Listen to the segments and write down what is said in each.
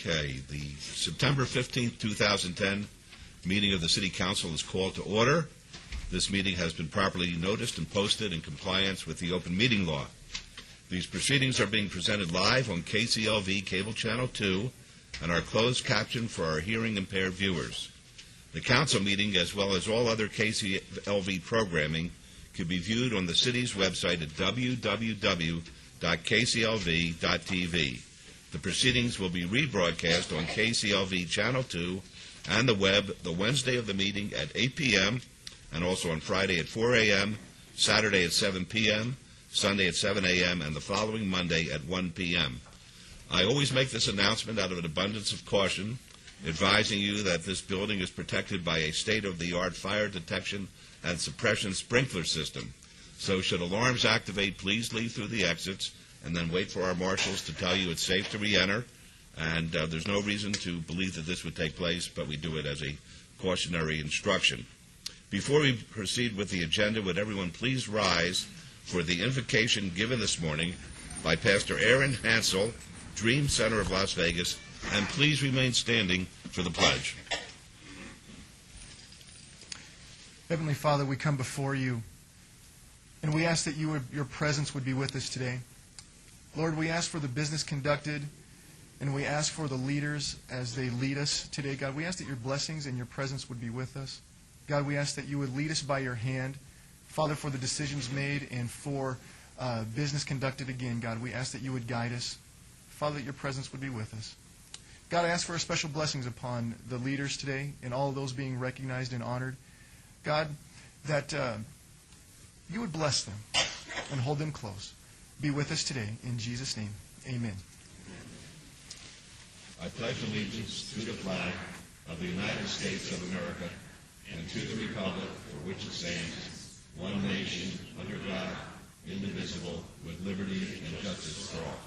Okay, the September 15th, 2010 meeting of the City Council is called to order. This meeting has been properly noticed and posted in compliance with the open meeting law. These proceedings are being presented live on KCLV Cable Channel 2 and are closed captioned for our hearing impaired viewers. The council meeting, as well as all other KCLV programming, can be viewed on the city's website at www.kclv.tv. The proceedings will be rebroadcast on KCLV Channel 2 and the web the Wednesday of the meeting at 8 p.m. and also on Friday at 4 a.m., Saturday at 7 p.m., Sunday at 7 a.m., and the following Monday at 1 p.m. I always make this announcement out of an abundance of caution, advising you that this building is protected by a state-of-the-art fire detection and suppression sprinkler system. So should alarms activate, please leave through the exits and then wait for our marshals to tell you it's safe to re-enter. And there's no reason to believe that this would take place, but we do it as a cautionary instruction. Before we proceed with the agenda, would everyone please rise for the invocation given this morning by Pastor Aaron Hansel, Dream Center of Las Vegas, and please remain standing for the pledge. Heavenly Father, we come before you, and we ask that your presence would be with us today. Lord, we ask for the business conducted, and we ask for the leaders as they lead us today. God, we ask that your blessings and your presence would be with us. God, we ask that you would lead us by your hand. Father, for the decisions made and for business conducted again, God, we ask that you would guide us. Father, that your presence would be with us. God, I ask for special blessings upon the leaders today and all of those being recognized and honored. God, that you would bless them and hold them close. Be with us today. In Jesus' name, amen. I pledge allegiance to the flag of the United States of America and to the republic for which it stands, one nation, under God, indivisible, with liberty and justice for all.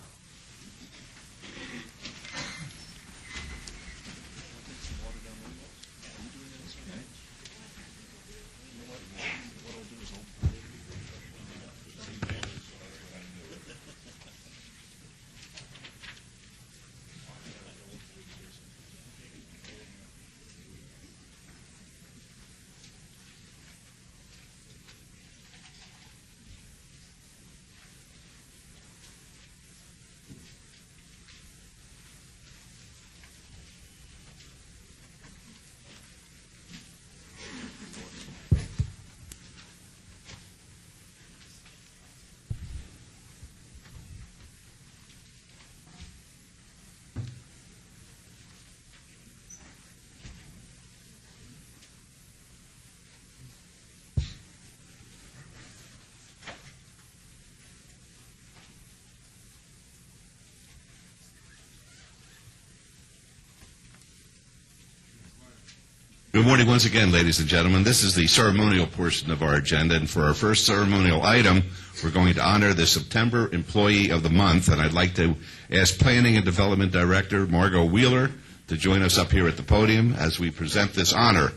Good morning once again, ladies and gentlemen. This is the ceremonial portion of our agenda, and for our first ceremonial item, we're going to honor the September Employee of the Month, and I'd like to ask Planning and Development Director Margot Wheeler to join us up here at the podium as we present this honor.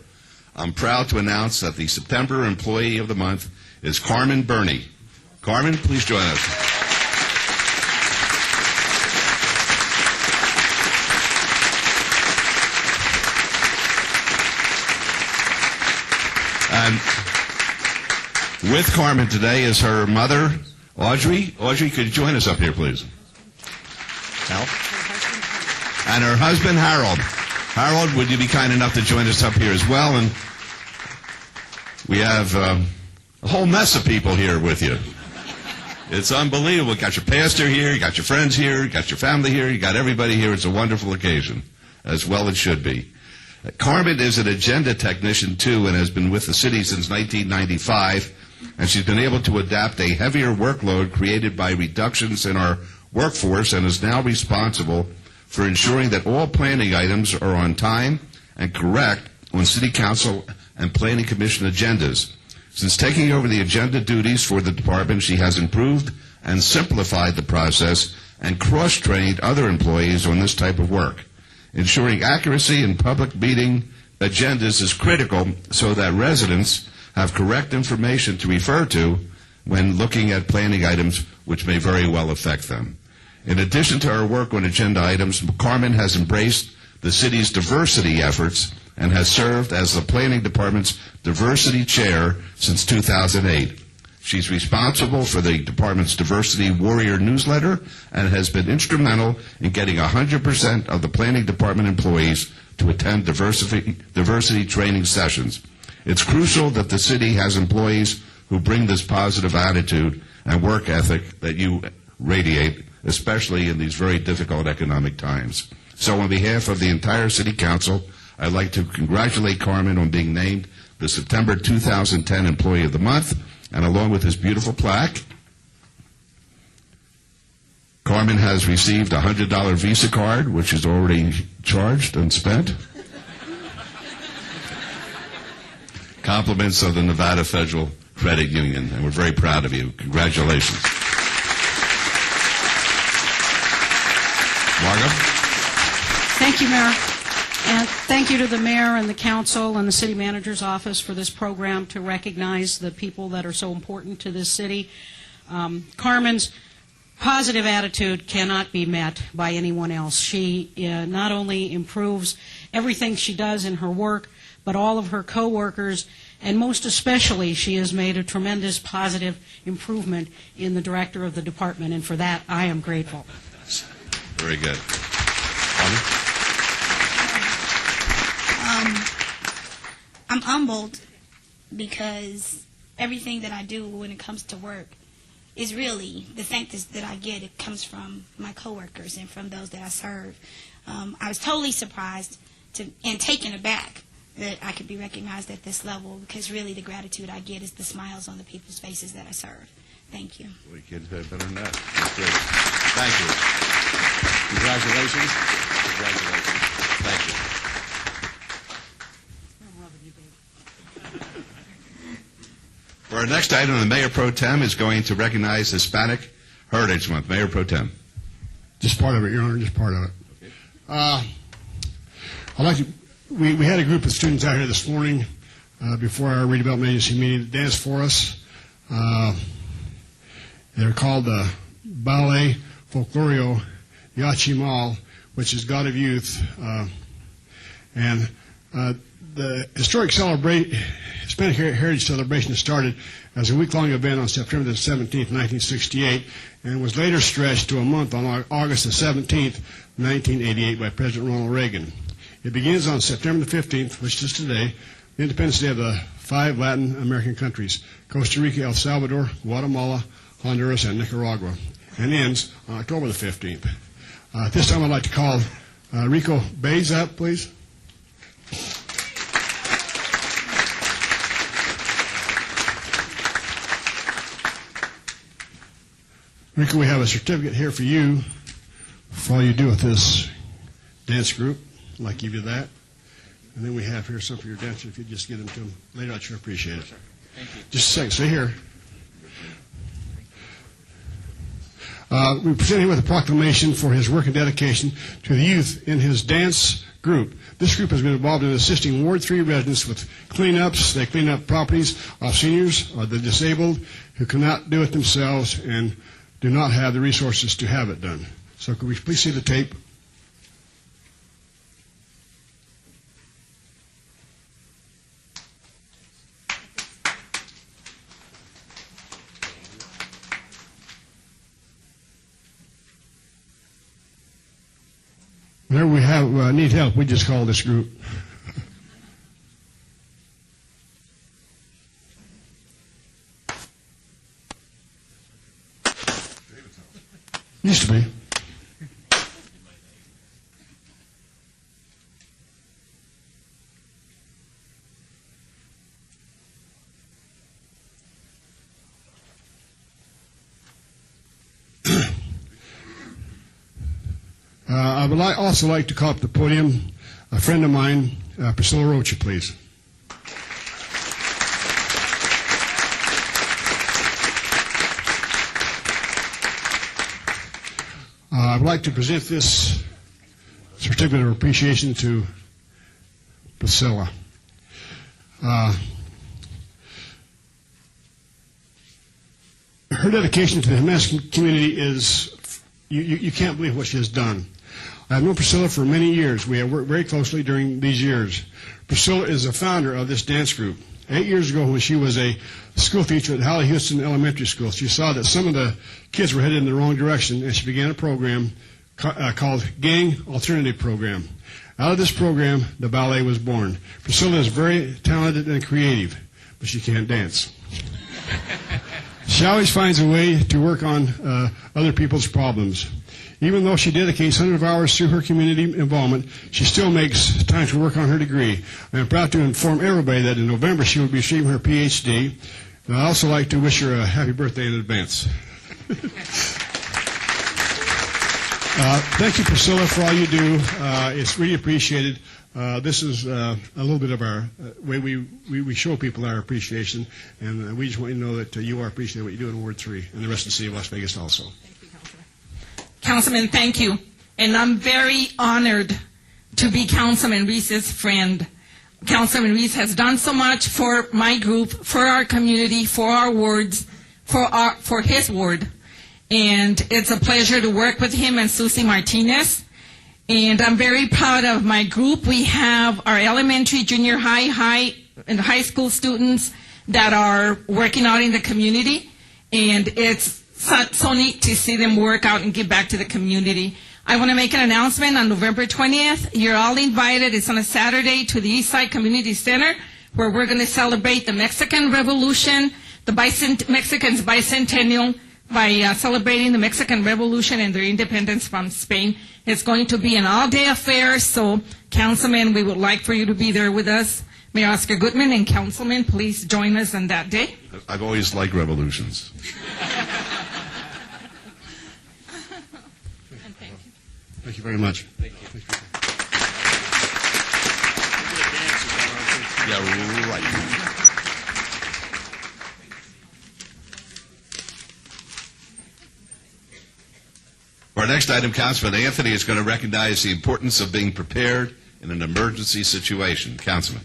I'm proud to announce that the September Employee of the Month is Carmen Burney. Carmen, please join us. And with Carmen today is her mother, Audrey. Audrey, could you join us up here, please? Al? And her husband, Harold. Harold, would you be kind enough to join us up here as well? And we have a whole mess of people here with you. It's unbelievable. You got your pastor here, you got your friends here, you got your family here, you got everybody here. It's a wonderful occasion, as well it should be. Carmen is an agenda technician, too, and has been with the city since 1995, and she's been able to adapt a heavier workload created by reductions in our workforce and is now responsible for ensuring that all planning items are on time and correct on City Council and Planning Commission agendas. Since taking over the agenda duties for the department, she has improved and simplified the process and cross-trained other employees on this type of work. Ensuring accuracy in public meeting agendas is critical so that residents have correct information to refer to when looking at planning items which may very well affect them. In addition to her work on agenda items, Carmen has embraced the city's diversity efforts and has served as the Planning Department's Diversity Chair since 2008. She's responsible for the department's Diversity Warrior newsletter and has been instrumental in getting 100% of the Planning Department employees to attend diversity training sessions. It's crucial that the city has employees who bring this positive attitude and work ethic that you radiate, especially in these very difficult economic times. So on behalf of the entire City Council, I'd like to congratulate Carmen on being named the September 2010 Employee of the Month, and along with his beautiful plaque, Carmen has received a $100 Visa card, which is already charged and spent. Compliments of the Nevada Federal Credit Union, and we're very proud of you. Congratulations. Margo? Thank you, Mayor. And thank you to the Mayor and the Council and the City Manager's Office for this program to recognize the people that are so important to this city. Carmen's positive attitude cannot be met by anyone else. She not only improves everything she does in her work, but all of her coworkers, and most especially she has made a tremendous positive improvement in the director of the department, and for that I am grateful. Very good. I'm humbled because everything that I do when it comes to work is really the thanks that I get. It comes from my coworkers and from those that I serve. I was totally surprised and taken aback that I could be recognized at this level, because really the gratitude I get is the smiles on the people's faces that I serve. Thank you. We can't do better than that. That's great. Thank you. Congratulations. Congratulations. Thank you. For our next item, the Mayor Pro Tem is going to recognize Hispanic Heritage Month. Mayor Pro Tem. Just part of it, Your Honor, just part of it. Okay. I'd like to, we had a group of students out here this morning before our redevelopment agency meeting that danced for us. They're called the Ballet Folclorio Yachimal, which is God of Youth. And the historic Hispanic Heritage Celebration started as a week-long event on September the 17th, 1968, and was later stretched to a month on August the 17th, 1988 by President Ronald Reagan. It begins on September the 15th, which is today, the Independence Day of the 5 Latin American countries, Costa Rica, El Salvador, Guatemala, Honduras, and Nicaragua, and ends on October the 15th. At this time, I'd like to call Rico Bays up, please. Rico, we have a certificate here for you for all you do with this dance group. I'd like to give you that. And then we have here some for your dancers. If you just give them to them later, I'd sure appreciate it. Thank you. Just a second. Stay here. We present him with a proclamation for his work and dedication to the youth in his dance group. This group has been involved in assisting Ward 3 residents with cleanups. They clean up properties of seniors or the disabled who cannot do it themselves and do not have the resources to have it done. So could we please see the tape? Whenever we have need help, we just call this group. Used to be. I would also like to call up the podium a friend of mine, Priscilla Rocha, please. I would like to present this certificate of appreciation to Priscilla. Her dedication to the Hispanic community is you can't believe what she has done. I have known Priscilla for many years. We have worked very closely during these years. Priscilla is the founder of this dance group. 8 years ago, when she was a school teacher at Holly Houston Elementary School, she saw that some of the kids were headed in the wrong direction, and she began a program called Gang Alternative Program. Out of this program, the ballet was born. Priscilla is very talented and creative, but she can't dance. She always finds a way to work on other people's problems. Even though she dedicates hundreds of hours to her community involvement, she still makes time to work on her degree. I am proud to inform everybody that in November she will be receiving her PhD. And I'd also like to wish her a happy birthday in advance. Thank you, Priscilla, for all you do. It's really appreciated. This is a little bit of our way we show people our appreciation, and we just want you to know that you are appreciating what you do in Ward 3 and the rest of the city of Las Vegas also. Councilman, thank you. And I'm very honored to be Councilman Reese's friend. Councilman Reese has done so much for my group, for our community, for our wards, for his ward. And it's a pleasure to work with him and Susie Martinez. And I'm very proud of my group. We have our elementary, junior high, and high school students that are working out in the community. And it's so neat to see them work out and give back to the community. I want to make an announcement on November 20th. You're all invited. It's on a Saturday to the Eastside Community Center, where we're going to celebrate the Mexican Revolution, the Mexicans' bicentennial, by celebrating the Mexican Revolution and their independence from Spain. It's going to be an all-day affair, so, Councilman, we would like for you to be there with us. Mayor Oscar Goodman and Councilman, please join us on that day. I've always liked revolutions. Thank you very much. Yeah, right. Our next item, Councilman Anthony is going to recognize the importance of being prepared in an emergency situation. Councilman.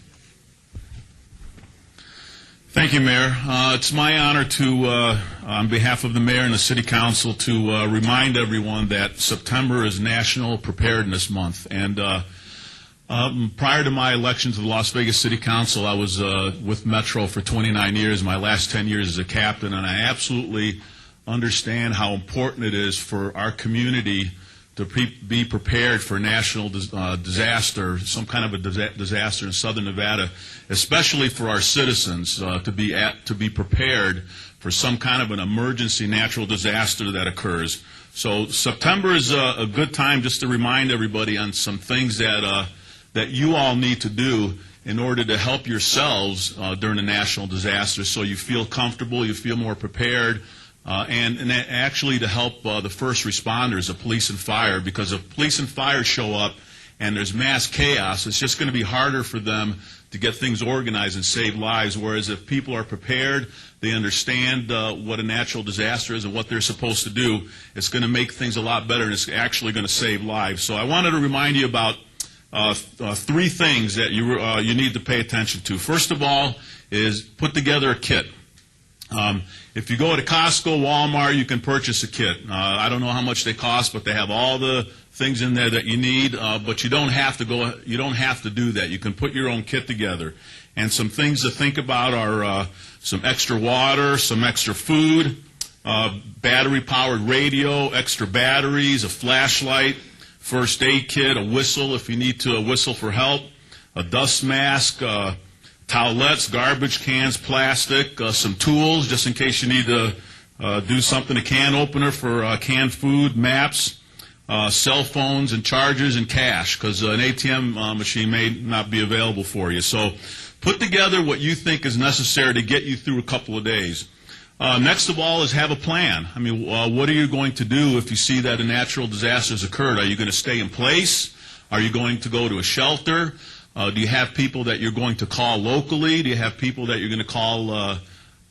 Thank you, Mayor. It's my honor to, on behalf of the Mayor and the City Council, to remind everyone that September is National Preparedness Month. And prior to my election to the Las Vegas City Council, I was with Metro for 29 years, my last 10 years as a captain, and I absolutely understand how important it is for our community to be prepared for national disaster, some kind of a disaster in southern Nevada, especially for our citizens to be prepared for some kind of an emergency natural disaster that occurs. So September is a good time just to remind everybody on some things that you all need to do in order to help yourselves during a national disaster, so you feel comfortable, you feel more prepared. And actually to help the first responders, the police and fire, because if police and fire show up and there's mass chaos, it's just going to be harder for them to get things organized and save lives, whereas if people are prepared, they understand what a natural disaster is and what they're supposed to do, it's going to make things a lot better, and it's actually going to save lives. So I wanted to remind you about three things that you need to pay attention to. First of all is put together a kit. If you go to Costco, Walmart, you can purchase a kit. I don't know how much they cost, but they have all the things in there that you need. But you don't have to go. You don't have to do that. You can put your own kit together. And some things to think about are some extra water, some extra food, battery-powered radio, extra batteries, a flashlight, first aid kit, a whistle if you need to whistle for help, a dust mask. Towelettes, garbage cans, plastic, some tools just in case you need to do something, a can opener for canned food, maps, cell phones and chargers, and cash, because an ATM machine may not be available for you. So put together what you think is necessary to get you through a couple of days. Next of all is have a plan. I mean, what are you going to do if you see that a natural disaster has occurred? Are you going to stay in place? Are you going to go to a shelter? Do you have people that you're going to call locally? Do you have people that you're going to call out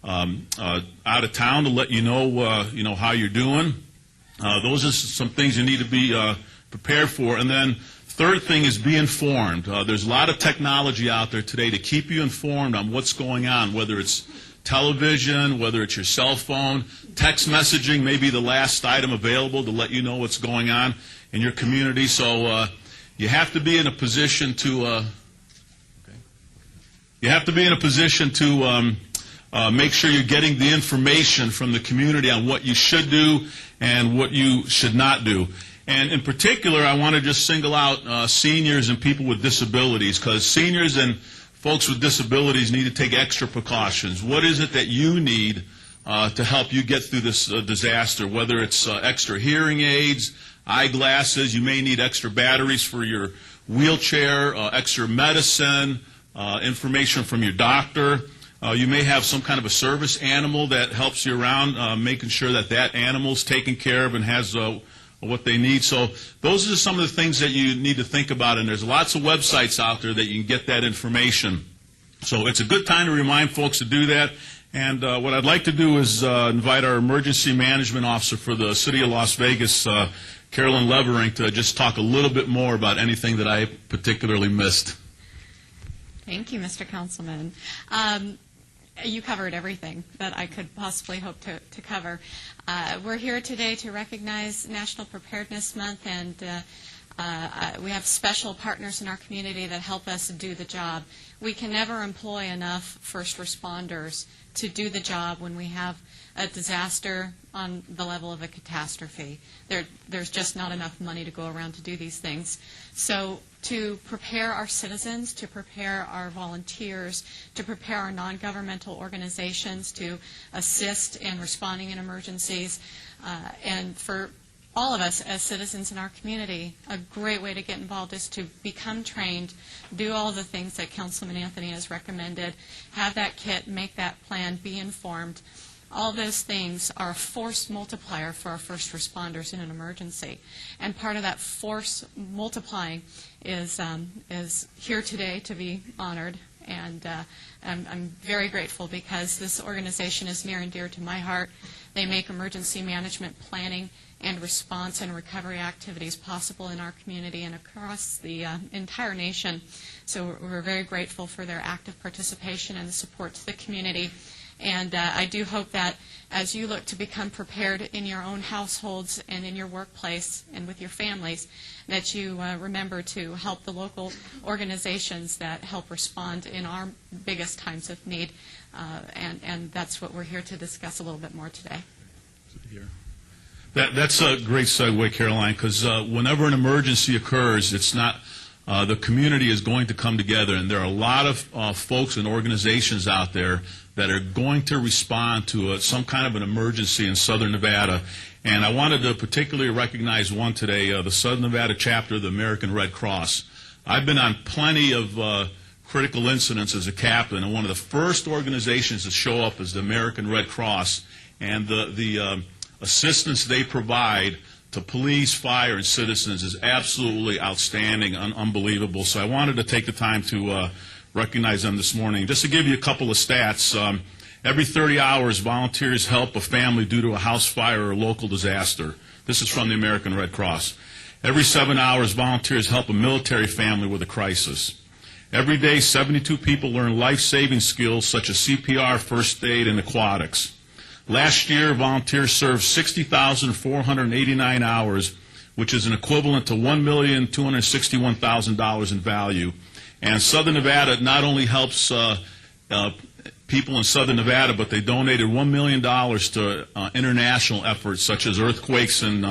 of town to let you know how you're doing? Those are some things you need to be prepared for. And then third thing is be informed. There's a lot of technology out there today to keep you informed on what's going on, whether it's television, whether it's your cell phone. Text messaging may be the last item available to let you know what's going on in your community. So you have to be in a position to make sure you're getting the information from the community on what you should do and what you should not do. And in particular, I want to just single out seniors and people with disabilities, because seniors and folks with disabilities need to take extra precautions. What is it that you need to help you get through this disaster, whether it's extra hearing aids, eyeglasses, you may need extra batteries for your wheelchair, extra medicine, information from your doctor. You may have some kind of a service animal that helps you around, making sure that that animal's taken care of and has what they need. So those are some of the things that you need to think about, and there's lots of websites out there that you can get that information. So it's a good time to remind folks to do that. And what I'd like to do is invite our emergency management officer for the City of Las Vegas, Carolyn Levering, to just talk a little bit more about anything that I particularly missed. Thank you, Mr. Councilman. You covered everything that I could possibly hope to cover. We're here today to recognize National Preparedness Month, and we have special partners in our community that help us do the job. We can never employ enough first responders to do the job when we have a disaster on the level of a catastrophe. There's just not enough money to go around to do these things. So to prepare our citizens, to prepare our volunteers, to prepare our non-governmental organizations to assist in responding in emergencies, and for all of us as citizens in our community, a great way to get involved is to become trained, do all the things that Councilman Anthony has recommended, have that kit, make that plan, be informed. All those things are a force multiplier for our first responders in an emergency. And part of that force multiplying is here today to be honored. And I'm very grateful because this organization is near and dear to my heart. They make emergency management planning and response and recovery activities possible in our community and across the entire nation. So we're very grateful for their active participation and the support to the community. And I do hope that as you look to become prepared in your own households and in your workplace and with your families, that you remember to help the local organizations that help respond in our biggest times of need. And that's what we're here to discuss a little bit more today. That's a great segue, Caroline, because whenever an emergency occurs, it's not the community is going to come together, and there are a lot of folks and organizations out there that are going to respond to some kind of an emergency in Southern Nevada. And I wanted to particularly recognize one today, the Southern Nevada chapter of the American Red Cross. I've been on plenty of critical incidents as a captain, and one of the first organizations to show up is the American Red Cross, and the assistance they provide to police, fire, and citizens is absolutely outstanding and unbelievable. So I wanted to take the time to recognize them this morning. Just to give you a couple of stats, every 30 hours, volunteers help a family due to a house fire or a local disaster. This is from the American Red Cross. Every 7 hours, volunteers help a military family with a crisis. Every day, 72 people learn life-saving skills such as CPR, first aid, and aquatics. Last year, volunteers served 60,489 hours, which is an equivalent to $1,261,000 in value. And Southern Nevada not only helps people in Southern Nevada, but they donated $1 million to international efforts such as earthquakes in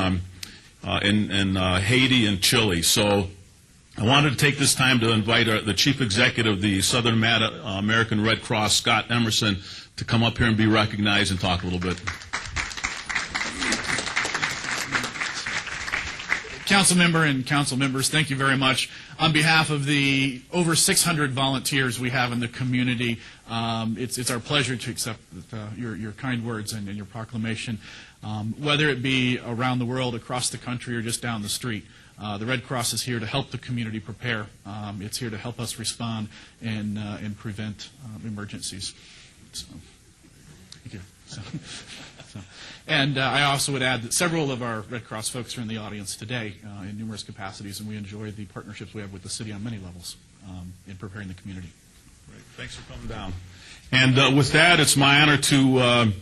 Haiti and Chile. So I wanted to take this time to invite the Chief Executive of the Southern Nevada American Red Cross, Scott Emerson, to come up here and be recognized and talk a little bit. Council member and council members, thank you very much. On behalf of the over 600 volunteers we have in the community, it's our pleasure to accept your kind words and your proclamation. Whether it be around the world, across the country, or just down the street, the Red Cross is here to help the community prepare. It's here to help us respond and prevent emergencies. So, thank you. And I also would add that several of our Red Cross folks are in the audience today in numerous capacities, and we enjoy the partnerships we have with the city on many levels in preparing the community. Great. Thanks for coming down. And with that, it's my honor to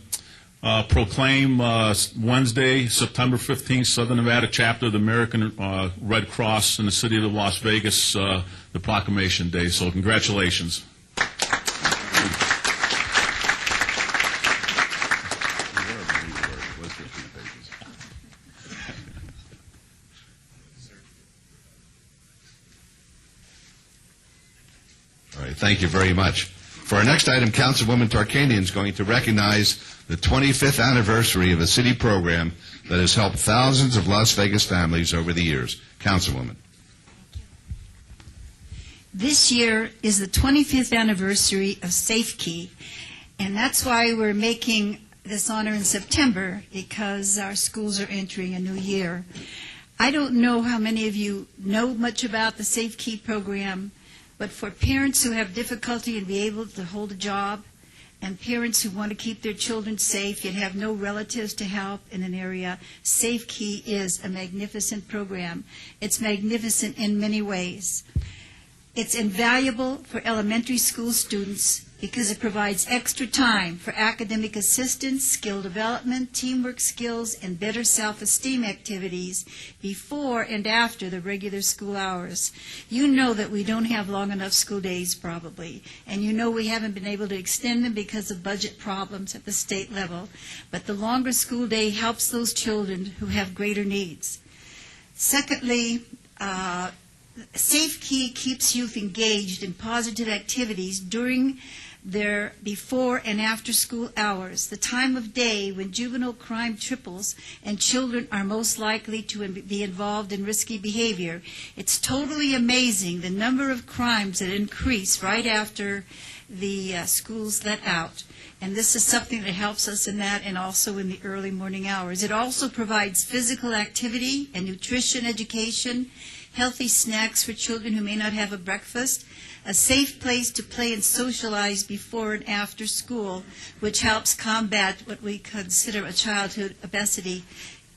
proclaim Wednesday, September 15th, Southern Nevada chapter of the American Red Cross in the city of Las Vegas, the Proclamation Day. So congratulations. All right, thank you very much. For our next item, Councilwoman Tarkanian is going to recognize the 25th anniversary of a city program that has helped thousands of Las Vegas families over the years. Councilwoman. This year is the 25th anniversary of SafeKey, and that's why we're making this honor in September, because our schools are entering a new year. I don't know how many of you know much about the SafeKey program, but for parents who have difficulty in being able to hold a job, and parents who want to keep their children safe yet have no relatives to help in an area, SafeKey is a magnificent program. It's magnificent in many ways. It's invaluable for elementary school students because it provides extra time for academic assistance, skill development, teamwork skills, and better self-esteem activities before and after the regular school hours. You know that we don't have long enough school days probably, and you know we haven't been able to extend them because of budget problems at the state level, but the longer school day helps those children who have greater needs. Secondly, SafeKey keeps youth engaged in positive activities during their before and after school hours, the time of day when juvenile crime triples and children are most likely to be involved in risky behavior. It's totally amazing the number of crimes that increase right after the schools let out. And this is something that helps us in that, and also in the early morning hours. It also provides physical activity and nutrition education, healthy snacks for children who may not have a breakfast, a safe place to play and socialize before and after school, which helps combat what we consider a childhood obesity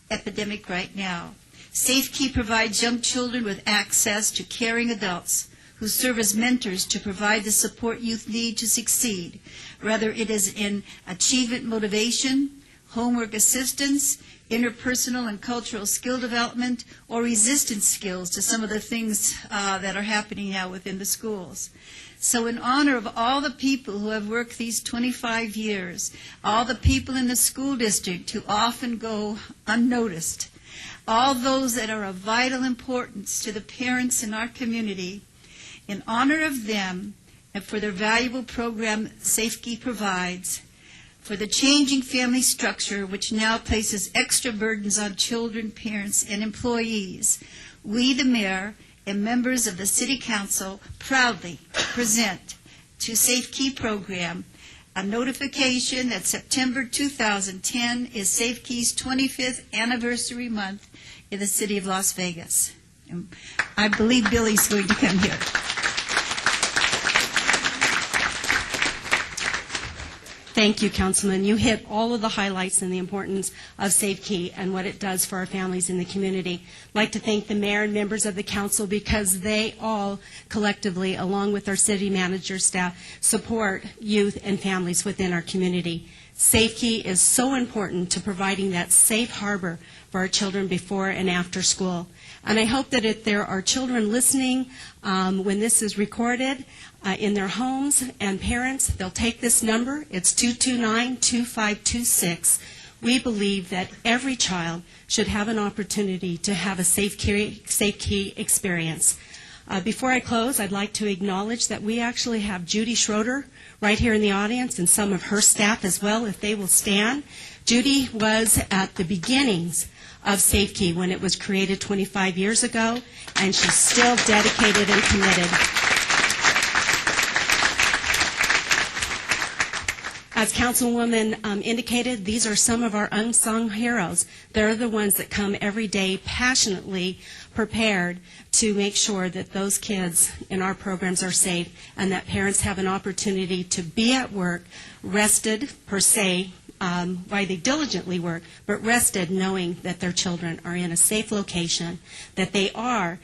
epidemic right now. SafeKey provides young children with access to caring adults who serve as mentors to provide the support youth need to succeed, whether it is in achievement motivation, homework assistance, interpersonal and cultural skill development, or resistance skills to some of the things that are happening now within the schools. So in honor of all the people who have worked these 25 years, all the people in the school district who often go unnoticed, all those that are of vital importance to the parents in our community, in honor of them and for their valuable program SafeKey provides, for the changing family structure which now places extra burdens on children, parents, and employees, we, the mayor, and members of the City Council proudly present to SafeKey program a notification that September 2010 is SafeKey's 25th anniversary month in the city of Las Vegas. And I believe Billy's going to come here. Thank you, Councilman. You hit all of the highlights and the importance of SafeKey and what it does for our families in the community. I'd like to thank the mayor and members of the council because they all collectively, along with our city manager staff, support youth and families within our community. SafeKey is so important to providing that safe harbor for our children before and after school. And I hope that if there are children listening when this is recorded in their homes, and parents, they'll take this number. It's 229-2526. We believe that every child should have an opportunity to have a SafeKey experience. Before I close, I'd like to acknowledge that we actually have Judy Schroeder right here in the audience and some of her staff as well, if they will stand. Judy was at the beginnings of SafeKey when it was created 25 years ago, and she's still dedicated and committed. As Councilwoman indicated, these are some of our unsung heroes. They're the ones that come every day passionately prepared to make sure that those kids in our programs are safe and that parents have an opportunity to be at work, rested per se, why they diligently work, but rested knowing that their children are in a safe location, that they are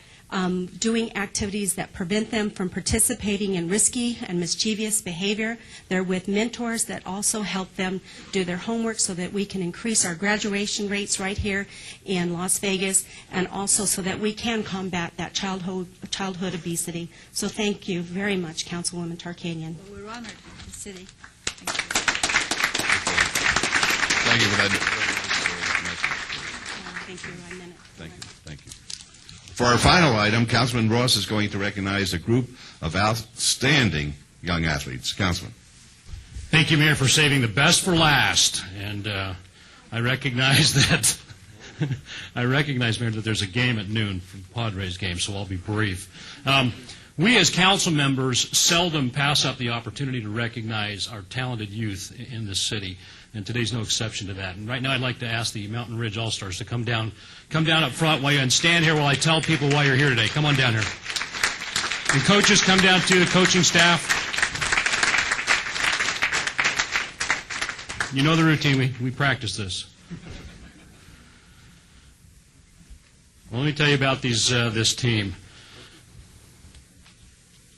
doing activities that prevent them from participating in risky and mischievous behavior. They're with mentors that also help them do their homework so that we can increase our graduation rates right here in Las Vegas, and also so that we can combat that childhood obesity. So thank you very much, Councilwoman Tarkanian. Well, we're honored, the city. Thank you for that. Thank you. I meant it. Thank you. Thank you. For our final item, Councilman Ross is going to recognize a group of outstanding young athletes. Councilman. Thank you, Mayor, for saving the best for last. And I recognize that Mayor, that there's a game at noon for the Padres game, so I'll be brief. We as council members seldom pass up the opportunity to recognize our talented youth in this city, and today's no exception to that. And right now I'd like to ask the Mountain Ridge All-Stars to come down up front and stand here while I tell people why you're here today. Come on down here. And coaches, come down too, the coaching staff. You know the routine. We practice this. Well, let me tell you about this team.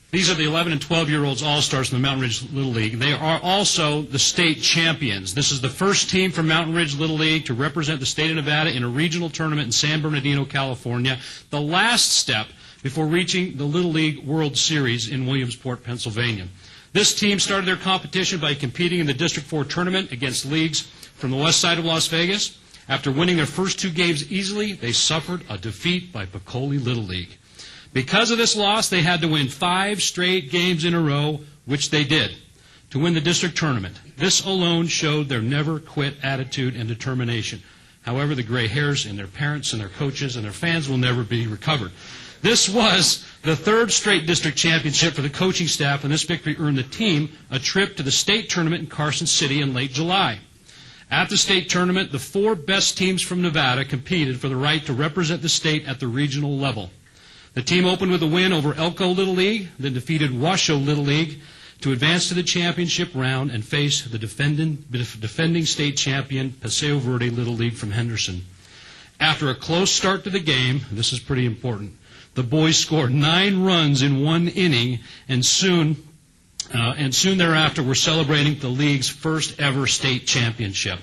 These are the 11 and 12-year-olds All-Stars from the Mountain Ridge Little League. They are also the state champions. This is the first team from Mountain Ridge Little League to represent the state of Nevada in a regional tournament in San Bernardino, California, the last step before reaching the Little League World Series in Williamsport, Pennsylvania. This team started their competition by competing in the District 4 tournament against leagues from the west side of Las Vegas. After winning their first 2 games easily, they suffered a defeat by Pecole Little League. Because of this loss, they had to win 5 straight games in a row, which they did, to win the district tournament. This alone showed their never-quit attitude and determination. However, the gray hairs in their parents and their coaches and their fans will never be recovered. This was the 3rd straight district championship for the coaching staff, and this victory earned the team a trip to the state tournament in Carson City in late July. At the state tournament, the 4 best teams from Nevada competed for the right to represent the state at the regional level. The team opened with a win over Elko Little League, then defeated Washoe Little League to advance to the championship round and face the defending state champion Paseo Verde Little League from Henderson. After a close start to the game, this is pretty important, the boys scored 9 runs in 1 inning, and soon thereafter were celebrating the league's first ever state championship.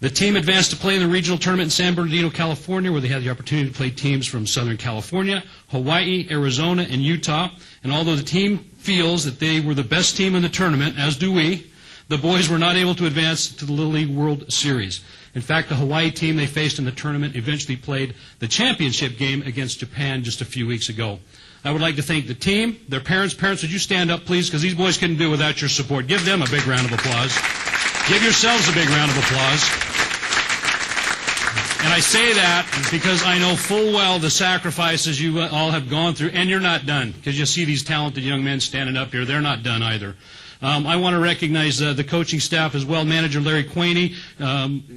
The team advanced to play in the regional tournament in San Bernardino, California, where they had the opportunity to play teams from Southern California, Hawaii, Arizona, and Utah. And although the team feels that they were the best team in the tournament, as do we, the boys were not able to advance to the Little League World Series. In fact, the Hawaii team they faced in the tournament eventually played the championship game against Japan just a few weeks ago. I would like to thank the team, their parents. Parents, would you stand up, please, because these boys couldn't do it without your support. Give them a big round of applause. Give yourselves a big round of applause. And I say that because I know full well the sacrifices you all have gone through, and you're not done, because you see these talented young men standing up here. They're not done either. I want to recognize the coaching staff as well. Manager Larry Quaney,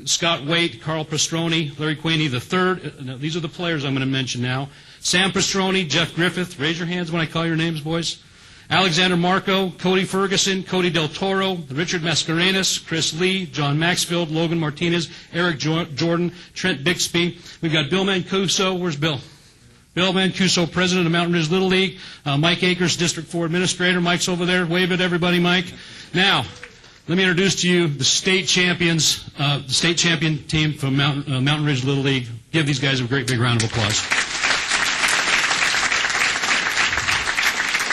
Scott Waite, Carl Pastroni, Larry Quaney III. These are the players I'm going to mention now. Sam Pastroni, Jeff Griffith. Raise your hands when I call your names, boys. Alexander Marco, Cody Ferguson, Cody Del Toro, Richard Mascarenas, Chris Lee, John Maxfield, Logan Martinez, Eric Jordan, Trent Bixby. We've got Bill Mancuso. Where's Bill? Bill Mancuso, president of Mountain Ridge Little League. Mike Akers, District 4 administrator. Mike's over there. Wave at everybody, Mike. Now, let me introduce to you the state champions, the state champion team from Mountain Ridge Little League. Give these guys a great big round of applause.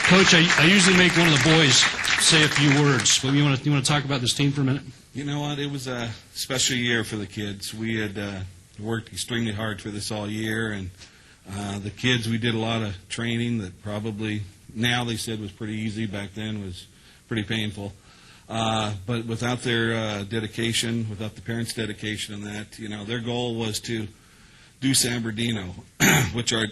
Coach, I usually make one of the boys say a few words. But you want to talk about this team for a minute? You know what? It was a special year for the kids. We had worked extremely hard for this all year, and the kids, we did a lot of training that probably now they said was pretty easy. Back then was pretty painful. But without their dedication, without the parents' dedication and that, their goal was to do San Bernardino, which our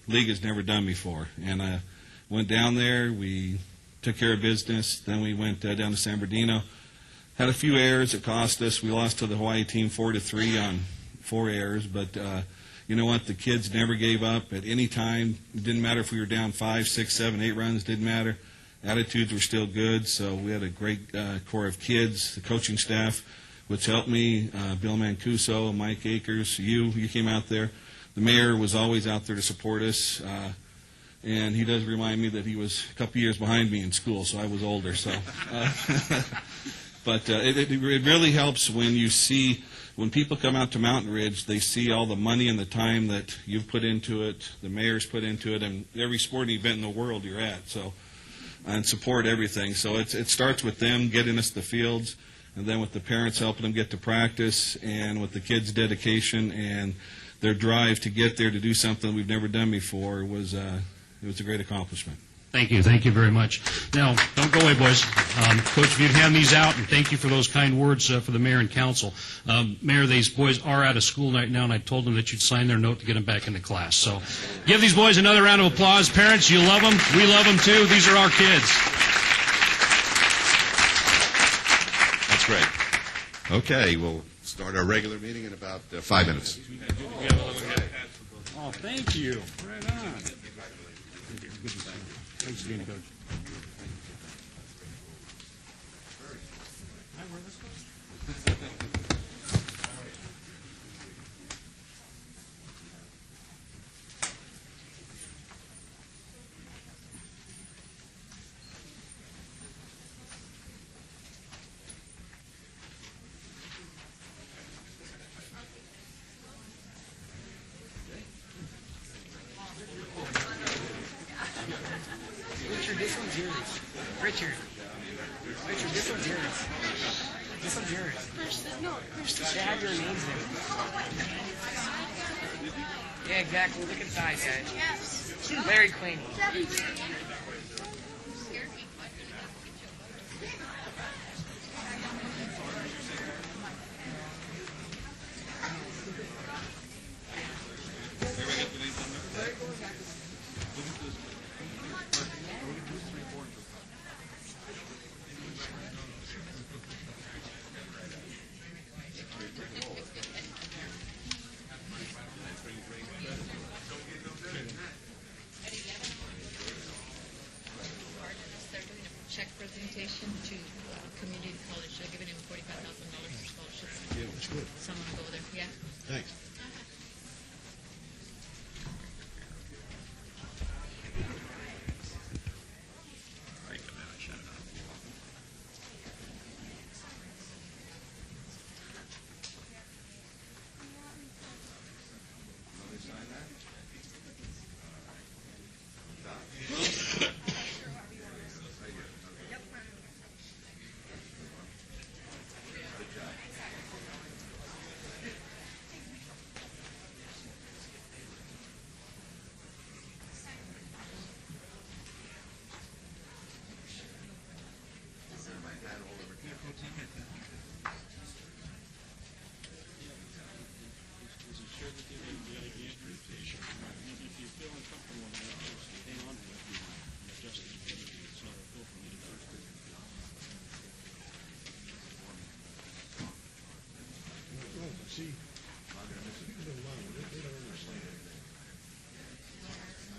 league has never done before. And went down there, we took care of business, then we went down to San Bernardino. Had a few errors that cost us. We lost to the Hawaii team 4-3 on 4 errors, but you know what? The kids never gave up at any time. It didn't matter if we were down 5, 6, 7, 8 runs, didn't matter. Attitudes were still good, so we had a great core of kids, the coaching staff, which helped me, Bill Mancuso, Mike Akers, you came out there. the mayor was always out there to support us. And he does remind me that he was a couple years behind me in school, so I was older. So, but it really helps when you see, when people come out to Mountain Ridge, they see all the money and the time that you've put into it, the mayor's put into it, and every sporting event in the world you're at. So, and support everything. So it starts with them getting us the fields, and then with the parents helping them get to practice, and with the kids' dedication and their drive to get there to do something we've never done before was it was a great accomplishment. Thank you very much. Now, don't go away, boys. Coach, if you'd hand these out, and thank you for those kind words for the mayor and council. Mayor, these boys are out of school right now, and I told them that you'd sign their note to get them back into class. So give these boys another round of applause. Parents, you love them. We love them, too. These are our kids. That's great. Okay, we'll start our regular meeting in about 5 minutes. Oh, thank you. Right on. Thanks again, Coach. This one's yours. Richard, this one's yours. This one's yours. They have your names there. Yeah, exactly. Look inside, guys. Larry Queen. Check presentation to community college. They're giving him $45,000 for scholarships. Yeah, that's good. Someone go there. Yeah. Thanks. See, people don't mind. They don't understand.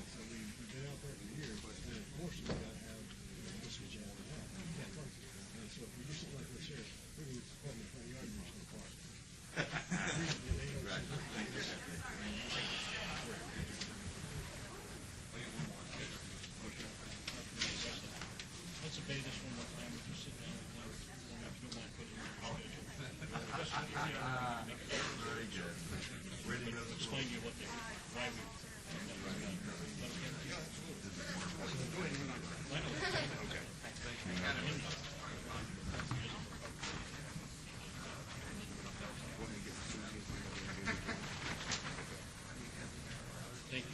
So we've been out there for years, but then of course we got to have this what you have to have. You can't talk to them. And so if we do something like this here, maybe we just put them in front of the yard and we're just going to park. Let's obey this one more time. If you sit down and if you don't mind putting your Very good. Ready to go to the explain to you what they, why we. Thank you.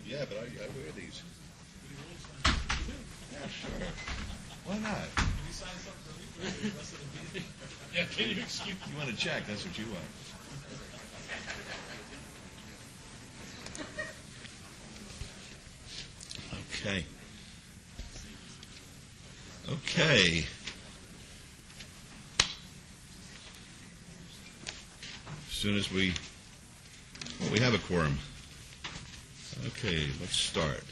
Yeah, but I wear these. Yeah, sure. Why not? Can you excuse me? You want to check, that's what you want. Okay. Okay. As soon as we have a quorum. Okay, let's start.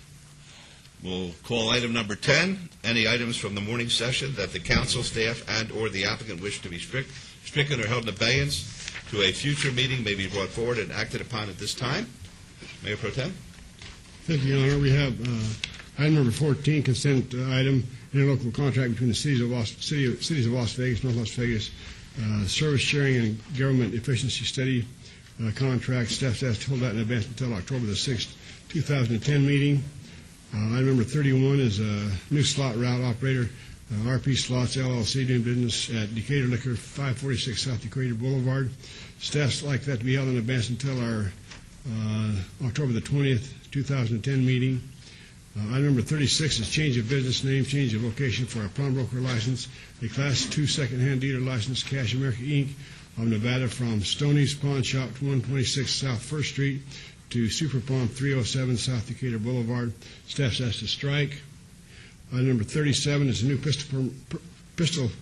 We'll call item number 10. Any items from the morning session that the council, staff, and/or the applicant wish to be stricken or held in abeyance to a future meeting may be brought forward and acted upon at this time. Mayor Pro Tem? Thank you, Your Honor. We have item number 14, consent item, interlocal contract between the cities of Las Vegas, North Las Vegas, service sharing and government efficiency study contract. Staff has to hold that in advance until October the 6th, 2010 meeting. Item number 31 is a new slot route operator, RP Slots LLC, doing business at Decatur Liquor, 546 South Decatur Boulevard. Staff's like that to be held in advance until our October the 20th, 2010 meeting. Item number 36 is change of business name, change of location for a pawnbroker license, a Class 2 second-hand dealer license, Cash America, Inc. of Nevada, from Stoney's Pawn Shop, 126 South 1st Street, to Super Pawn, 307 South Decatur Boulevard. Staff's asked to strike. Item number 37 is a new pistol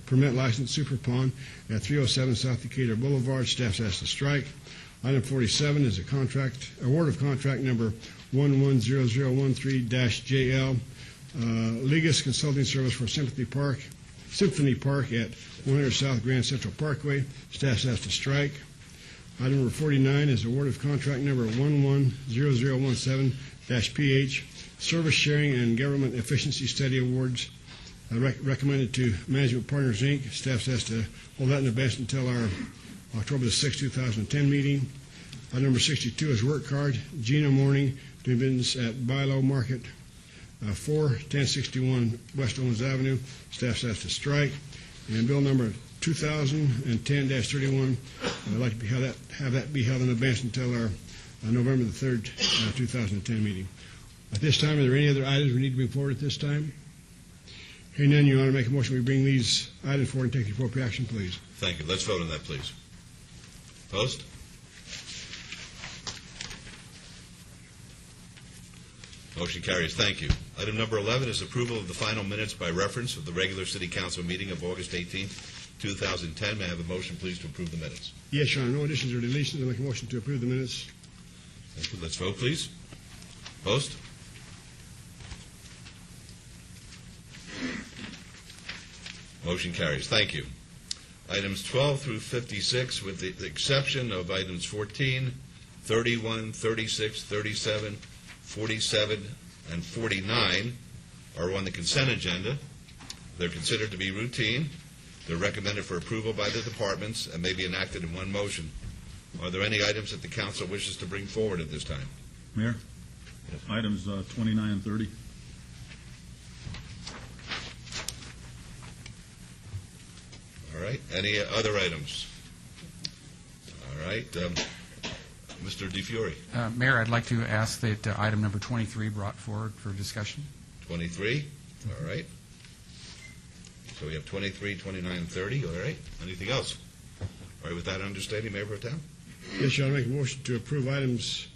permit license, Super Pawn, at 307 South Decatur Boulevard. Staff's asked to strike. Item 47 is a award of contract number 110013-JL, Ligas Consulting Service for Symphony Park at 100 South Grand Central Parkway. Staff's asked to strike. Item number 49 is award of contract number 110017-PH, Service Sharing and Government Efficiency Study Awards, recommended to Management Partners, Inc. Staff's asked to hold that in advance until our October the 6th, 2010 meeting. Item number 62 is work card, Gina Morning, doing business at Bilo Market, 1061 West Owens Avenue. Staff's asked to strike. And bill number 2010-31, I'd like to have that be held in advance until our November the 3rd, 2010 meeting. At this time, are there any other items we need to bring forward at this time? Hearing none, Your Honor, make a motion we bring these items forward and take the appropriate action, please. Thank you. Let's vote on that, please. Opposed? Motion carries. Thank you. Item number 11 is approval of the final minutes by reference of the regular City Council meeting of August 18th, 2010. May I have a motion, please, to approve the minutes? Yes, Your Honor. No additions or deletions. I'll make a motion to approve the minutes. Thank you. Let's vote, please. Opposed? Motion carries. Thank you. Items 12 through 56, with the exception of items 14, 31, 36, 37, 47, and 49, are on the consent agenda. They're considered to be routine. They're recommended for approval by the departments and may be enacted in one motion. Are there any items that the council wishes to bring forward at this time? Mayor? Yes. Items 29 and 30. All right. Any other items? All right. Mr. DeFiore. Mayor, I'd like to ask that item number 23 brought forward for discussion. 23. All right. So we have 23, 29, and 30. All right. Anything else? All right. With that understanding, Mayor Pro Tem? Yes, Your Honor. I make a motion to approve items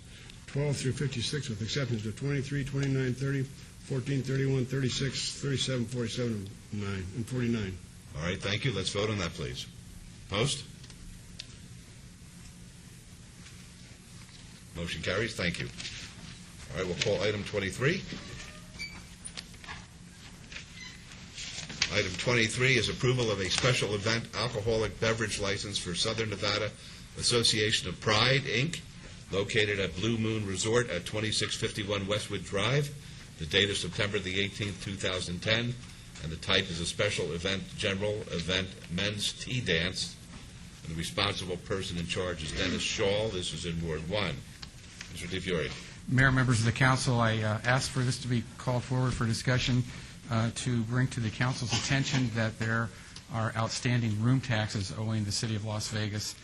12 through 56 with exceptions of 23, 29, 30, 14, 31, 36, 37, 47, and 49. All right. Thank you. Let's vote on that, please. Opposed? Motion carries. Thank you. All right. We'll call item 23. Item 23 is approval of a special event alcoholic beverage license for Southern Nevada Association of Pride, Inc., located at Blue Moon Resort at 2651 Westwood Drive. The date is September the 18th, 2010, and the type is a special event, general event, men's tea dance. And the responsible person in charge is Dennis Shaw. This is in Ward 1. Mr. DeFiore. Mayor, members of the council, I ask for this to be called forward for discussion to bring to the council's attention that there are outstanding room taxes owing the city of Las Vegas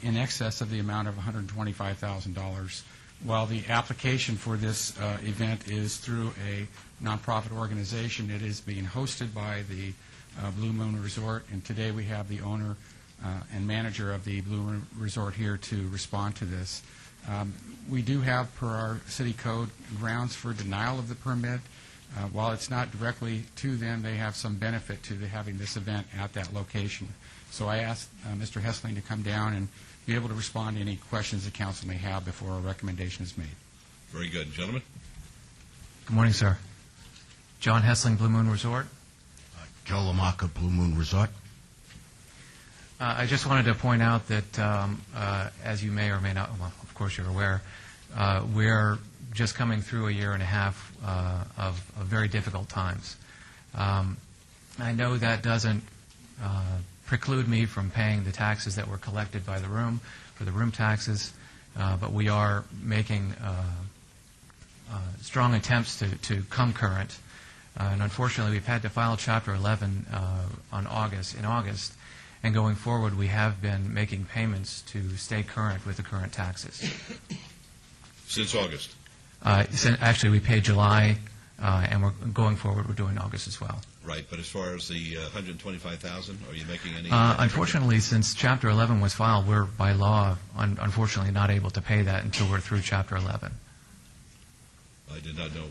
in excess of the amount of $125,000. While the application for this event is through a nonprofit organization, it is being hosted by the Blue Moon Resort, and today we have the owner, and manager of the Blue Moon Resort here to respond to this. We do have, per our city code, grounds for denial of the permit. While it's not directly to them, they have some benefit to having this event at that location. So I asked Mr. Hessling to come down and be able to respond to any questions the council may have before a recommendation is made. Very good. Gentlemen? Good morning, sir. John Hessling, Blue Moon Resort. Joe Lamacca, Blue Moon Resort. I just wanted to point out that, as you may or may not, well, of course you're aware, we're just coming through a year and a half of very difficult times. I know that doesn't preclude me from paying the taxes that were collected by the room, for the room taxes, but we are making strong attempts to come current. And unfortunately, we've had to file Chapter 11 in August, and going forward, we have been making payments to stay current with the current taxes. Since August? Actually, we paid July, and we're going forward, we're doing August as well. Right, but as far as the $125,000, are you making any? Unfortunately, since Chapter 11 was filed, we're by law, unfortunately, not able to pay that until we're through Chapter 11. I did not know.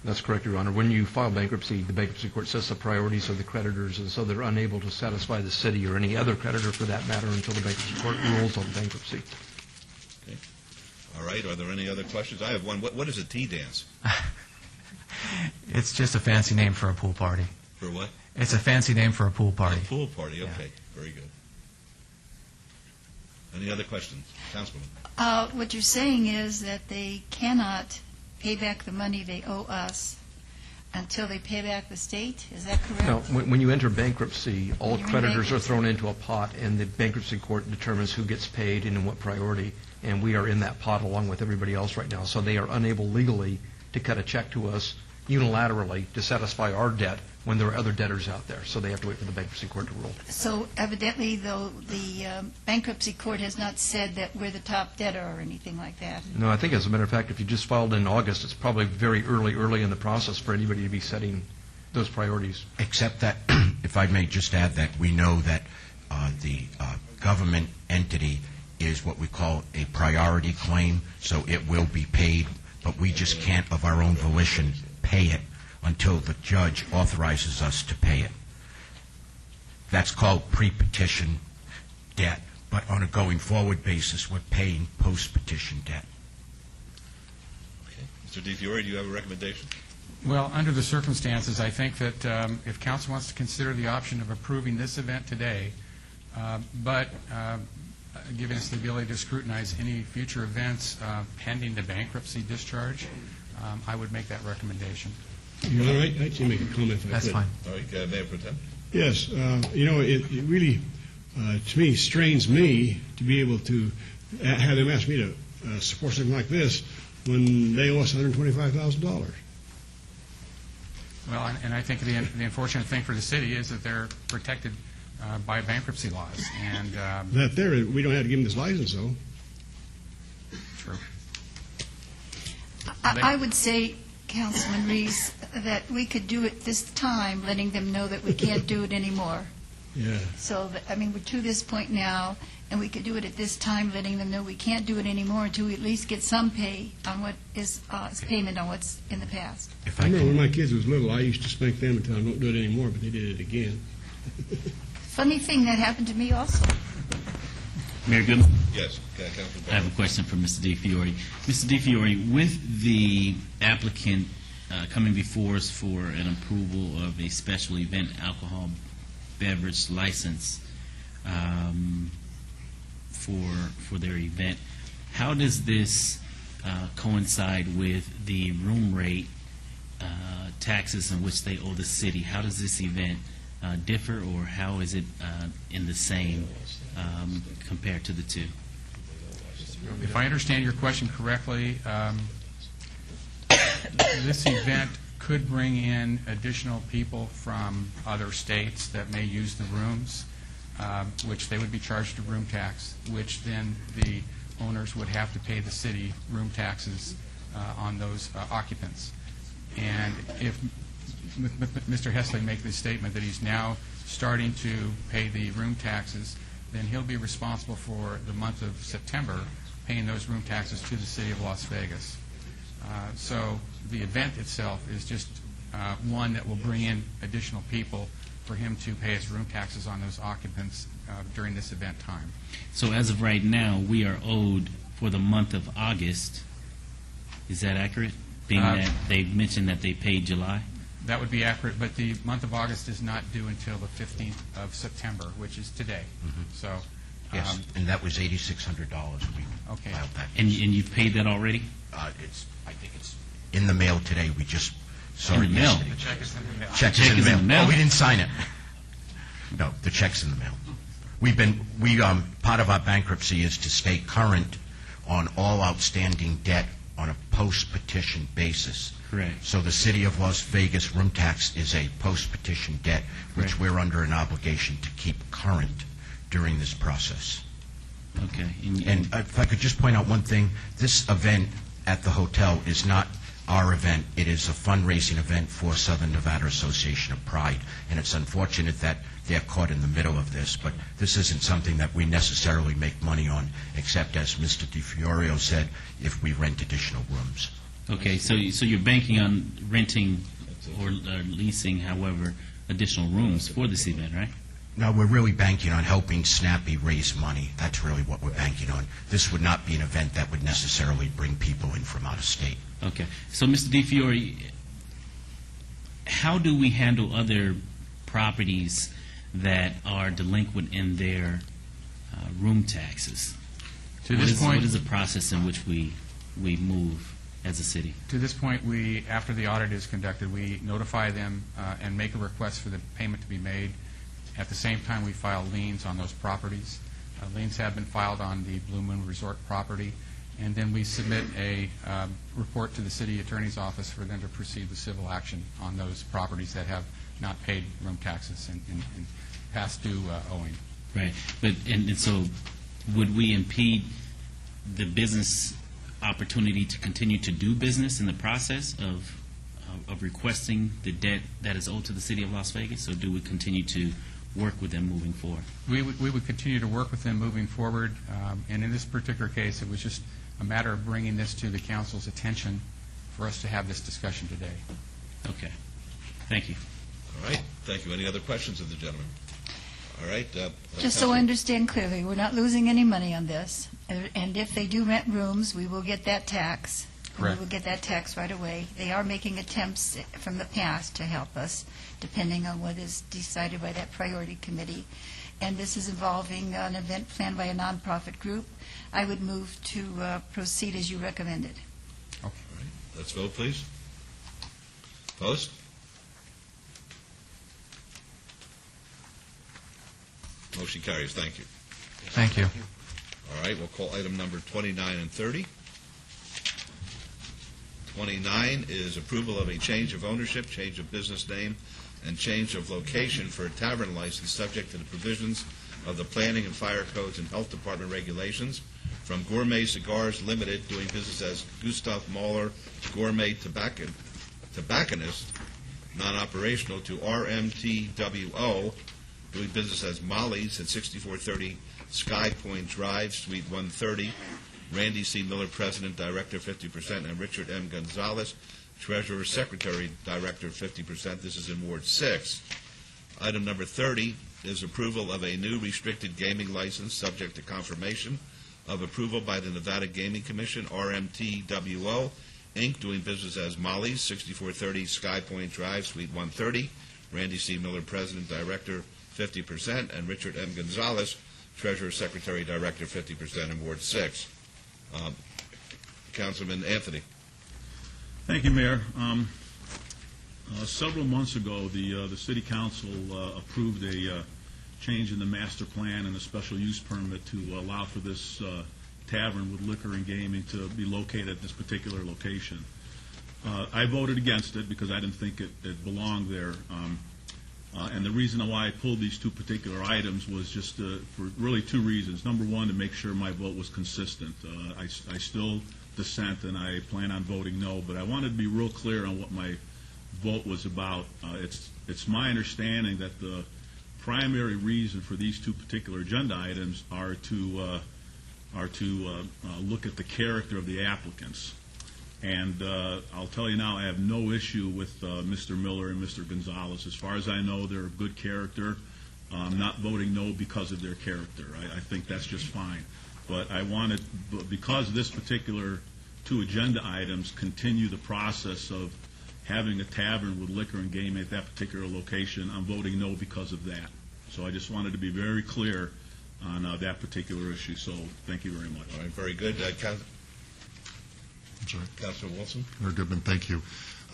That's correct, Your Honor. When you file bankruptcy, the bankruptcy court sets the priorities of the creditors, and so they're unable to satisfy the city or any other creditor for that matter until the bankruptcy court rules on bankruptcy. Okay. All right. Are there any other questions? I have one. What is a tea dance? It's just a fancy name for a pool party. For what? It's a fancy name for a pool party. A pool party. Okay. Yeah. Very good. Any other questions? Councilwoman. What you're saying is that they cannot pay back the money they owe us until they pay back the state? Is that correct? No, when you enter bankruptcy, all creditors are thrown into a pot, and the bankruptcy court determines who gets paid and in what priority, and we are in that pot along with everybody else right now. So they are unable legally to cut a check to us unilaterally to satisfy our debt when there are other debtors out there. So they have to wait for the bankruptcy court to rule. So evidently, though, the bankruptcy court has not said that we're the top debtor or anything like that. No, I think as a matter of fact, if you just filed in August, it's probably very early in the process for anybody to be setting those priorities. Except that, if I may just add that we know that the government entity is what we call a priority claim, so it will be paid, but we just can't, of our own volition, pay it until the judge authorizes us to pay it. That's called pre-petition debt, but on a going forward basis, we're paying post-petition debt. Okay. Mr. DiFiore, do you have a recommendation? Well, under the circumstances, I think that if council wants to consider the option of approving this event today, but giving us the ability to scrutinize any future events pending the bankruptcy discharge, I would make that recommendation. Your Honor, I'd like to make a comment if I could. That's fine. All right, Mayor Pro Tem. Yes, it really, to me, strains me to be able to have them ask me to support something like this when they owe us $125,000. Well, and I think the unfortunate thing for the city is that they're protected by bankruptcy laws. And that there, we don't have to give them this license, though. True. I would say, Councilman Reese, that we could do it this time, letting them know that we can't do it anymore. Yeah. So, we're to this point now, and we could do it at this time, letting them know we can't do it anymore until we at least get some pay on what is payment on what's in the past. I remember when my kids was little, I used to spank them until I don't do it anymore, but they did it again. Funny thing, that happened to me also. Mayor Goodman? Yes, Councilman. I have a question for Mr. DiFiore. Mr. DiFiore, with the applicant coming before us for an approval of a special event alcohol beverage license for their event, how does this coincide with the room rate taxes in which they owe the city? How does this event differ, or how is it in the same compared to the two? If I understand your question correctly, this event could bring in additional people from other states that may use the rooms, which they would be charged a room tax, which then the owners would have to pay the city room taxes on those occupants. And if Mr. Hessling makes the statement that he's now starting to pay the room taxes, then he'll be responsible for the month of September paying those room taxes to the city of Las Vegas. So the event itself is just one that will bring in additional people for him to pay his room taxes on those occupants during this event time. So as of right now, we are owed for the month of August. Is that accurate? Being that they mentioned that they paid July? That would be accurate, but the month of August is not due until the 15th of September, which is today. So, Yes, and that was $8,600. We Okay. filed that. And you've paid that already? I think it's in the mail today. We just saw it In the mail? yesterday. The check is in the mail. Check Check is in the mail. Oh, we didn't sign it. No, the check's in the mail. Part of our bankruptcy is to stay current on all outstanding debt on a post-petition basis. Correct. So the city of Las Vegas room tax is a post-petition debt, which we're under an obligation to keep current during this process. Okay. And if I could just point out one thing, this event at the hotel is not our event. It is a fundraising event for Southern Nevada Association of Pride, and it's unfortunate that they're caught in the middle of this, but this isn't something that we necessarily make money on, except, as Mr. DiFiorio said, if we rent additional rooms. Okay, so you're banking on renting or leasing, however, additional rooms for this event, right? No, we're really banking on helping Snappy raise money. That's really what we're banking on. This would not be an event that would necessarily bring people in from out of state. Okay. So, Mr. DiFiore, how do we handle other properties that are delinquent in their room taxes? To this point, what is the process in which we move as a city? To this point, after the audit is conducted, we notify them and make a request for the payment to be made. At the same time, we file liens on those properties. Liens have been filed on the Blue Moon Resort property, and then we submit a report to the city attorney's office for them to proceed with civil action on those properties that have not paid room taxes and past due owing. Right. And so would we impede the business opportunity to continue to do business in the process of requesting the debt that is owed to the city of Las Vegas, or do we continue to work with them moving forward? We would continue to work with them moving forward, and in this particular case, it was just a matter of bringing this to the council's attention for us to have this discussion today. Okay. Thank you. All right. Thank you. Any other questions of the gentleman? All right. Just so I understand clearly, we're not losing any money on this, and if they do rent rooms, we will get that tax. Correct. We will get that tax right away. They are making attempts from the past to help us, depending on what is decided by that priority committee. And this is involving an event planned by a nonprofit group. I would move to proceed as you recommended. All right. Let's vote, please. Opposed? Motion carries. Thank you. Thank you. All right, we'll call item number 29 and 30. 29 is approval of a change of ownership, change of business name, and change of location for a tavern license subject to the provisions of the Planning and Fire Codes and Health Department regulations from Gourmet Cigars Limited, doing business as Gustav Mahler Gourmet Tobacconist, non-operational, to RMTWO, doing business as Molly's at 6430 Sky Point Drive, Suite 130. Randy C. Miller, President, Director, 50%, and Richard M. Gonzalez, Treasurer, Secretary, Director, 50%. This is in Ward 6. Item number 30 is approval of a new restricted gaming license subject to confirmation of approval by the Nevada Gaming Commission, RMTWO, Inc., doing business as Molly's, 6430 Sky Point Drive, Suite 130. Randy C. Miller, President, Director, 50%, and Richard M. Gonzalez, Treasurer, Secretary, Director, 50% in Ward 6. Councilman Anthony. Thank you, Mayor. Several months ago, the City Council approved a change in the master plan and a special use permit to allow for this tavern with liquor and gaming to be located at this particular location. I voted against it because I didn't think it belonged there. And the reason why I pulled these two particular items was just for really two reasons. Number one, to make sure my vote was consistent. I still dissent, and I plan on voting no, but I wanted to be real clear on what my vote was about. It's my understanding that the primary reason for these two particular agenda items are to look at the character of the applicants. And I'll tell you now, I have no issue with Mr. Miller and Mr. Gonzalez. As far as I know, they're of good character. I'm not voting no because of their character. I think that's just fine. But I wanted, because this particular two agenda items continue the process of having a tavern with liquor and gaming at that particular location, I'm voting no because of that. So I just wanted to be very clear on that particular issue. So thank you very much. All right, very good. Councilor Wilson. Mayor Goodman, thank you.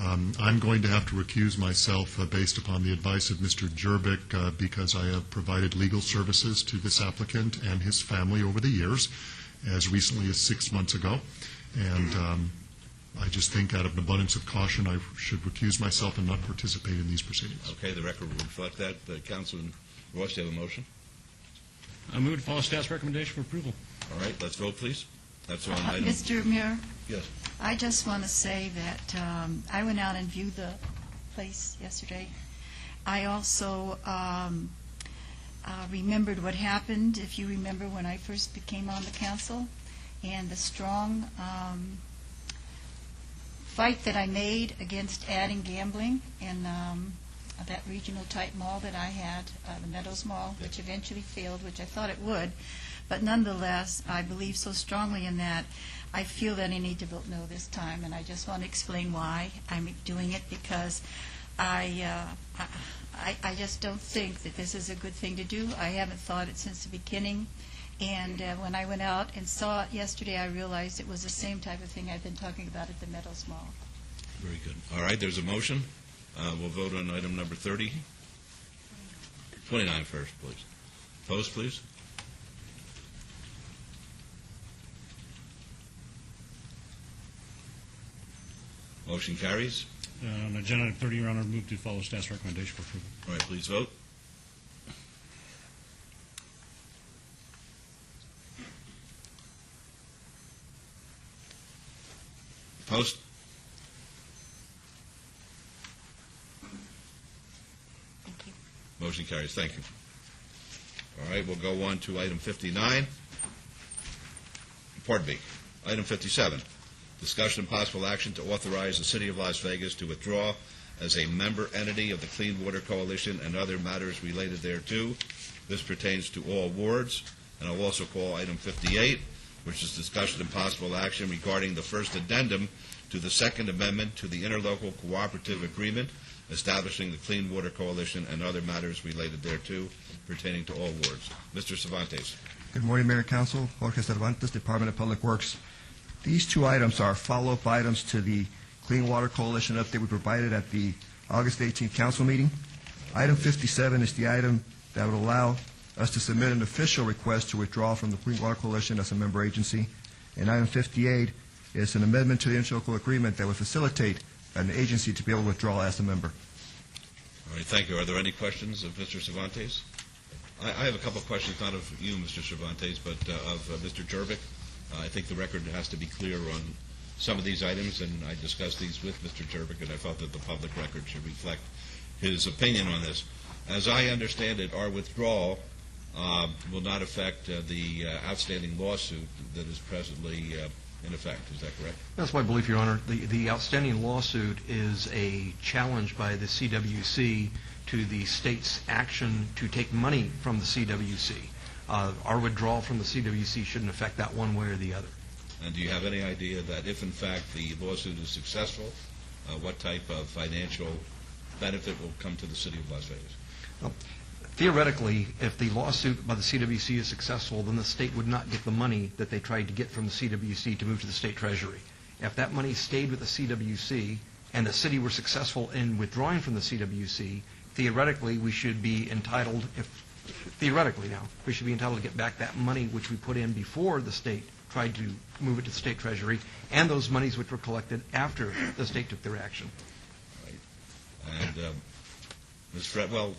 I'm going to have to recuse myself based upon the advice of Mr. Jervik because I have provided legal services to this applicant and his family over the years, as recently as 6 months ago. And I just think out of an abundance of caution I should recuse myself and not participate in these proceedings. Okay, the record will reflect that. Councilman Royce, do you have a motion? I move to follow staff's recommendation for approval. All right, let's vote, please. That's on item. Mr. Mayor? Yes. I just want to say that I went out and viewed the place yesterday. I also remembered what happened, if you remember, when I first became on the council, and the strong fight that I made against adding gambling in that regional type mall that I had, the Meadows Mall, which eventually failed, which I thought it would. But nonetheless, I believe so strongly in that, I feel that I need to vote no this time, and I just want to explain why I'm doing it, because I just don't think that this is a good thing to do. I haven't thought it since the beginning, and when I went out and saw it yesterday, I realized it was the same type of thing I've been talking about at the Meadows Mall. Very good. All right, there's a motion. We'll vote on item number 30. 29 first, please. Opposed, please? Motion carries. On agenda item 30, Your Honor, move to follow staff's recommendation for approval. All right, please vote. Opposed? Thank you. Motion carries. Thank you. All right, we'll go on to item 59. Pardon me. Item 57. Discussion and possible action to authorize the City of Las Vegas to withdraw as a member entity of the Clean Water Coalition and other matters related thereto. This pertains to all wards. And I'll also call item 58, which is discussion and possible action regarding the first addendum to the Second Amendment to the Interlocal Cooperative Agreement establishing the Clean Water Coalition and other matters related thereto pertaining to all wards. Mr. Cervantes. Good morning, Mayor and Council. Jorge Cervantes, Department of Public Works. These two items are follow-up items to the Clean Water Coalition update we provided at the August 18th council meeting. Item 57 is the item that would allow us to submit an official request to withdraw from the Clean Water Coalition as a member agency. And item 58 is an amendment to the interlocal agreement that would facilitate an agency to be able to withdraw as a member. All right, thank you. Are there any questions of Mr. Cervantes? I have a couple of questions, not of you, Mr. Cervantes, but of Mr. Jervik. I think the record has to be clear on some of these items, and I discussed these with Mr. Jervik, and I felt that the public record should reflect his opinion on this. As I understand it, our withdrawal will not affect the outstanding lawsuit that is presently in effect. Is that correct? That's my belief, Your Honor. The outstanding lawsuit is a challenge by the CWC to the state's action to take money from the CWC. Our withdrawal from the CWC shouldn't affect that one way or the other. And do you have any idea that if, in fact, the lawsuit is successful, what type of financial benefit will come to the City of Las Vegas? Well, theoretically, if the lawsuit by the CWC is successful, then the state would not get the money that they tried to get from the CWC to move to the state treasury. If that money stayed with the CWC and the city were successful in withdrawing from the CWC, theoretically we should be entitled, we should be entitled to get back that money which we put in before the state tried to move it to the state treasury, and those monies which were collected after the state took their action. Right. And Ms. Fretwell,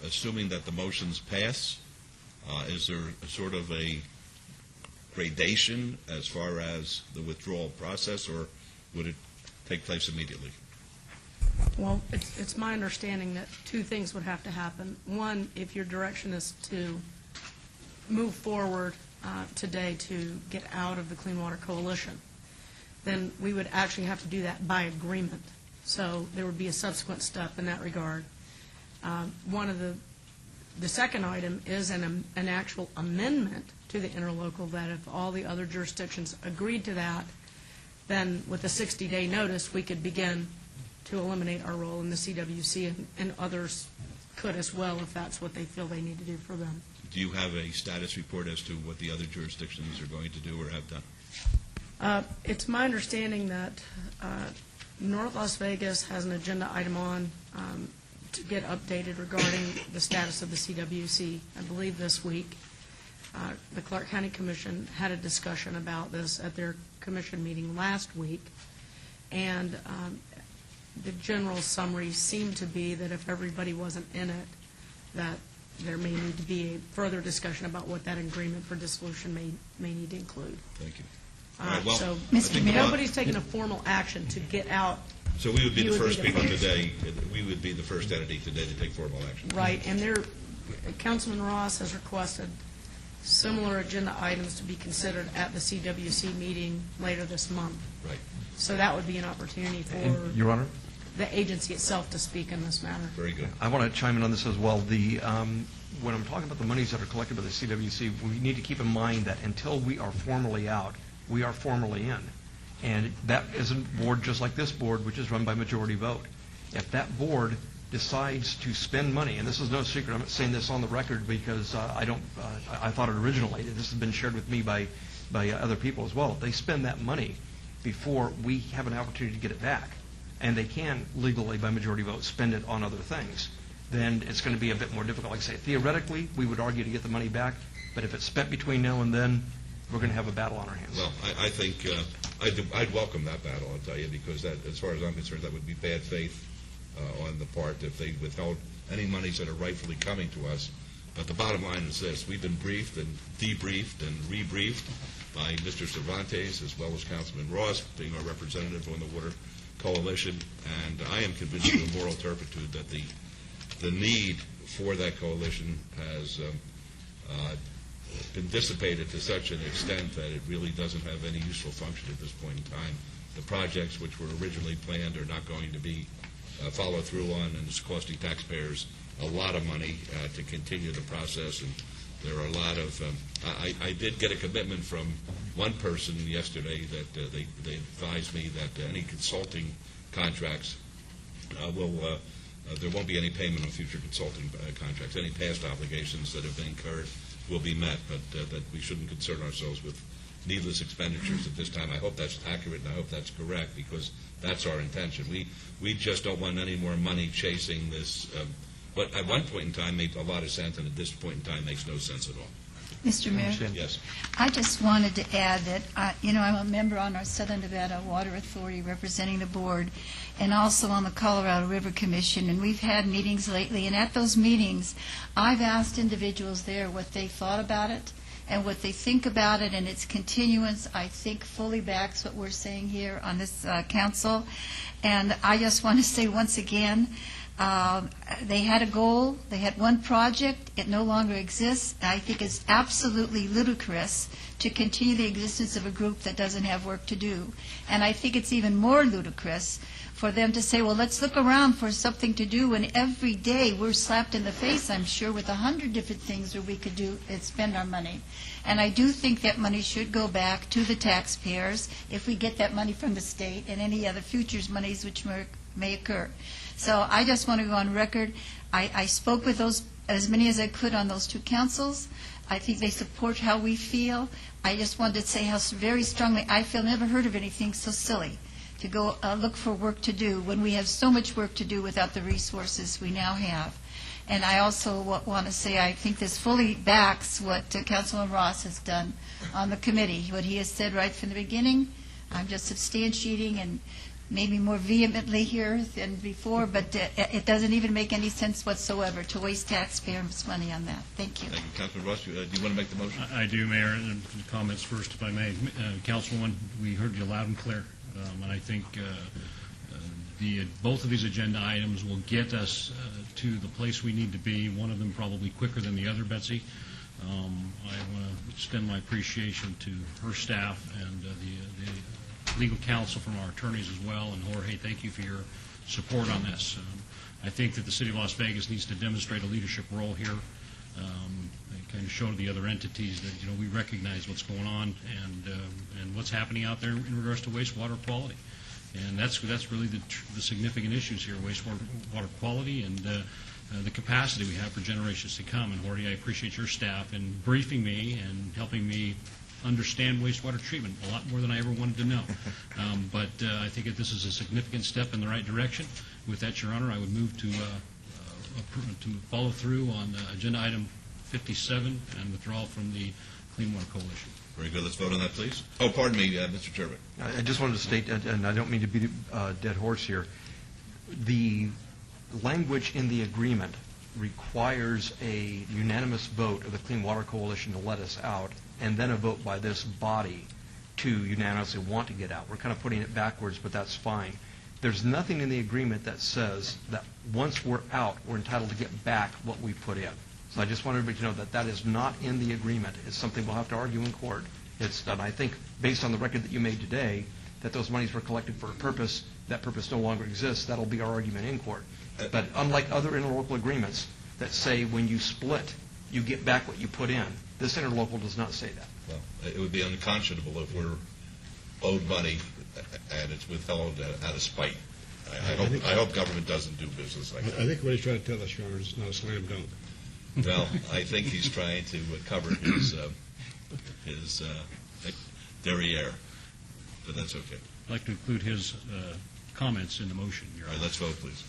assuming that the motions pass, is there a sort of a gradation as far as the withdrawal process, or would it take place immediately? Well, it's my understanding that two things would have to happen. One, if your direction is to move forward today to get out of the Clean Water Coalition, then we would actually have to do that by agreement. So there would be a subsequent step in that regard. One of the second item is an actual amendment to the interlocal, that if all the other jurisdictions agreed to that, then with a 60-day notice, we could begin to eliminate our role in the CWC, and others could as well if that's what they feel they need to do for them. Do you have a status report as to what the other jurisdictions are going to do or have done? It's my understanding that North Las Vegas has an agenda item on to get updated regarding the status of the CWC. I believe this week the Clark County Commission had a discussion about this at their commission meeting last week, and the general summary seemed to be that if everybody wasn't in it, that there may need to be a further discussion about what that agreement for dissolution may need to include. Thank you. All right, well, so I think nobody's taken a formal action to get out. So we would be the first people today. We would be the first entity today to take formal action. Right, and Councilman Ross has requested similar agenda items to be considered at the CWC meeting later this month. Right. So that would be an opportunity for Your Honor? the agency itself to speak in this matter. Very good. I want to chime in on this as well. When I'm talking about the monies that are collected by the CWC, we need to keep in mind that until we are formally out, we are formally in. And that is a board just like this board, which is run by majority vote. If that board decides to spend money, and this is no secret, I'm not saying this on the record because I thought it originally. This has been shared with me by other people as well. If they spend that money before we have an opportunity to get it back, and they can legally, by majority vote, spend it on other things, then it's going to be a bit more difficult. Like I say, theoretically, we would argue to get the money back, but if it's spent between now and then, we're going to have a battle on our hands. Well, I think I'd welcome that battle, I'll tell you, because that, as far as I'm concerned, that would be bad faith on the part if they withheld any monies that are rightfully coming to us. But the bottom line is this: we've been briefed and debriefed and rebriefed by Mr. Cervantes as well as Councilman Ross, being our representative on the Water Coalition, and I am convinced of moral turpitude that the need for that coalition has been dissipated to such an extent that it really doesn't have any useful function at this point in time. The projects which were originally planned are not going to be followed through on, and it's costing taxpayers a lot of money to continue the process. And there are a lot of I did get a commitment from one person yesterday that they advised me that any consulting contracts there won't be any payment on future consulting contracts. Any past obligations that have been incurred will be met, but that we shouldn't concern ourselves with needless expenditures at this time. I hope that's accurate, and I hope that's correct, because that's our intention. We just don't want any more money chasing this, what at one point in time made a lot of sense, and at this point in time makes no sense at all. Mr. Mayor? Yes. I just wanted to add that, I'm a member on our Southern Nevada Water Authority representing the board, and also on the Colorado River Commission, and we've had meetings lately, and at those meetings, I've asked individuals there what they thought about it and what they think about it, and its continuance, I think, fully backs what we're saying here on this council. And I just want to say once again, they had a goal, they had one project, it no longer exists. I think it's absolutely ludicrous to continue the existence of a group that doesn't have work to do. And I think it's even more ludicrous for them to say, well, let's look around for something to do, when every day we're slapped in the face, I'm sure, with 100 different things that we could do and spend our money. And I do think that money should go back to the taxpayers if we get that money from the state and any other futures monies which may occur. So I just want to go on record. I spoke with as many as I could on those two councils. I think they support how we feel. I just wanted to say how very strongly I feel. Never heard of anything so silly to go look for work to do when we have so much work to do without the resources we now have. And I also want to say I think this fully backs what Councilman Ross has done on the committee, what he has said right from the beginning. I'm just substantiating and maybe more vehemently here than before, but it doesn't even make any sense whatsoever to waste taxpayers' money on that. Thank you. Thank you. Councilman Ross, do you want to make the motion? I do, Mayor. And comments first, if I may. Councilwoman, we heard you loud and clear. And I think Both of these agenda items will get us to the place we need to be, one of them probably quicker than the other, Betsy. I want to extend my appreciation to her staff and the legal counsel from our attorneys as well. And Jorge, thank you for your support on this. I think that the City of Las Vegas needs to demonstrate a leadership role here. And kind of show to the other entities that we recognize what's going on and what's happening out there in regards to wastewater quality. And that's really the significant issues here: wastewater quality and the capacity we have for generations to come. And Jorge, I appreciate your staff in briefing me and helping me understand wastewater treatment a lot more than I ever wanted to know. But I think that this is a significant step in the right direction. With that, Your Honor, I would move to follow through on agenda item 57 and withdrawal from the Clean Water Coalition. Very good. Let's vote on that, please. Oh, pardon me, Mr. Turbick. I just wanted to state, and I don't mean to beat a dead horse here, the language in the agreement requires a unanimous vote of the Clean Water Coalition to let us out, and then a vote by this body to unanimously want to get out. We're kind of putting it backwards, but that's fine. There's nothing in the agreement that says that once we're out, we're entitled to get back what we put in. So I just want everybody to know that that is not in the agreement. It's something we'll have to argue in court. And I think, based on the record that you made today, that those monies were collected for a purpose. That purpose no longer exists. That'll be our argument in court. But unlike other interlocal agreements that say when you split, you get back what you put in, this interlocal does not say that. Well, it would be unconscionable if we're owed money and it's withheld out of spite. I hope government doesn't do business like that. I think what he's trying to tell us, Your Honor, is not a slam dunk. Well, I think he's trying to cover his derriere, but that's okay. I'd like to include his comments in the motion, Your Honor. All right, let's vote, please.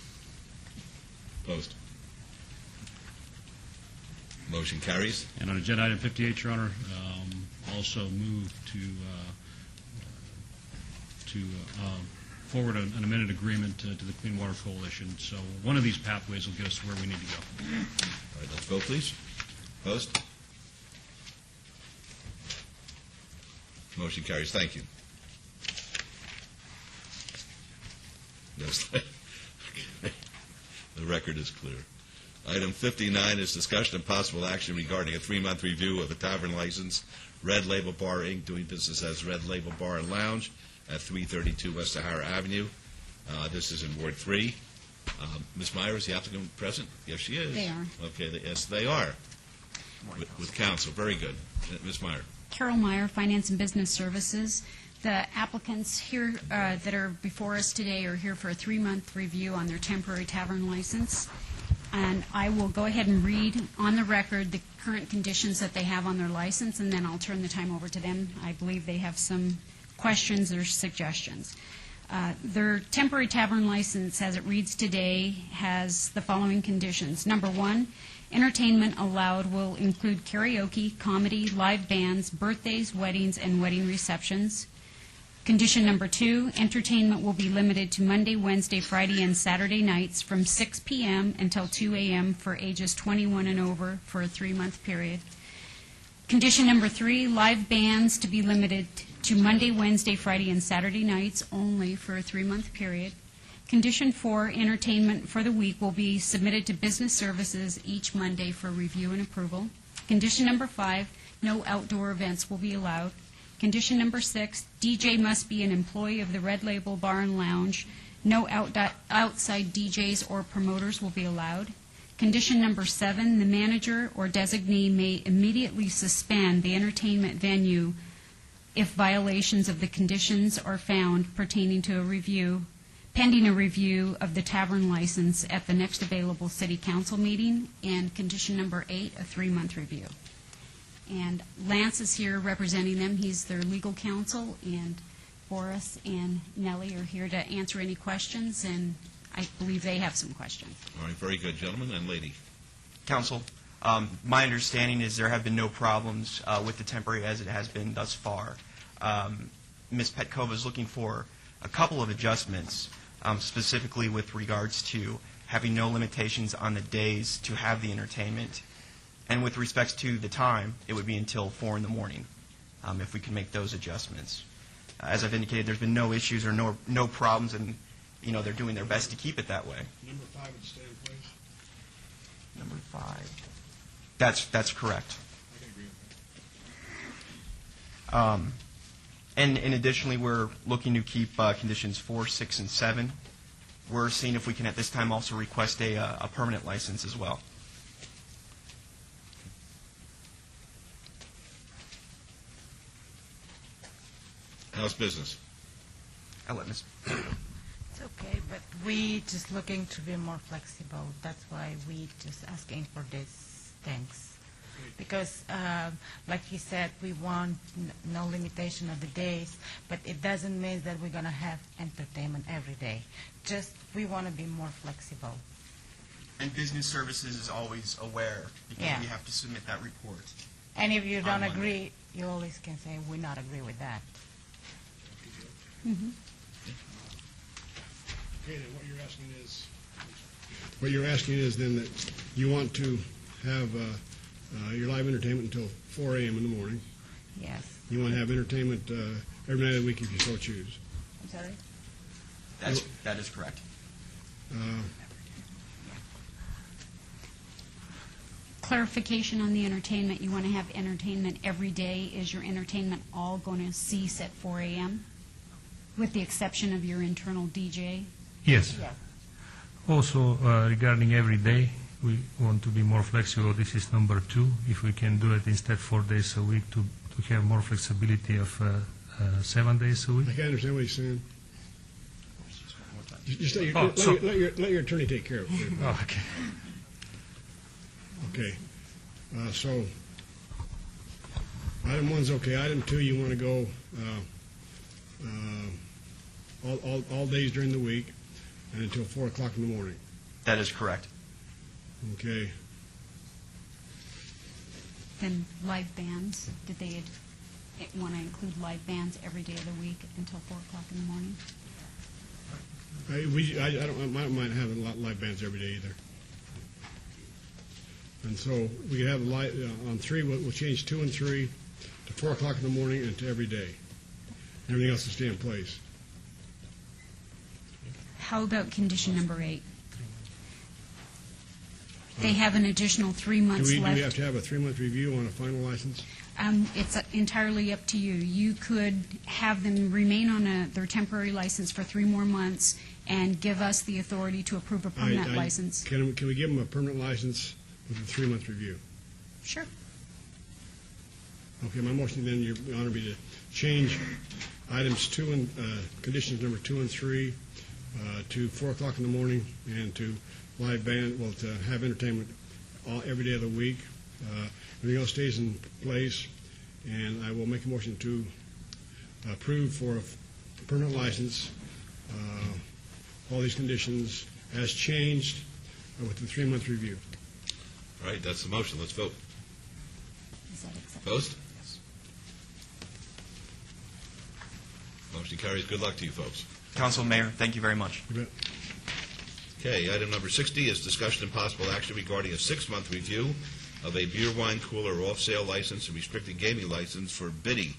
Opposed? Motion carries. And on agenda item 58, Your Honor, also move to forward an amended agreement to the Clean Water Coalition. So one of these pathways will get us to where we need to go. All right, let's vote, please. Opposed? Motion carries. Thank you. The record is clear. Item 59 is discussion and possible action regarding a 3-month review of the tavern license, Red Label Bar, Inc., doing business as Red Label Bar and Lounge at 332 West Sahara Avenue. This is in Ward 3. Ms. Meyer, is the applicant present? Yes, she is. They are. Okay, yes, they are. With counsel. Very good. Ms. Meyer. Carol Meyer, Finance and Business Services. The applicants here that are before us today are here for a 3-month review on their temporary tavern license. And I will go ahead and read on the record the current conditions that they have on their license, and then I'll turn the time over to them. I believe they have some questions or suggestions. Their temporary tavern license, as it reads today, has the following conditions. Number 1, entertainment allowed will include karaoke, comedy, live bands, birthdays, weddings, and wedding receptions. Condition number 2, entertainment will be limited to Monday, Wednesday, Friday, and Saturday nights from 6 p.m. until 2 a.m. for ages 21 and over for a 3-month period. Condition number 3, live bands to be limited to Monday, Wednesday, Friday, and Saturday nights only for a 3-month period. Condition 4, entertainment for the week will be submitted to business services each Monday for review and approval. Condition number 5, no outdoor events will be allowed. Condition number 6, DJ must be an employee of the Red Label Bar and Lounge. No outside DJs or promoters will be allowed. Condition number 7, the manager or designee may immediately suspend the entertainment venue if violations of the conditions are found pertaining to a review, pending a review of the tavern license at the next available City Council meeting. And condition number 8, a 3-month review. And Lance is here representing them. He's their legal counsel, and Boris and Nellie are here to answer any questions, and I believe they have some questions. All right, very good, gentlemen and lady. Counsel, my understanding is there have been no problems with the temporary as it has been thus far. Ms. Petkova is looking for a couple of adjustments, specifically with regards to having no limitations on the days to have the entertainment. And with respect to the time, it would be until 4 in the morning, if we can make those adjustments. As I've indicated, there's been no issues or no problems, and they're doing their best to keep it that way. Number 5 would stay in place? Number 5. That's correct. I can agree with that. And additionally, we're looking to keep conditions 4, 6, and 7. We're seeing if we can at this time also request a permanent license as well. House business. I'll let Ms. It's okay, but we just looking to be more flexible. That's why we just asking for these things. Because, like he said, we want no limitation of the days, but it doesn't mean that we're going to have entertainment every day. Just, we want to be more flexible. And business services is always aware because Yeah. we have to submit that report. And if you don't On Monday. agree, you always can say, we not agree with that. Okay, then what you're asking is then that you want to have your live entertainment until 4 a.m. in the morning. Yes. You want to have entertainment every night of the week if you so choose. I'm sorry? That is correct. Clarification on the entertainment. You want to have entertainment every day. Is your entertainment all going to cease at 4 a.m.? With the exception of your internal DJ? Yes. Also, regarding every day, we want to be more flexible. This is number 2. If we can do it instead 4 days a week to have more flexibility of 7 days a week. I can't understand what he's saying. Just let your attorney take care of it. Oh, okay. Okay. So, item 1's okay. Item 2, you want to go all days during the week and until 4 o'clock in the morning. That is correct. Okay. Then live bands, did they want to include live bands every day of the week until 4 o'clock in the morning? I don't mind having live bands every day either. And so we could have on 3, we'll change 2 and 3 to 4 o'clock in the morning and to every day. Everything else will stay in place. How about condition number 8? They have an additional 3 months Do we left. have to have a 3-month review on a final license? It's entirely up to you. You could have them remain on their temporary license for 3 more months and give us the authority to approve a permanent license. Can we give them a permanent license with a 3-month review? Sure. Okay, my motion then, Your Honor, be to change items 2 and conditions number 2 and 3 to 4 o'clock in the morning and to live band, to have entertainment every day of the week. Everything else stays in place, and I will make a motion to approve for a permanent license all these conditions as changed with the 3-month review. All right, that's the motion. Let's vote. Is that acceptable? Opposed? Motion carries. Good luck to you folks. Council, Mayor, thank you very much. You bet. Okay, item number 60 is discussion and possible action regarding a 6-month review of a beer, wine, cooler, off-sale license and restricted gaming license for Biddy,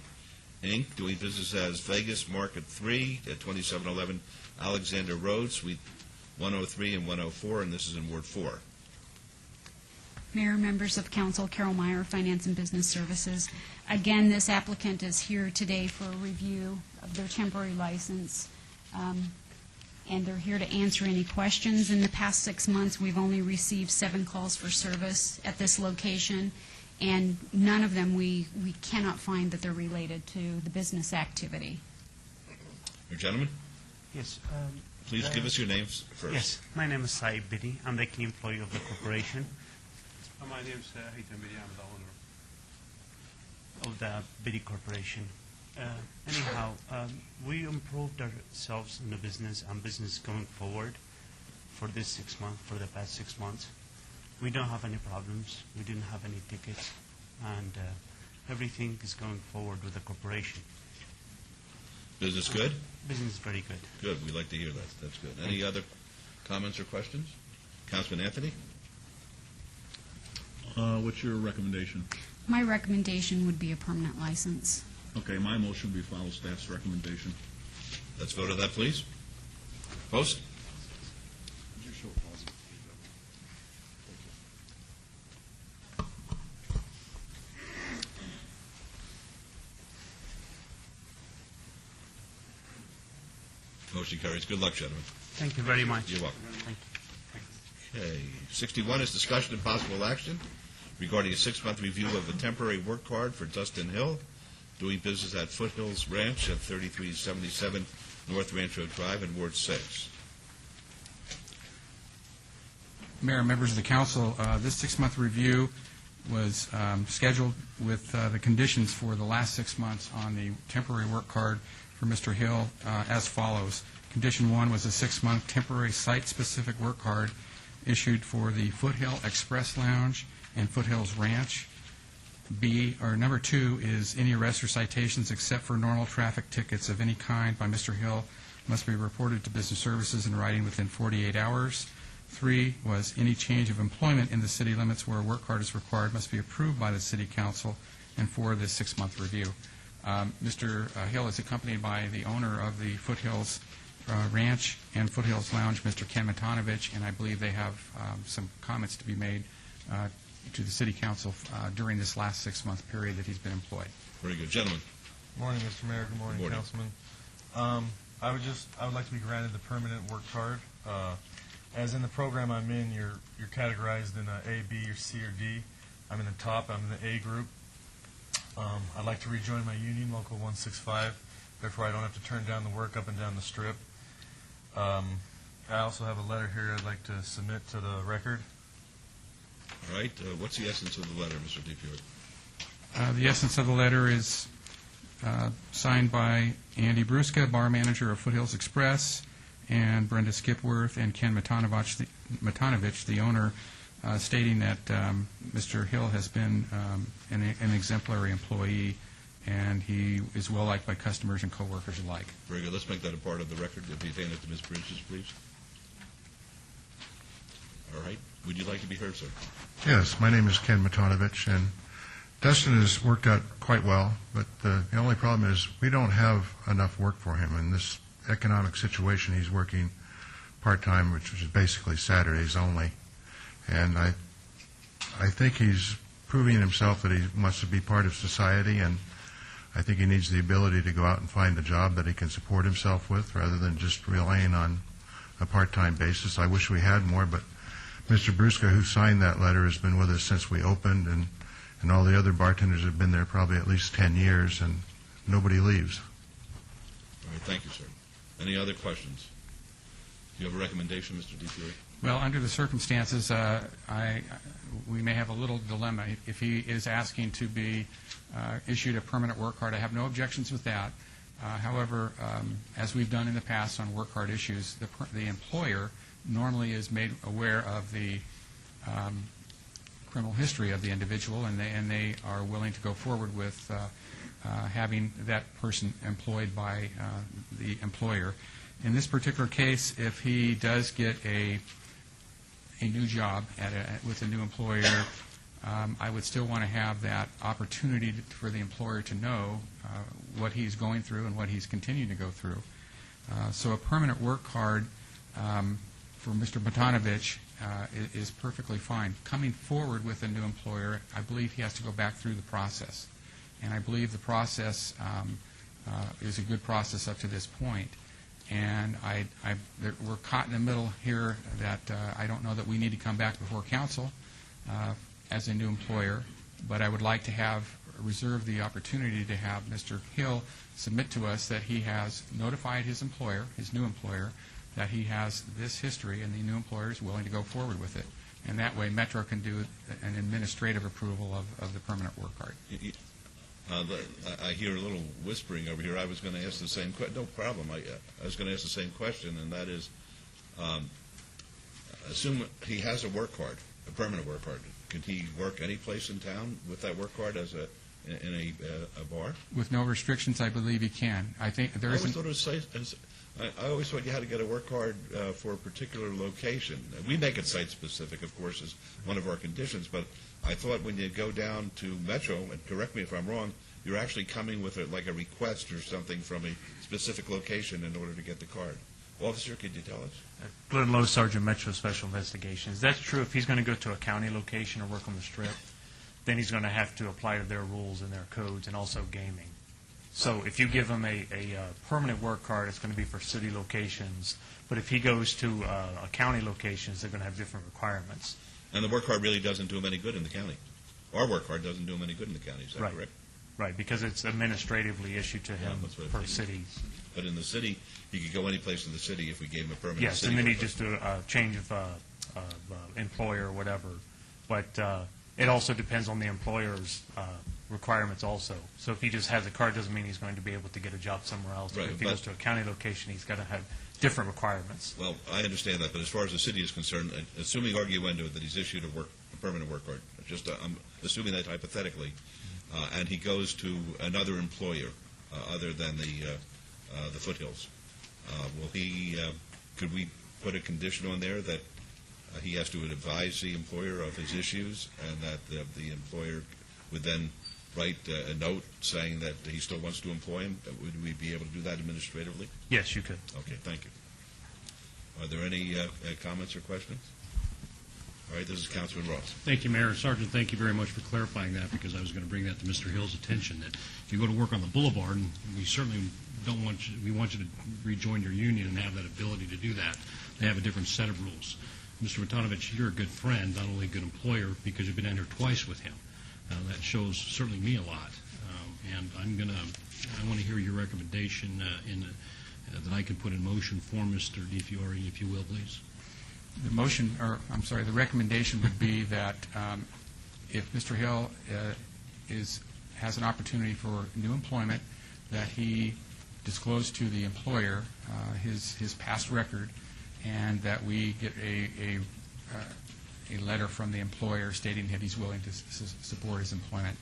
Inc., doing business as Vegas Market 3 at 2711 Alexander Road, Suite 103 and 104, and this is in Ward 4. Mayor, members of council, Carol Meyer, Finance and Business Services. Again, this applicant is here today for a review of their temporary license, and they're here to answer any questions. In the past 6 months, we've only received 7 calls for service at this location, and none of them we cannot find that they're related to the business activity. Your gentleman, Yes. please give us your names first. Yes, my name is Saib Biddy. I'm the key employee of the corporation. My name is Haytham Biddy. I'm the owner. Of the Biddy Corporation. Anyhow, we improved ourselves in the business and business going forward for this 6 months, for the past 6 months. We don't have any problems. We didn't have any tickets, and everything is going forward with the corporation. Business good? Business is very good. Good. We like to hear that. That's good. Any other comments or questions? Councilman Anthony? What's your recommendation? My recommendation would be a permanent license. Okay, my motion would be follow staff's recommendation. Let's vote on that, please. Post? Motion carries. Good luck, gentlemen. Thank you very much. You're welcome. Thank you. Okay. 61 is discussion and possible action regarding a 6-month review of a temporary work card for Dustin Hill, doing business at Foothills Ranch at 3377 North Rancho Drive in Ward 6. Mayor and members of the council, this 6-month review was scheduled with the conditions for the last 6 months on the temporary work card for Mr. Hill as follows. Condition 1 was a 6-month temporary site-specific work card issued for the Foothill Express Lounge and Foothills Ranch. Number 2 is any arrests or citations except for normal traffic tickets of any kind by Mr. Hill must be reported to Business Services in writing within 48 hours. 3 was any change of employment in the city limits where a work card is required must be approved by the City Council. And 4, this 6-month review. Mr. Hill is accompanied by the owner of the Foothills Ranch and Foothills Lounge, Mr. Ken Matanovich, and I believe they have some comments to be made to the City Council during this last 6-month period that he's been employed. Very good. Gentlemen. Morning, Mr. Mayor. Good morning, Councilman. I would like to be granted the permanent work card. As in the program I'm in, you're categorized in A, B, or C, or D. I'm in the top. I'm in the A group. I'd like to rejoin my union, Local 165. Therefore, I don't have to turn down the work up and down the strip. I also have a letter here I'd like to submit to the record. All right. What's the essence of the letter, Mr. DeFiore? The essence of the letter is signed by Andy Bruska, bar manager of Foothills Express, and Brenda Skipworth and Ken Matanovich, the owner, stating that Mr. Hill has been an exemplary employee, and he is well-liked by customers and coworkers alike. Very good. Let's make that a part of the record. If you hand it to Ms. Bridges, please. All right. Would you like to be heard, sir? Yes, my name is Ken Matanovich, and Dustin has worked out quite well, but the only problem is we don't have enough work for him. In this economic situation, he's working part-time, which is basically Saturdays only. And I think he's proving himself that he wants to be part of society, and I think he needs the ability to go out and find a job that he can support himself with rather than just relying on a part-time basis. I wish we had more, but Mr. Bruska, who signed that letter, has been with us since we opened, and all the other bartenders have been there probably at least 10 years, and nobody leaves. All right. Thank you, sir. Any other questions? Do you have a recommendation, Mr. DeFiore? Well, under the circumstances, we may have a little dilemma. If he is asking to be issued a permanent work card, I have no objections with that. However, as we've done in the past on work card issues, the employer normally is made aware of the criminal history of the individual, and they are willing to go forward with having that person employed by the employer. In this particular case, if he does get a new job with a new employer, I would still want to have that opportunity for the employer to know what he's going through and what he's continuing to go through. So a permanent work card for Mr. Matanovich is perfectly fine. Coming forward with a new employer, I believe he has to go back through the process. And I believe the process is a good process up to this point. And we're caught in the middle here that I don't know that we need to come back before council as a new employer, but I would like to reserve the opportunity to have Mr. Hill submit to us that he has notified his employer, his new employer, that he has this history and the new employer is willing to go forward with it. And that way Metro can do an administrative approval of the permanent work card. I hear a little whispering over here. I was going to ask the same question. No problem. I was going to ask the same question, and that is, assume he has a work card, a permanent work card. Can he work any place in town with that work card in a bar? With no restrictions, I believe he can. I think there isn't. I always thought you had to get a work card for a particular location. We make it site-specific, of course, as one of our conditions, but I thought when you go down to Metro, and correct me if I'm wrong, you're actually coming with like a request or something from a specific location in order to get the card. Officer, could you tell us? Glenn Lowe, Sergeant Metro Special Investigations. That's true. If he's going to go to a county location or work on the Strip, then he's going to have to apply to their rules and their codes, and also gaming. So if you give him a permanent work card, it's going to be for city locations. But if he goes to a county locations, they're going to have different requirements. And the work card really doesn't do him any good in the county. Our work card doesn't do him any good in the county, is that correct? Right, because it's administratively issued to him per city. But in the city, he could go any place in the city if we gave him a permanent Yes, city and then he work just do a change of employer or whatever. But it also depends on the employer's requirements also. So if he just has a card, doesn't mean he's going to be able to get a job somewhere else. Right, If he but- goes to a county location, he's got to have different requirements. Well, I understand that, but as far as the city is concerned, assuming arguendo that he's issued a permanent work card, just I'm assuming that hypothetically, and he goes to another employer other than the Foothills, will he? Could we put a condition on there that he has to advise the employer of his issues, and that the employer would then write a note saying that he still wants to employ him? Would we be able to do that administratively? Yes, you could. Okay, thank you. Are there any comments or questions? All right, this is Councilman Ross. Thank you, Mayor. Sergeant, thank you very much for clarifying that, because I was going to bring that to Mr. Hill's attention, that if you go to work on the boulevard, and we certainly don't want you, we want you to rejoin your union and have that ability to do that. They have a different set of rules. Mr. Matanovich, you're a good friend, not only a good employer, because you've been in here twice with him. That shows certainly me a lot. And I want to hear your recommendation that I can put in motion for Mr. DiFiore, if you will, please. The motion, or I'm sorry, the recommendation would be that if Mr. Hill has an opportunity for new employment, that he disclose to the employer his past record, and that we get a letter from the employer stating that he's willing to support his employment.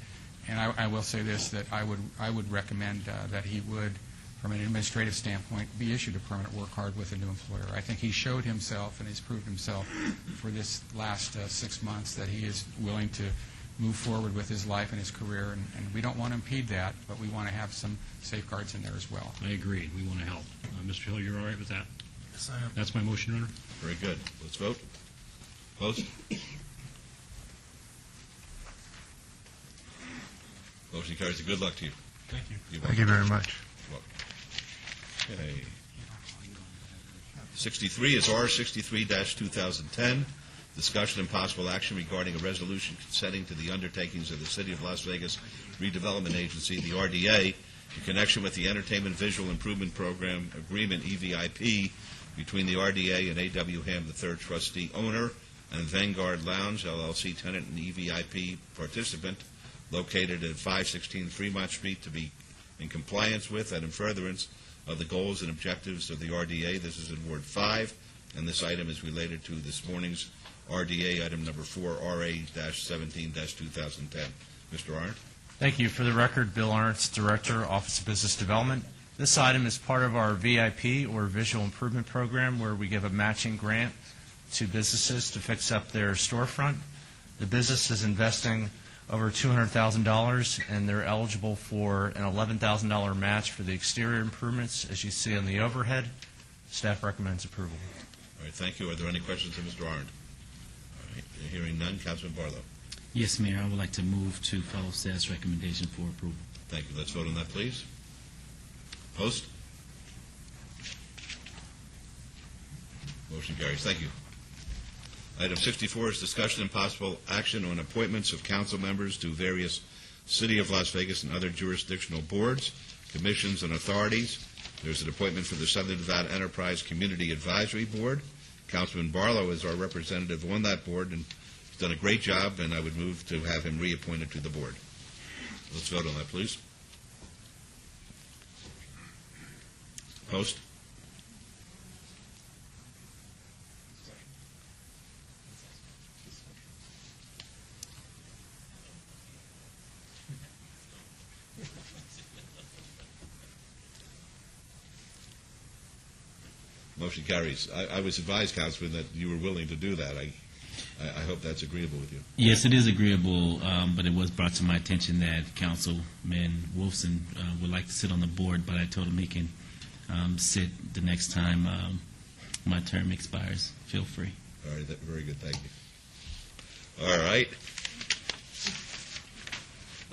And I will say this, that I would recommend that he would, from an administrative standpoint, be issued a permanent work card with a new employer. I think he showed himself and he's proved himself for this last 6 months that he is willing to move forward with his life and his career, and we don't want to impede that, but we want to have some safeguards in there as well. I agree. We want to help. Mr. Hill, you're all right with that? Yes, I am. That's my motion, Your Honor. Very good. Let's vote. Opposed? Motion carries. Good luck to you. Thank you. Thank you very much. Okay. 63 is R63-2010, discussion and possible action regarding a resolution consenting to the undertakings of the City of Las Vegas Redevelopment Agency, the RDA, in connection with the Entertainment Visual Improvement Program Agreement, EVIP, between the RDA and A.W. Ham III trustee owner and Vanguard Lounge, LLC tenant and EVIP participant, located at 516 Fremont Street, to be in compliance with and in furtherance of the goals and objectives of the RDA. This is in Ward 5, and this item is related to this morning's RDA, item number 4, RA-17-2010. Mr. Arndt? Thank you. For the record, Bill Arndt, Director, Office of Business Development. This item is part of our VIP, or Visual Improvement Program, where we give a matching grant to businesses to fix up their storefront. The business is investing over $200,000, and they're eligible for an $11,000 match for the exterior improvements, as you see on the overhead. Staff recommends approval. All right, thank you. Are there any questions of Mr. Arndt? All right, hearing none. Councilman Barlow. Yes, Mayor, I would like to move to follow staff's recommendation for approval. Thank you. Let's vote on that, please. Opposed? Motion carries. Thank you. Item 64 is discussion and possible action on appointments of council members to various City of Las Vegas and other jurisdictional boards, commissions, and authorities. There's an appointment for the Southern Nevada Enterprise Community Advisory Board. Councilman Barlow is our representative on that board, and he's done a great job, and I would move to have him reappointed to the board. Let's vote on that, please. Opposed? Motion carries. I was advised, Councilman, that you were willing to do that. I hope that's agreeable with you. Yes, it is agreeable, but it was brought to my attention that Councilman Wolfson would like to sit on the board, but I told him he can sit the next time my term expires. Feel free. All right, very good, thank you. All right.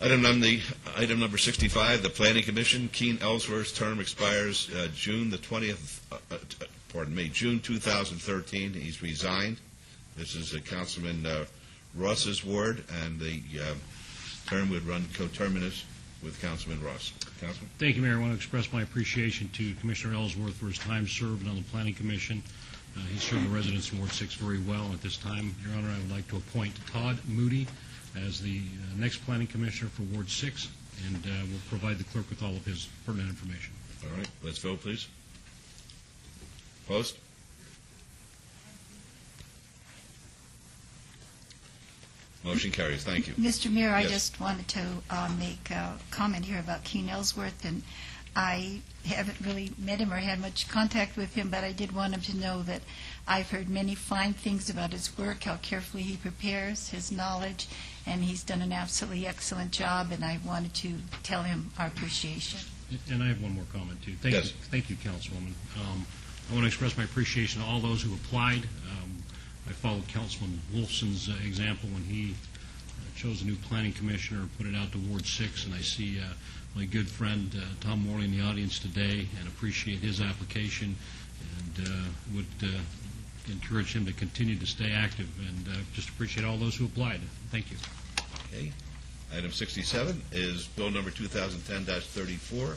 Item number 65, the Planning Commission. Keen Ellsworth's term expires June 2013. He's resigned. This is Councilman Ross's ward, and the term would run coterminous with Councilman Ross. Councilman? Thank you, Mayor. I want to express my appreciation to Commissioner Ellsworth for his time served on the Planning Commission. He served the residents in Ward 6 very well. At this time, Your Honor, I would like to appoint Todd Moody as the next Planning Commissioner for Ward 6, and we'll provide the clerk with all of his pertinent information. All right, let's vote, please. Post. Motion carries. Thank you. Mr. Mayor, I Yes. just wanted to make a comment here about Keen Ellsworth, and I haven't really met him or had much contact with him, but I did want him to know that I've heard many fine things about his work, how carefully he prepares, his knowledge, and he's done an absolutely excellent job, and I wanted to tell him our appreciation. And I have one more comment, too. Yes. Thank you, Councilwoman. I want to express my appreciation to all those who applied. I followed Councilman Wolfson's example when he chose a new planning commissioner and put it out to Ward 6, and I see my good friend Tom Morley in the audience today and appreciate his application and would encourage him to continue to stay active, and just appreciate all those who applied. Thank you. Okay. Item 67 is Bill number 2010-34,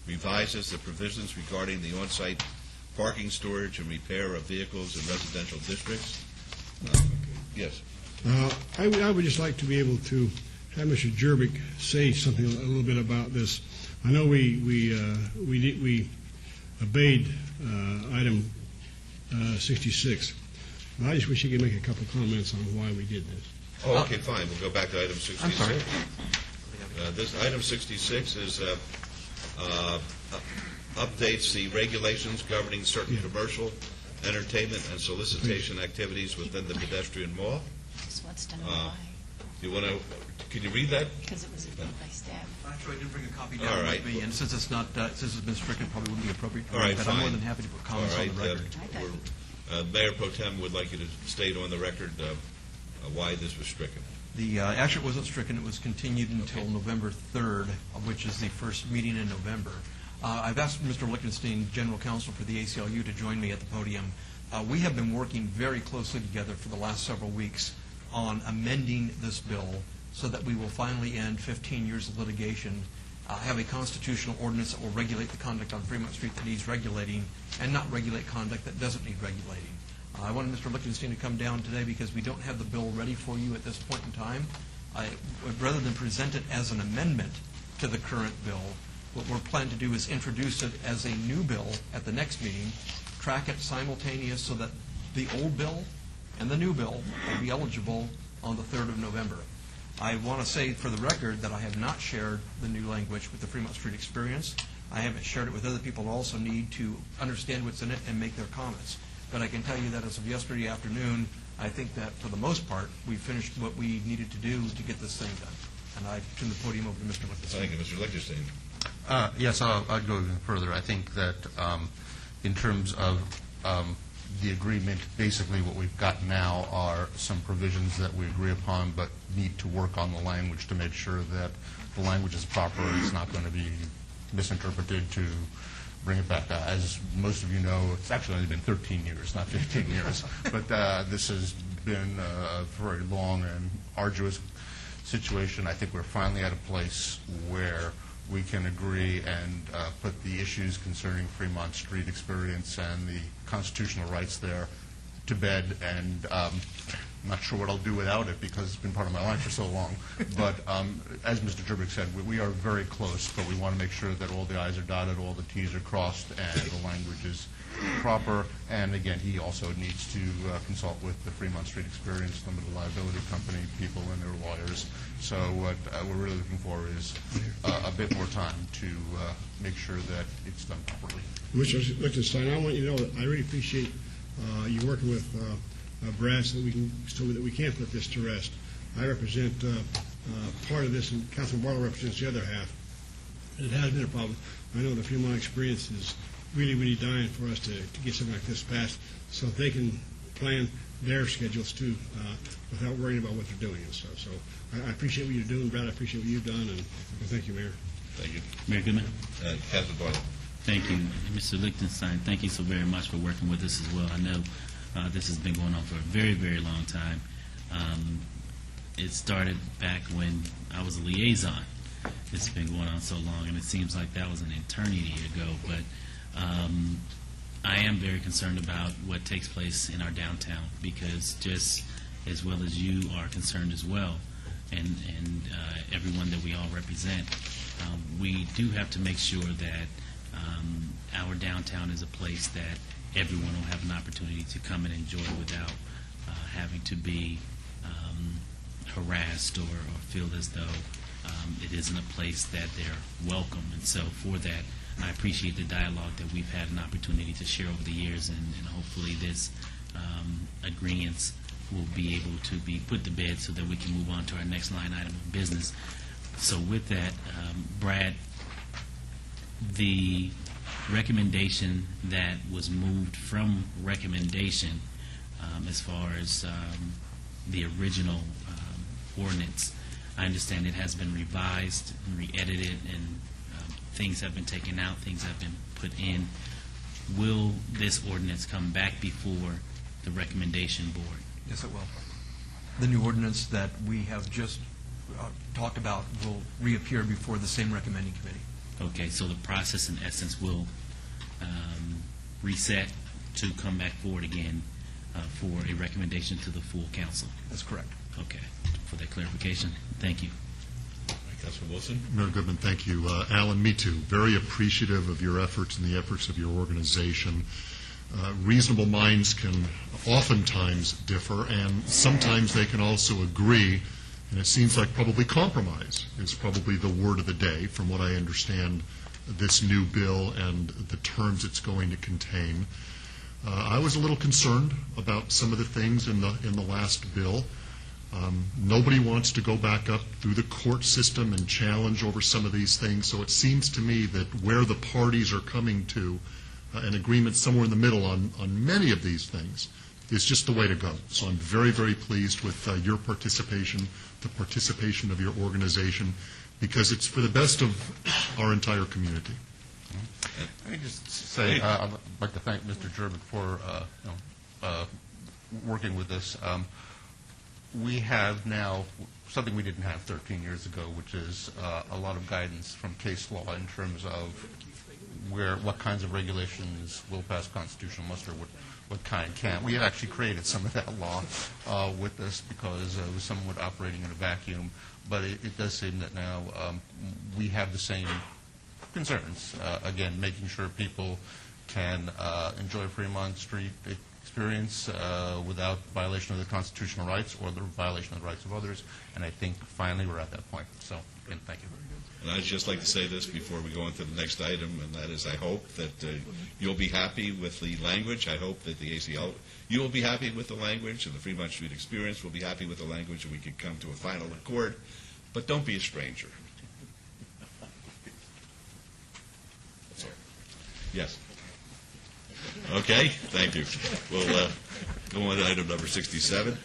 revises the provisions regarding the on-site parking, storage, and repair of vehicles in residential districts. Yes. I would just like to be able to have Mr. Jerbick say something a little bit about this. I know we obeyed item 66. But I just wish he could make a couple comments on why we did this. Oh, okay, fine. We'll go back to item 66. I'm sorry. This item 66 is updates the regulations governing certain commercial, entertainment, and solicitation activities within the pedestrian mall. Just wants to know why. You want to? Can you read that? Because it was agreed by staff. Actually, I didn't bring a copy All down right. with me, and since it's not, since it's been stricken, probably wouldn't be appropriate. All right, but fine. I'm more than happy to put comments on the record. Mayor Pro Tem would like you to state on the record why this was stricken. Actually, it wasn't stricken. It was continued until November 3rd, which is the first meeting in November. I've asked Mr. Lichtenstein, General Counsel for the ACLU, to join me at the podium. We have been working very closely together for the last several weeks on amending this bill so that we will finally end 15 years of litigation, have a constitutional ordinance that will regulate the conduct on Fremont Street that needs regulating, and not regulate conduct that doesn't need regulating. I wanted Mr. Lichtenstein to come down today because we don't have the bill ready for you at this point in time. Rather than present it as an amendment to the current bill, what we're planning to do is introduce it as a new bill at the next meeting, track it simultaneous so that the old bill and the new bill will be eligible on the 3rd of November. I want to say for the record that I have not shared the new language with the Fremont Street Experience. I haven't shared it with other people who also need to understand what's in it and make their comments. But I can tell you that as of yesterday afternoon, I think that for the most part, we finished what we needed to do to get this thing done. And I turn the podium over to Mr. Lichtenstein. Thank you, Mr. Lichtenstein. Yes, I'd go even further. I think that in terms of the agreement, basically what we've got now are some provisions that we agree upon but need to work on the language to make sure that the language is proper and it's not going to be misinterpreted to bring it back. As most of you know, it's actually only been 13 years, not 15 years. But this has been a very long and arduous situation. I think we're finally at a place where we can agree and put the issues concerning Fremont Street Experience and the constitutional rights there to bed. And I'm not sure what I'll do without it because it's been part of my life for so long. But as Mr. Jerbick said, we are very close, but we want to make sure that all the I's are dotted, all the T's are crossed, and the language is proper. And again, he also needs to consult with the Fremont Street Experience Limited Liability Company people and their lawyers. So what we're really looking for is a bit more time to make sure that it's done properly. Mr. Lichtenstein, I want you to know that I really appreciate you working with Brad so that we can put this to rest. I represent part of this, and Councilman Barlow represents the other half. It has been a problem. I know the Fremont Experience is really, really dying for us to get something like this passed so they can plan their schedules too without worrying about what they're doing and stuff. So I appreciate what you're doing, Brad. I appreciate what you've done, and thank you, Mayor. Thank you. Mayor Goodman. Councilman Barlow. Thank you. Mr. Lichtenstein, thank you so very much for working with us as well. I know this has been going on for a very, very long time. It started back when I was a liaison. It's been going on so long, and it seems like that was an eternity ago. But I am very concerned about what takes place in our downtown, because just as well as you are concerned as well, and everyone that we all represent, we do have to make sure that our downtown is a place that everyone will have an opportunity to come and enjoy without having to be harassed or feel as though it isn't a place that they're welcome. And so for that, I appreciate the dialogue that we've had an opportunity to share over the years, and hopefully this agreement will be able to be put to bed so that we can move on to our next line item of business. So with that, Brad, the recommendation that was moved from recommendation as far as the original ordinance, I understand it has been revised and re-edited, and things have been taken out, things have been put in. Will this ordinance come back before the recommendation board? Yes, it will. The new ordinance that we have just talked about will reappear before the same recommending committee. Okay, so the process in essence will reset to come back forward again for a recommendation to the full council. That's correct. Okay, for that clarification, thank you. Councilman Wilson. Mayor Goodman, thank you. Alan, me too. Very appreciative of your efforts and the efforts of your organization. Reasonable minds can oftentimes differ, and sometimes they can also agree, and it seems like probably compromise is probably the word of the day from what I understand this new bill and the terms it's going to contain. I was a little concerned about some of the things in the last bill. Nobody wants to go back up through the court system and challenge over some of these things, so it seems to me that where the parties are coming to an agreement somewhere in the middle on many of these things is just the way to go. So I'm very, very pleased with your participation, the participation of your organization, because it's for the best of our entire community. Let me just say, I'd like to thank Mr. Jervik for working with this. We have now something we didn't have 13 years ago, which is a lot of guidance from case law in terms of what kinds of regulations will pass constitutional muster, what kind can't. We have actually created some of that law with this because it was somewhat operating in a vacuum, but it does seem that now we have the same concerns. Again, making sure people can enjoy Fremont Street experience without violation of their constitutional rights or the violation of the rights of others, and I think finally we're at that point. So, again, thank you. And I'd just like to say this before we go on to the next item, and that is I hope that you'll be happy with the language. I hope that the ACL, you will be happy with the language, and the Fremont Street experience will be happy with the language, and we can come to a final accord. But don't be a stranger. That's all. Yes. Okay, thank you. We'll go on to item number 67.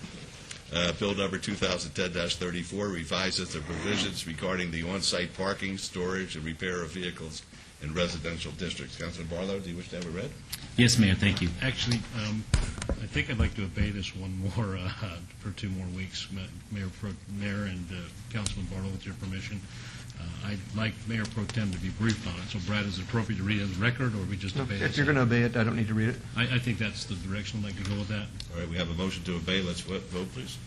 Bill number 2010-34 revises the provisions regarding the on-site parking, storage, and repair of vehicles in residential districts. Councilman Barlow, do you wish to have it read? Yes, Mayor, thank you. Actually, I think I'd like to obey this one more for 2 more weeks, Mayor and Councilman Barlow, with your permission. I'd like Mayor Pro Tem to be briefed on it. So, Brad, is it appropriate to read it as a record, or we just obey it? If you're going to obey it, I don't need to read it. I think that's the direction I'd like to go with that. All right, we have a motion to obey. Let's vote, please.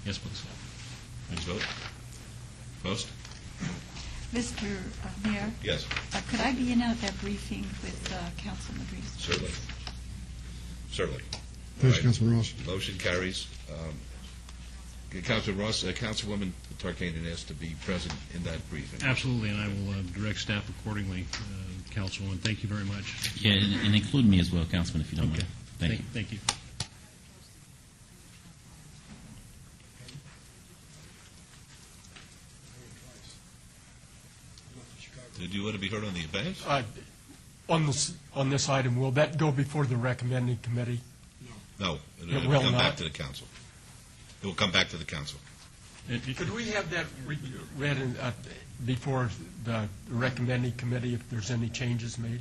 Yes, please. Please vote. Post. Mr. Mayor? Yes. Could I be in at that briefing with Councilman Reese? Certainly. Certainly. Thanks, Right. Councilman Ross. Motion carries. Councilman Ross, Councilwoman Tarkanian asked to be present in that briefing. Absolutely, and I will direct staff accordingly, Councilwoman. Thank you very much. Yeah, and include me as well, Councilman, if you don't mind. Thank you. Thank you. Did you want to be heard on the abeyance? on this item, will that go before the recommending committee? No, It will will come not. back to the council. It will come back to the council. Could we have that read before the recommending committee if there's any changes made?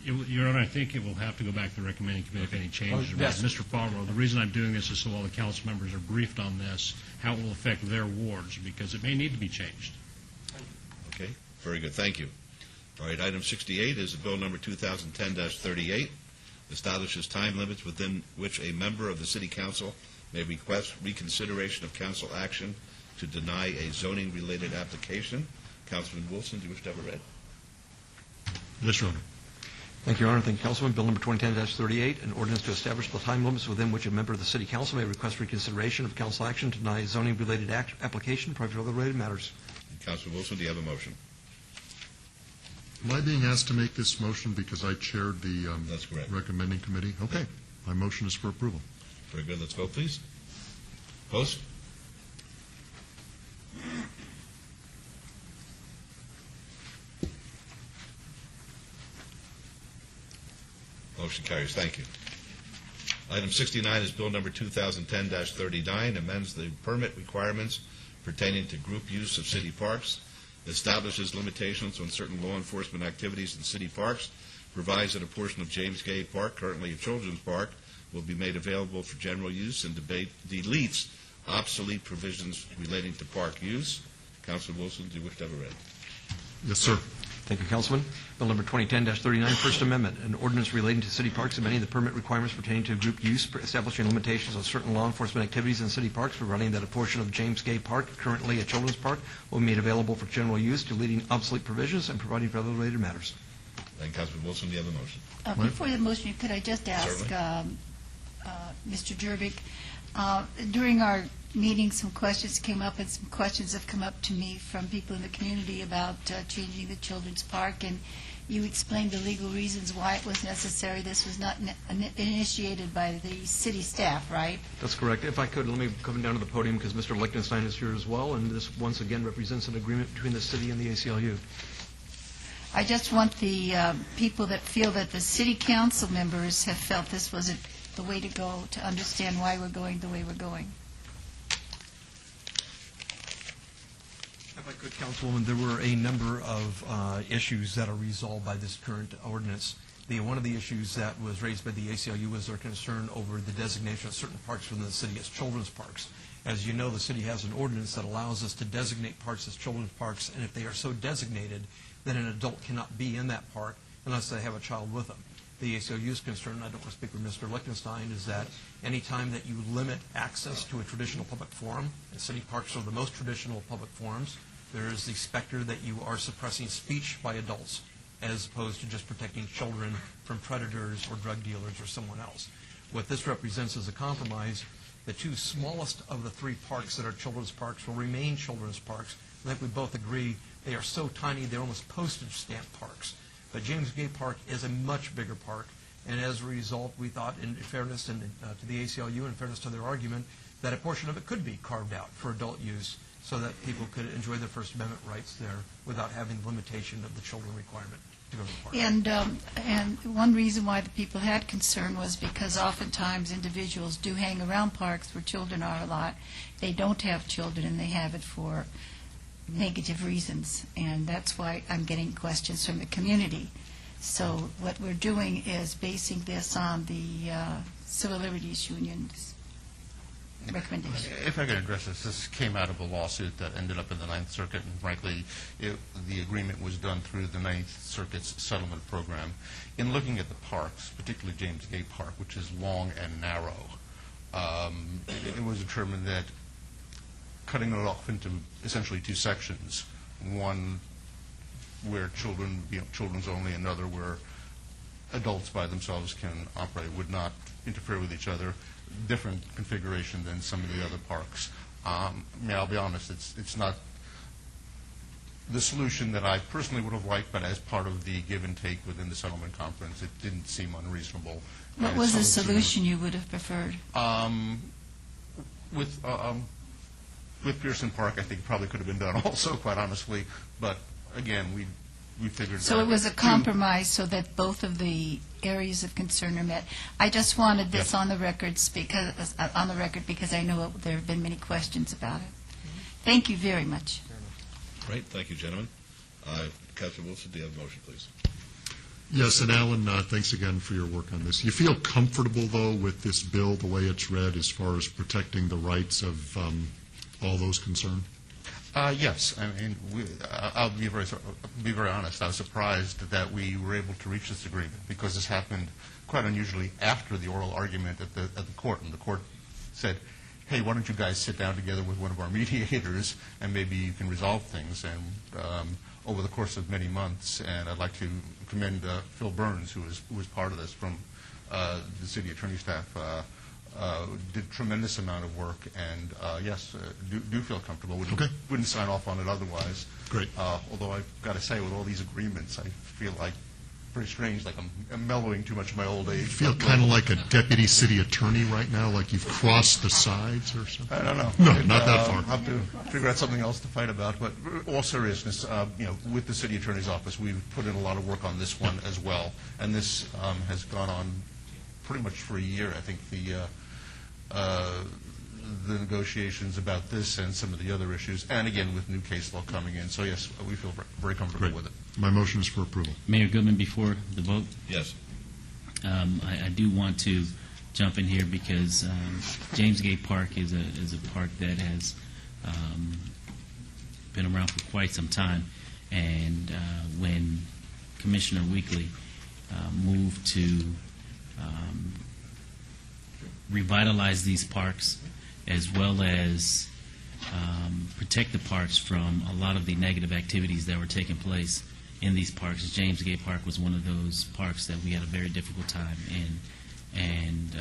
Your Honor, I think it will have to go back to the recommending committee if any changes are made. yes. Mr. Favreau, the reason I'm doing this is so all the council members are briefed on this, how it will affect their wards, because it may need to be changed. Okay, very good, thank you. All right, item 68 is Bill number 2010-38, establishes time limits within which a member of the City Council may request reconsideration of council action to deny a zoning-related application. Councilman Wilson, do you wish to have it read? Yes, Your Honor. Thank you, Your Honor. Thank you, Councilman. Bill number 2010-38, an ordinance to establish the time limits within which a member of the City Council may request reconsideration of council action to deny a zoning-related application, private or other related matters. Councilman Wilson, do you have a motion? Am I being asked to make this motion because I chaired the That's correct. recommending committee? Okay. My motion is for approval. Very good, let's vote, please. Post? Motion carries. Thank you. Item 69 is Bill number 2010-39, amends the permit requirements pertaining to group use of city parks, establishes limitations on certain law enforcement activities in city parks, provides that a portion of James Gay Park, currently a children's park, will be made available for general use, and deletes obsolete provisions relating to park use. Councilman Wilson, do you wish to have it read? Yes, sir. Thank you, Councilman. Bill number 2010-39, First Amendment, an ordinance relating to city parks amending the permit requirements pertaining to group use, establishing limitations on certain law enforcement activities in city parks, providing that a portion of James Gay Park, currently a children's park, will be made available for general use, deleting obsolete provisions, and providing for other related matters. And Councilman Wilson, do you have a motion? Before the motion, could I just ask Mr. Jervik, during our meeting, some questions came up, and some questions have come up to me from people in the community about changing the children's park, and you explained the legal reasons why it was necessary. This was not initiated by the city staff, right? That's correct. If I could, let me come down to the podium because Mr. Lichtenstein is here as well, and this once again represents an agreement between the city and the ACLU. I just want the people that feel that the city council members have felt this wasn't the way to go to understand why we're going the way we're going. If I could, Councilwoman, there were a number of issues that are resolved by this current ordinance. One of the issues that was raised by the ACLU was their concern over the designation of certain parks within the city as children's parks. As you know, the city has an ordinance that allows us to designate parks as children's parks, and if they are so designated, then an adult cannot be in that park unless they have a child with them. The ACLU's concern, I don't want to speak with Mr. Lichtenstein, is that any time that you limit access to a traditional public forum, and city parks are the most traditional public forums, there is the specter that you are suppressing speech by adults as opposed to just protecting children from predators or drug dealers or someone else. What this represents is a compromise. The two smallest of the three parks that are children's parks will remain children's parks. I think we both agree they are so tiny they're almost postage stamp parks. But James Gay Park is a much bigger park, and as a result, we thought, in fairness to the ACLU and in fairness to their argument, that a portion of it could be carved out for adult use so that people could enjoy their First Amendment rights there without having the limitation of the children requirement to go to the park. And one reason why the people had concern was because oftentimes individuals do hang around parks where children are a lot. They don't have children, and they have it for negative reasons, and that's why I'm getting questions from the community. So what we're doing is basing this on the Civil Liberties Union's recommendation. If I could address this came out of a lawsuit that ended up in the Ninth Circuit, and frankly, the agreement was done through the Ninth Circuit's settlement program. In looking at the parks, particularly James Gay Park, which is long and narrow, it was determined that cutting it off into essentially two sections, one where children, children's only, another where adults by themselves can operate, would not interfere with each other. Different configuration than some of the other parks. I'll be honest, it's not the solution that I personally would have liked, but as part of the give and take within the settlement conference, it didn't seem unreasonable. What was the solution you would have preferred? With Pearson Park, I think probably could have been done also, quite honestly. But again, we figured. So it was a compromise so that both of the areas of concern are met. I just wanted this on the records because I know there have been many questions about it. Thank you very much. Great, thank you, gentlemen. Councilor Wilson, do you have a motion, please? Yes, and Alan, thanks again for your work on this. You feel comfortable, though, with this bill, the way it's read, as far as protecting the rights of all those concerned? Yes. I mean, I'll be very honest. I was surprised that we were able to reach this agreement because this happened quite unusually after the oral argument at the court. And the court said, hey, why don't you guys sit down together with one of our mediators and maybe you can resolve things. And over the course of many months, and I'd like to commend Phil Burns, who was part of this from the city attorney staff, did a tremendous amount of work, and yes, do feel comfortable. Wouldn't sign off on it otherwise. Great. Although I've got to say, with all these agreements, I feel like pretty strange, like I'm mellowing too much of my old age. You feel kind of like a deputy city attorney right now, like you've crossed the sides or something? I don't know. No, not that far. I'll have to figure out something else to fight about. But all seriousness, with the city attorney's office, we've put in a lot of work on this one as well, and this has gone on pretty much for a year. I think the negotiations about this and some of the other issues, and again with new case law coming in. So yes, we feel very comfortable with it. My motion is for approval. Mayor Goodman, before the vote, Yes. I do want to jump in here because James Gay Park is a park that has been around for quite some time, and when Commissioner Weekly moved to revitalize these parks as well as protect the parks from a lot of the negative activities that were taking place in these parks. James Gay Park was one of those parks that we had a very difficult time in, and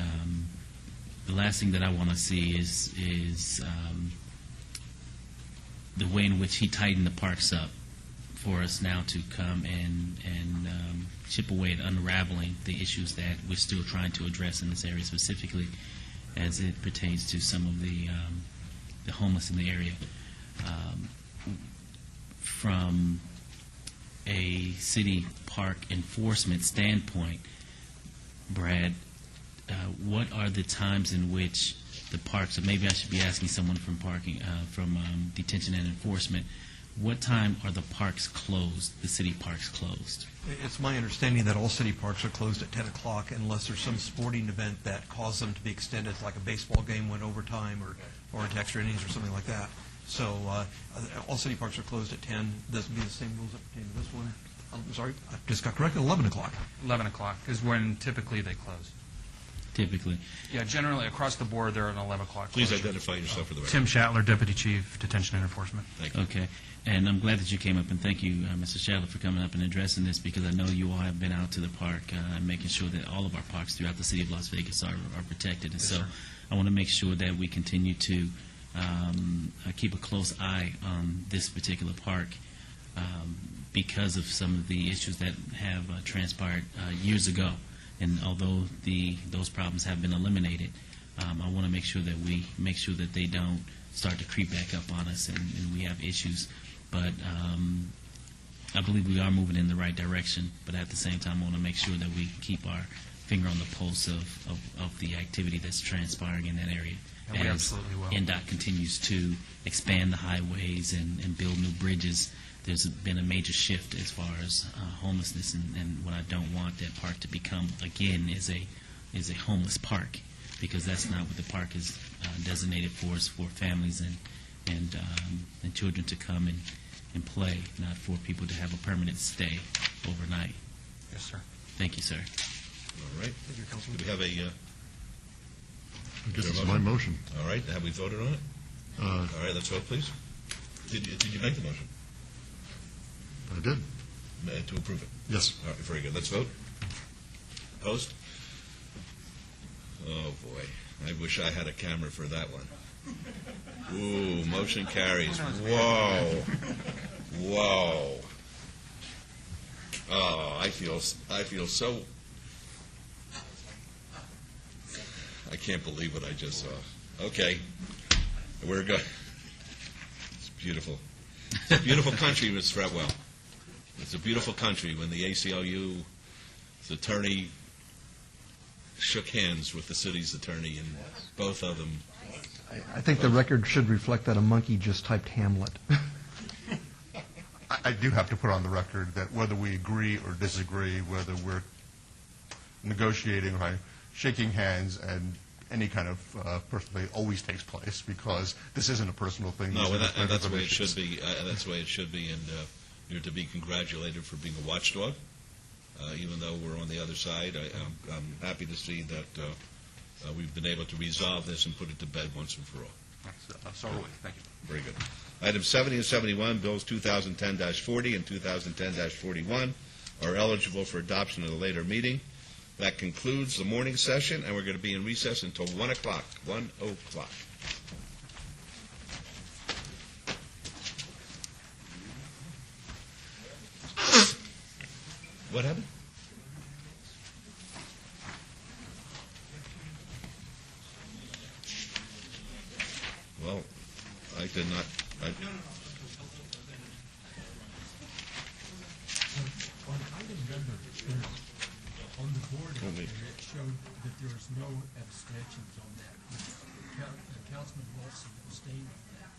the last thing that I want to see is the way in which he tightened the parks up for us now to come and chip away at unraveling the issues that we're still trying to address in this area, specifically as it pertains to some of the homeless in the area. From a city park enforcement standpoint, Brad, what are the times in which the parks, or maybe I should be asking someone from detention and enforcement, what time are the parks closed, the city parks closed? It's my understanding that all city parks are closed at 10 o'clock unless there's some sporting event that caused them to be extended, like a baseball game went overtime or into extra innings or something like that. So all city parks are closed at 10. This would be the same rules that pertain to this one. I'm sorry, I just got corrected, 11 o'clock. 11 o'clock is when typically they close. Typically. Yeah, generally across the board they're at 11 o'clock. Please identify yourself for the record. Tim Shatler, Deputy Chief, Detention and Enforcement. Thank you. Okay. And I'm glad that you came up, and thank you, Mr. Shatler, for coming up and addressing this, because I know you all have been out to the park and making sure that all of our parks throughout the city of Las Vegas are protected. And so I want to make sure that we continue to keep a close eye on this particular park because of some of the issues that have transpired years ago. And although those problems have been eliminated, I want to make sure that we make sure that they don't start to creep back up on us and we have issues. But I believe we are moving in the right direction. But at the same time, I want to make sure that we keep our finger on the pulse of the activity that's transpiring in that area. And we absolutely will. NDOT continues to expand the highways and build new bridges. There's been a major shift as far as homelessness, and what I don't want that park to become again is a homeless park, because that's not what the park is designated for. It's for families and children to come and play, not for people to have a permanent stay overnight. Yes, sir. Thank you, sir. All right. Thank you, Councilman. Do we have a... I guess it's my motion. All right. Have we voted on it? All right. Let's vote, please. Did you make the motion? I did. To approve it? Yes. All right. Very good. Let's vote. Opposed? Oh, boy. I wish I had a camera for that one. Ooh, motion carries. Whoa. Whoa. Oh, I feel so... I can't believe what I just saw. Okay. We're good. It's beautiful. It's a beautiful country, Ms. Fretwell. It's a beautiful country when the ACLU's attorney shook hands with the city's attorney, and both of them. I think the record should reflect that a monkey just typed Hamlet. I do have to put on the record that whether we agree or disagree, whether we're negotiating or shaking hands, and any kind of personal thing always takes place, because this isn't a personal thing. No, These are and that's the way it issues. should be. That's the way it should be, and you're to be congratulated for being a watchdog. Even though we're on the other side, I'm happy to see that we've been able to resolve this and put it to bed once and for all. So are we. Thank you. Very good. Items 70 and 71, bills 2010-40 and 2010-41, are eligible for adoption at a later meeting. That concludes the morning session, and we're going to be in recess until 1 o'clock. 1 o'clock. What happened? Well, I did not. On item number, on the board, it showed that there was no abstentions on that. Councilman Wilson abstained on that.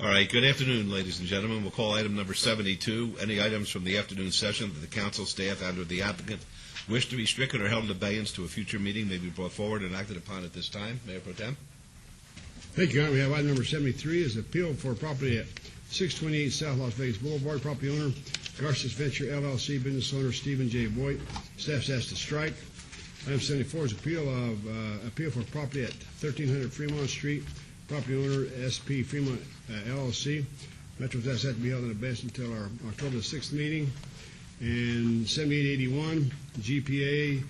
All right, good afternoon, ladies and gentlemen. We'll call item number 72. Any items from the afternoon session that the council, staff, and or the applicant wish to be stricken or held in abeyance to a future meeting may be brought forward and acted upon at this time. Mayor Pro Tem. Thank you, Your Honor. We have item number 73 is appeal for property at 628 South Las Vegas Boulevard. Property owner, Garces Venture LLC, business owner Stephen J. Boyd. Staff's asked to strike. Item 74 is appeal for property at 1300 Fremont Street. Property owner SP Fremont LLC. Metro's asked that to be held in abeyance until our October the 6th meeting. And 7881 GPA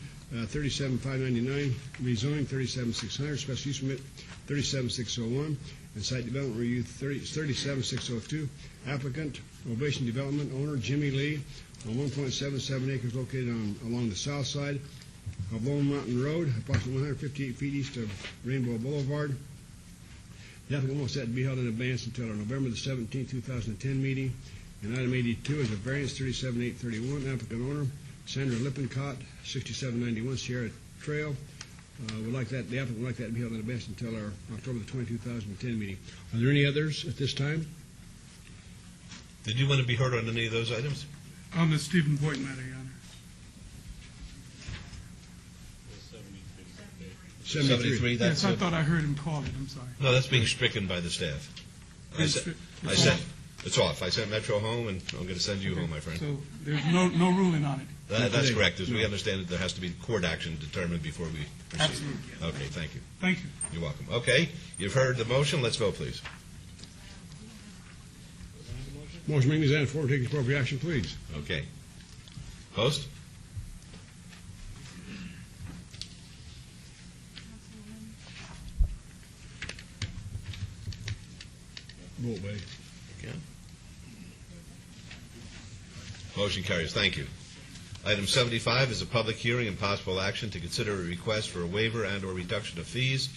37599, rezoning 37600, special use permit 37601, and site development review 37602. Applicant, Ovation Development, owner Jimmy Lee, on 1.77 acres located along the south side of Lone Mountain Road, approximately 158 feet east of Rainbow Boulevard. The applicant wants that to be held in abeyance until our November the 17th, 2010 meeting. And item 82 is a variance 37831. Applicant owner Sandra Lippincott, 6791 Sierra Trail. The applicant would like that to be held in abeyance until our October the 20th, 2010 meeting. Are there any others at this time? Did you want to be heard on any of those items? On the Stephen Boyd matter, Your Honor. 73. Yes, I thought I heard him call it. I'm sorry. No, that's being stricken by the staff. It's off. I sent Metro home, and I'm going to send you home, my friend. So there's no ruling on it. That's correct. As we understand it, there has to be court action determined before we proceed. Absolutely. Okay, thank you. Thank you. You're welcome. Okay, you've heard the motion. Let's vote, please. Motion made and forward, take appropriate action, please. Okay. Post? Vote, Wade. Okay. Motion carries. Thank you. Item 75 is a public hearing and possible action to consider a request for a waiver and or reduction of fees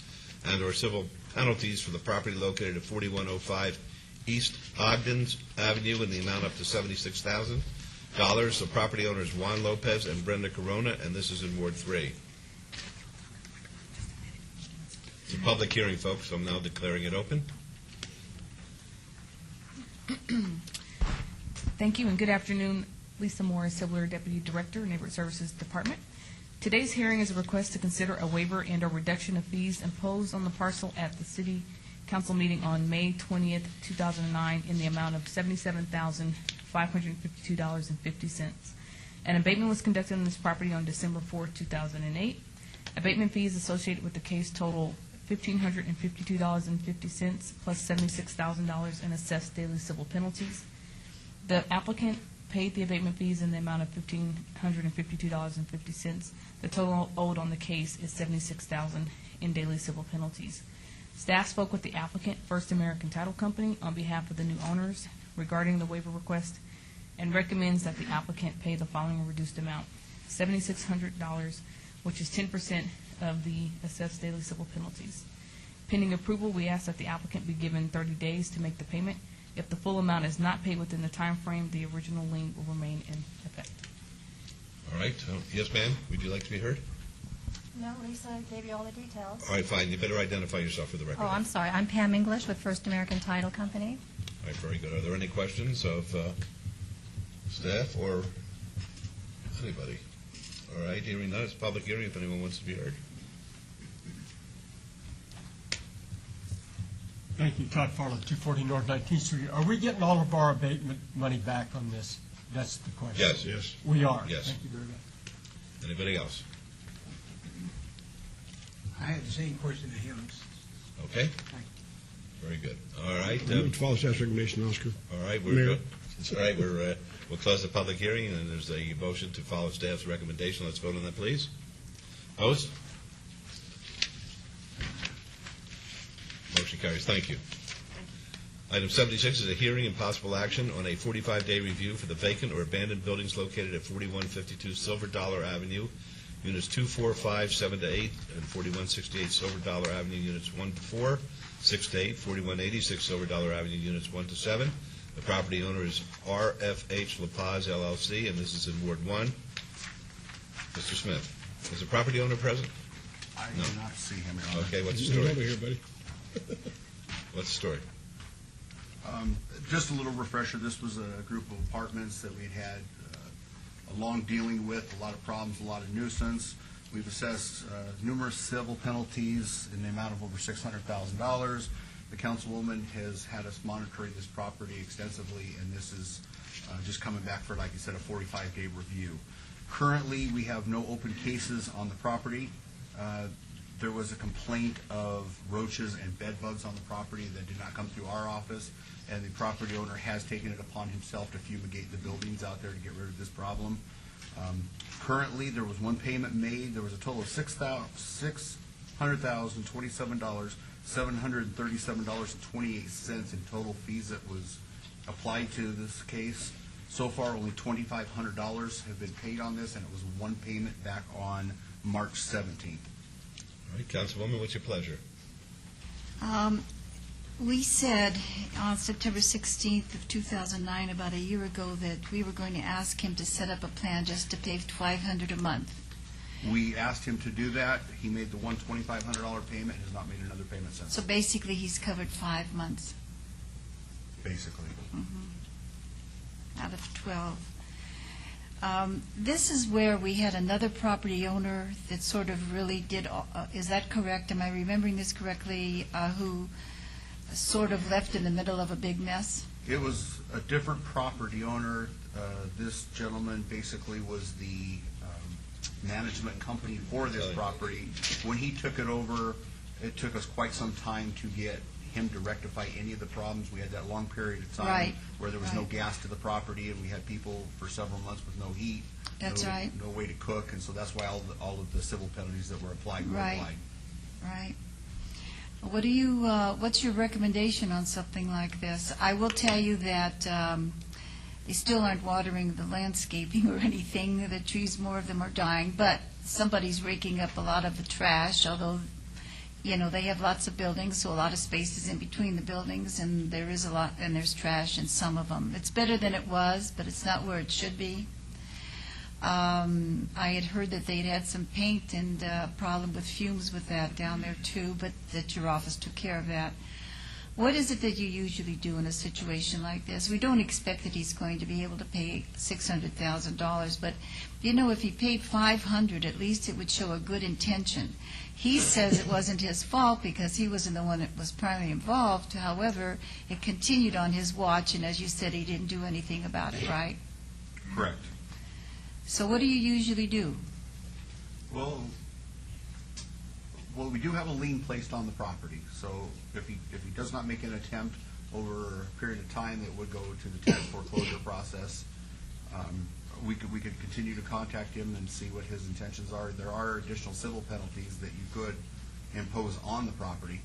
and or civil penalties for the property located at 4105 East Ogden Avenue in the amount up to $76,000. The property owners Juan Lopez and Brenda Corona, and this is in Ward 3. It's a public hearing, folks, so I'm now declaring it open. Thank you and good afternoon. Lisa Morris, Civil Air Deputy Director, Neighborhood Services Department. Today's hearing is a request to consider a waiver and or reduction of fees imposed on the parcel at the City Council meeting on May 20th, 2009 in the amount of $77,552.50. An abatement was conducted on this property on December 4th, 2008. Abatement fees associated with the case total $1,552.50 plus $76,000 in assessed daily civil penalties. The applicant paid the abatement fees in the amount of $1,552.50. The total owed on the case is $76,000 in daily civil penalties. Staff spoke with the applicant, First American Title Company, on behalf of the new owners regarding the waiver request and recommends that the applicant pay the following reduced amount: $7,600, which is 10% of the assessed daily civil penalties. Pending approval, we ask that the applicant be given 30 days to make the payment. If the full amount is not paid within the time frame, the original lien will remain in effect. All right. Yes, ma'am. Would you like to be heard? No, Lisa gave you all the details. All right, fine. You better identify yourself for the record. Oh, I'm sorry. I'm Pam English with First American Title Company. All right, very good. Are there any questions of staff or anybody? All right, hearing none, it's a public hearing if anyone wants to be heard. Thank you, Todd Farlow, 240 North 19th Street. Are we getting all of our abatement money back on this? That's the question. Yes. Yes. We are? Yes. Thank you very much. Anybody else? I had the same question to him. Okay. Very good. All right. Follow staff's recommendation, Oscar. All right, we're good. All right, we'll close the public hearing, and there's a motion to follow staff's recommendation. Let's vote on that, please. Opposed? Motion carries. Thank you. Item 76 is a hearing and possible action on a 45-day review for the vacant or abandoned buildings located at 4152 Silver Dollar Avenue, Units 2, 4, 5, 7 to 8, and 4168 Silver Dollar Avenue, Units 1 to 4, 6 to 8, 4186 Silver Dollar Avenue, Units 1 to 7. The property owner is RFH La Paz, LLC, and this is in Ward 1. Mr. Smith, is the property owner present? I do not see him. Okay, what's the He's story? over here, buddy. What's the story? Just a little refresher, this was a group of apartments that we'd had a long dealing with, a lot of problems, a lot of nuisance. We've assessed numerous civil penalties in the amount of over $600,000. The councilwoman has had us monitoring this property extensively, and this is just coming back for, like I said, a 45-day review. Currently, we have no open cases on the property. There was a complaint of roaches and bed bugs on the property that did not come through our office, and the property owner has taken it upon himself to fumigate the buildings out there to get rid of this problem. Currently, there was one payment made. There was a total of $600,027, $737.28 in total fees that was applied to this case. So far, only $2,500 have been paid on this, and it was one payment back on March 17th. All right, Councilwoman, what's your pleasure? We said on September 16th of 2009, about a year ago, that we were going to ask him to set up a plan just to pay $500 a month. We asked him to do that. He made the one $2,500 payment and has not made another payment since. So basically, he's covered 5 months. Basically. Out of 12. This is where we had another property owner that sort of really did, is that correct? Am I remembering this correctly, who sort of left in the middle of a big mess? It was a different property owner. This gentleman basically was the management company for this property. When he took it over, it took us quite some time to get him to rectify any of the problems. We had that long period of time where there was no gas to the property, and we had people for several months with no heat. That's right. No way to cook, and so that's why all of the civil penalties that were applied were applied. Right. What do you? What's your recommendation on something like this? I will tell you that they still aren't watering the landscaping or anything. The trees, more of them are dying, but somebody's raking up a lot of the trash, although you know, they have lots of buildings, so a lot of space is in between the buildings, and there is a lot, and there's trash in some of them. It's better than it was, but it's not where it should be. I had heard that they'd had some paint and problem with fumes with that down there too, but that your office took care of that. What is it that you usually do in a situation like this? We don't expect that he's going to be able to pay $600,000, but you know, if he paid $500, at least it would show a good intention. He says it wasn't his fault because he wasn't the one that was primarily involved. However, it continued on his watch, and as you said, he didn't do anything about it, right? Correct. So what do you usually do? Well, we do have a lien placed on the property. So if he does not make an attempt over a period of time, it would go to the tenant foreclosure process. We could continue to contact him and see what his intentions are. There are additional civil penalties that you could impose on the property.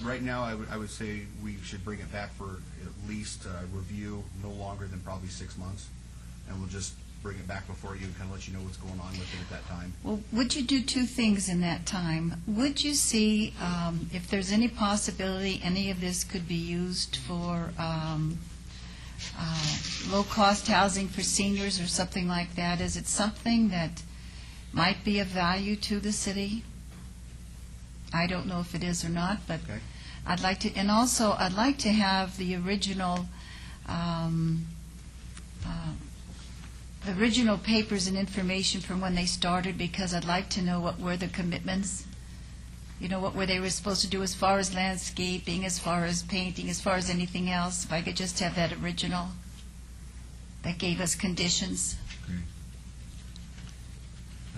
Right now, I would say we should bring it back for at least review, no longer than probably 6 months, and we'll just bring it back before you and kind of let you know what's going on with it at that time. Well, would you do two things in that time? Would you see if there's any possibility any of this could be used for low-cost housing for seniors or something like that? Is it something that might be of value to the city? I don't know if it is or not, but I'd like to, and also I'd like to have the original papers and information from when they started, because I'd like to know what were the commitments. You know, what were they were supposed to do as far as landscaping, as far as painting, as far as anything else. If I could just have that original that gave us conditions. And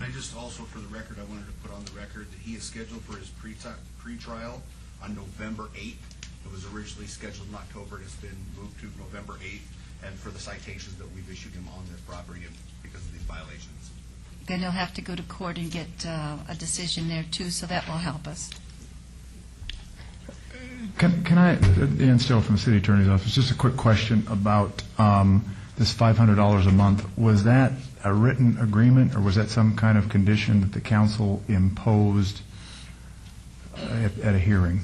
I just also, for the record, I wanted to put on the record that he is scheduled for his pre-trial on November 8th. It was originally scheduled in October. It's been moved to November 8th, and for the citations that we've issued him on this property because of these violations. Then he'll have to go to court and get a decision there too, so that will help us. Can I, Ian Still from the City Attorney's Office, just a quick question about this $500 a month. Was that a written agreement, or was that some kind of condition that the council imposed at a hearing?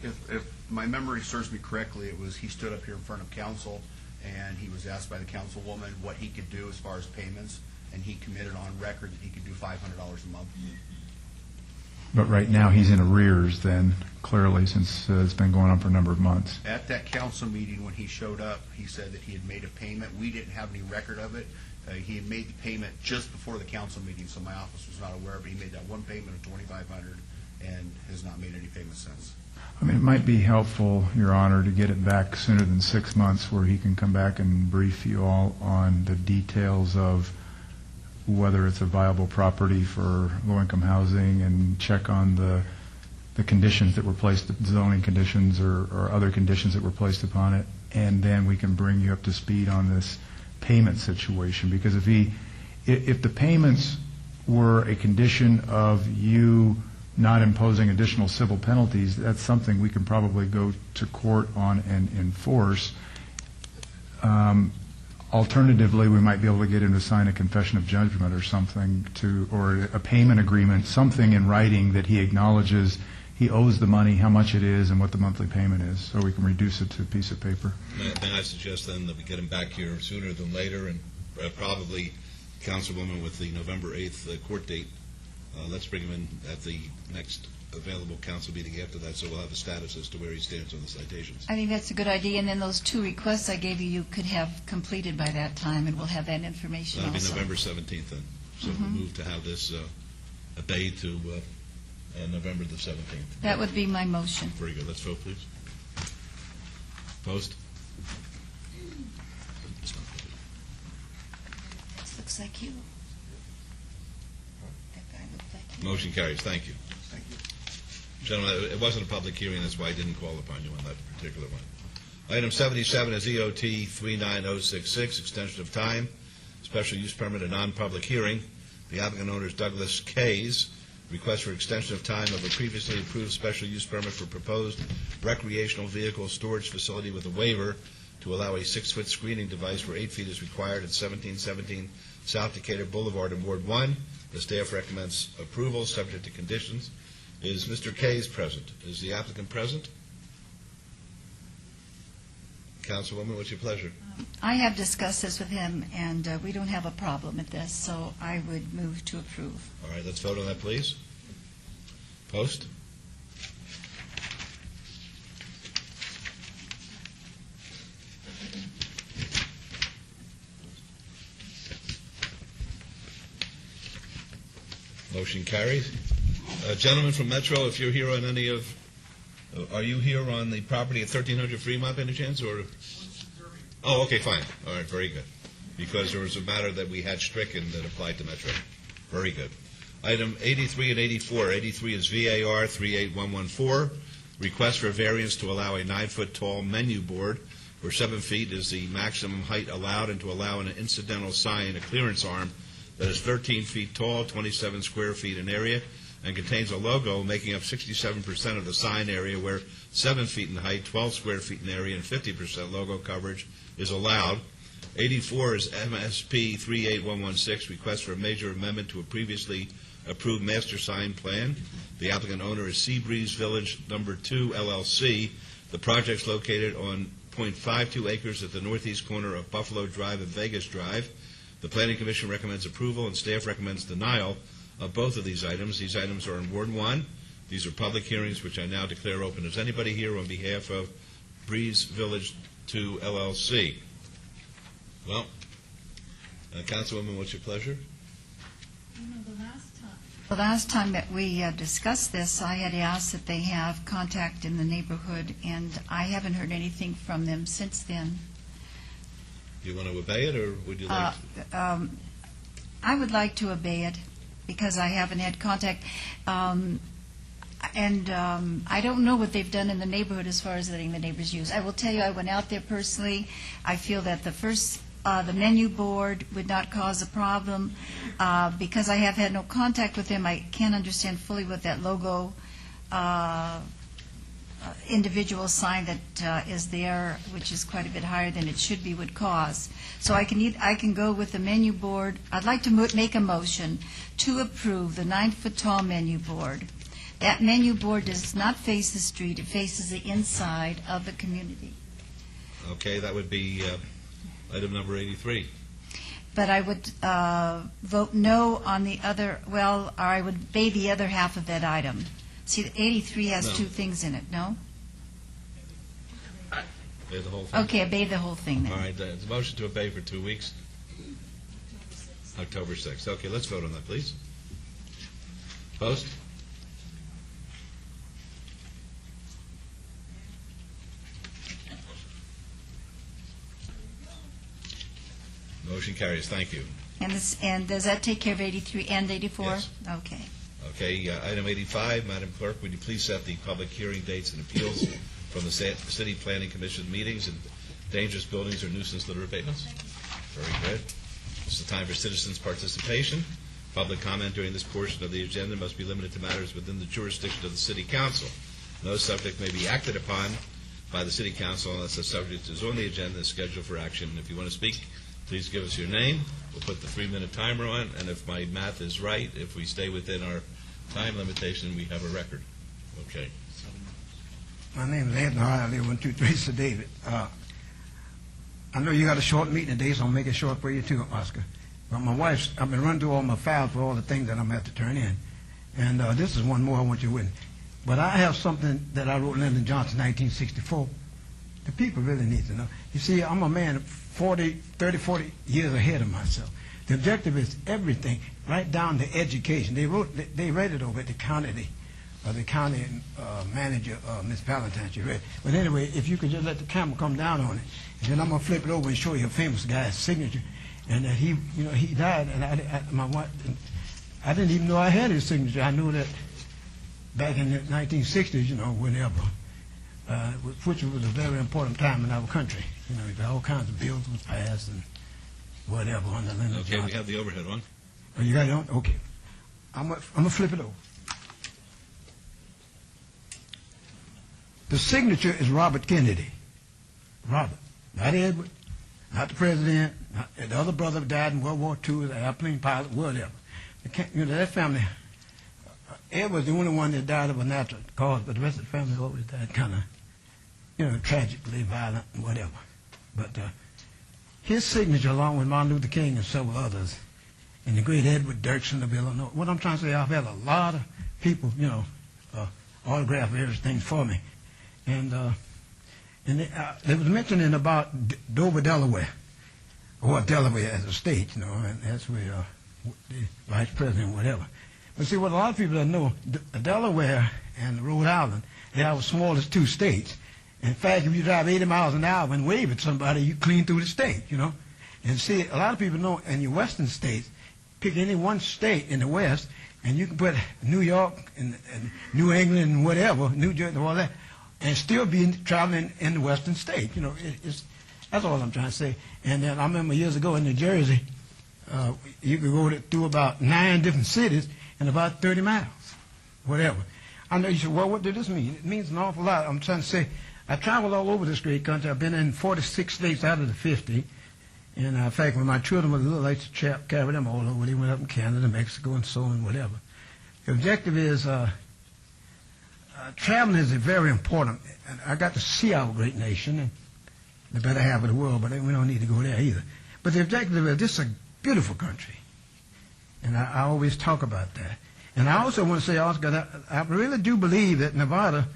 If my memory serves me correctly, it was he stood up here in front of council, and he was asked by the councilwoman what he could do as far as payments, and he committed on record that he could do $500 a month. But right now, he's in arrears then, clearly, since it's been going on for a number of months. At that council meeting, when he showed up, he said that he had made a payment. We didn't have any record of it. He had made the payment just before the council meeting, so my office was not aware, but he made that one payment of $2,500 and has not made any payments since. I mean, it might be helpful, Your Honor, to get it back sooner than 6 months where he can come back and brief you all on the details of whether it's a viable property for low-income housing and check on the conditions that were placed, zoning conditions or other conditions that were placed upon it, and then we can bring you up to speed on this payment situation. Because if the payments were a condition of you not imposing additional civil penalties, that's something we can probably go to court on and enforce. Alternatively, we might be able to get him to sign a confession of judgment or something, or a payment agreement, something in writing that he acknowledges he owes the money, how much it is, and what the monthly payment is, so we can reduce it to a piece of paper. May I suggest then that we get him back here sooner than later, and probably, Councilwoman, with the November 8th court date, let's bring him in at the next available council meeting after that, so we'll have a status as to where he stands on the citations. I think that's a good idea, and then those 2 requests I gave you, you could have completed by that time, and we'll have that information That'll also. be November 17th then. So we'll move to have this obeyed to November the 17th. That would be my motion. Very good. Let's vote, please. Opposed? This looks like you. That guy looked like you. Motion carries. Thank you. Thank you. Gentlemen, it wasn't a public hearing, that's why I didn't call upon you on that particular one. Item 77 is EOT 39066, extension of time, special use permit, a non-public hearing. The applicant owner is Douglas Kays. Request for extension of time of a previously approved special use permit for proposed recreational vehicle storage facility with a waiver to allow a 6-foot screening device where 8 feet is required at 1717 South Decatur Boulevard in Ward 1. The staff recommends approval, subject to conditions. Is Mr. Kays present? Is the applicant present? Councilwoman, what's your pleasure? I have discussed this with him, and we don't have a problem with this, so I would move to approve. All right, let's vote on that, please. Post. Motion carries. Gentlemen from Metro, if you're here on any of, are you here on the property at 1300 Fremont by any chance, or? Oh, okay, fine. All right, very good. Because there was a matter that we had stricken that applied to Metro. Very good. Item 83 and 84. 83 is VAR 38114. Request for variance to allow a 9-foot tall menu board where 7 feet is the maximum height allowed, and to allow an incidental sign, a clearance arm, that is 13 feet tall, 27 square feet in area, and contains a logo making up 67% of the sign area, where 7 feet in height, 12 square feet in area, and 50% logo coverage is allowed. 84 is MSP 38116, request for a major amendment to a previously approved master sign plan. The applicant owner is Seabreeze Village Number 2 LLC. The project's located on .52 acres at the northeast corner of Buffalo Drive and Vegas Drive. The Planning Commission recommends approval, and staff recommends denial of both of these items. These items are in Ward 1. These are public hearings, which I now declare open. Is anybody here on behalf of Breeze Village 2 LLC? Well, Councilwoman, what's your pleasure? The last time that we discussed this, I had asked that they have contact in the neighborhood, and I haven't heard anything from them since then. Do you want to obey it, or would you like to? I would like to obey it, because I haven't had contact. I don't know what they've done in the neighborhood as far as letting the neighbors use. I will tell you, I went out there personally. I feel that the menu board would not cause a problem. Because I have had no contact with them, I can't understand fully what that logo individual sign that is there, which is quite a bit higher than it should be, would cause. So I can go with the menu board. I'd like to make a motion to approve the 9-foot tall menu board. That menu board does not face the street. It faces the inside of the community. Okay, that would be item number 83. but I would vote no on the other, well, or I would obey the other half of that item. See, 83 has No. two things in it, no? Obey the whole thing? Okay, obey the whole thing then. All right, the motion to obey for 2 weeks? October 6th. Okay, let's vote on that, please. Opposed? Motion carries. Thank you. And does that take care of 83 and 84? Yes. Okay. Okay, item 85, Madam Clerk, would you please set the public hearing dates and appeals from the City Planning Commission meetings and dangerous buildings or nuisance litter abatements? Very good. It's the time for citizens' participation. Public comment during this portion of the agenda must be limited to matters within the jurisdiction of the City Council. No subject may be acted upon by the City Council unless the subject is on the agenda and scheduled for action. If you want to speak, please give us your name. We'll put the 3-minute timer on, and if my math is right, if we stay within our time limitation, we have a record. Okay. My name is Anthony Hart. I live 123 Sir David. I know you got a short meeting today, so I'll make it short for you too, Oscar. But my wife's, I've been running through all my files for all the things that I'm going to have to turn in. And this is one more I want you with. But I have something that I wrote Lyndon Johnson, 1964. The people really need to know. You see, I'm a man 30, 40 years ahead of myself. The objective is everything, right down to education. They read it over at the county manager, Miss Valentine. She read. But anyway, if you could just let the camera come down on it, and then I'm gonna flip it over and show you a famous guy's signature, and that he died, and my wife, I didn't even know I had his signature. I knew that back in the 1960s, whenever, which was a very important time in our country. All kinds of bills was passed and whatever on the Lyndon Johnson. Okay, we have the overhead on. Oh, you got it on? Okay. I'm gonna flip it over. The signature is Robert Kennedy. Robert, not Edward, not the president, not the other brother died in World War II, the airplane pilot, whatever. That family, Ed was the only one that died of a natural cause, but the rest of the family always died kind of, tragically violent and whatever. But his signature, along with Martin Luther King and several others, and the great Edward Dirksen of Illinois, what I'm trying to say, I've had a lot of people, autograph various things for me. And there was mentioning about Dover, Delaware, or Delaware as a state, and that's where the vice president, whatever. But see, what a lot of people don't know, Delaware and Rhode Island, they are the smallest two states. In fact, if you drive 80 miles an hour and wave at somebody, you clean through the state, And see, a lot of people know in your western states, pick any one state in the west, and you can put New York and New England and whatever, New Jersey and all that, and still be traveling in the western state. That's all I'm trying to say. And then I remember years ago in New Jersey, you could go through about 9 different cities in about 30 miles, whatever. I know you said, well, what did this mean? It means an awful lot. I'm trying to say, I traveled all over this great country. I've been in 46 states out of the 50. And in fact, when my children were little, I used to carry them all over. They went up in Canada, Mexico, and so on, whatever. The objective is traveling is very important. I got to see our great nation, and the better half of the world, but we don't need to go there either. But the objective is this is a beautiful country. And I always talk about that. And I also want to say, Oscar, that I really do believe that Nevada,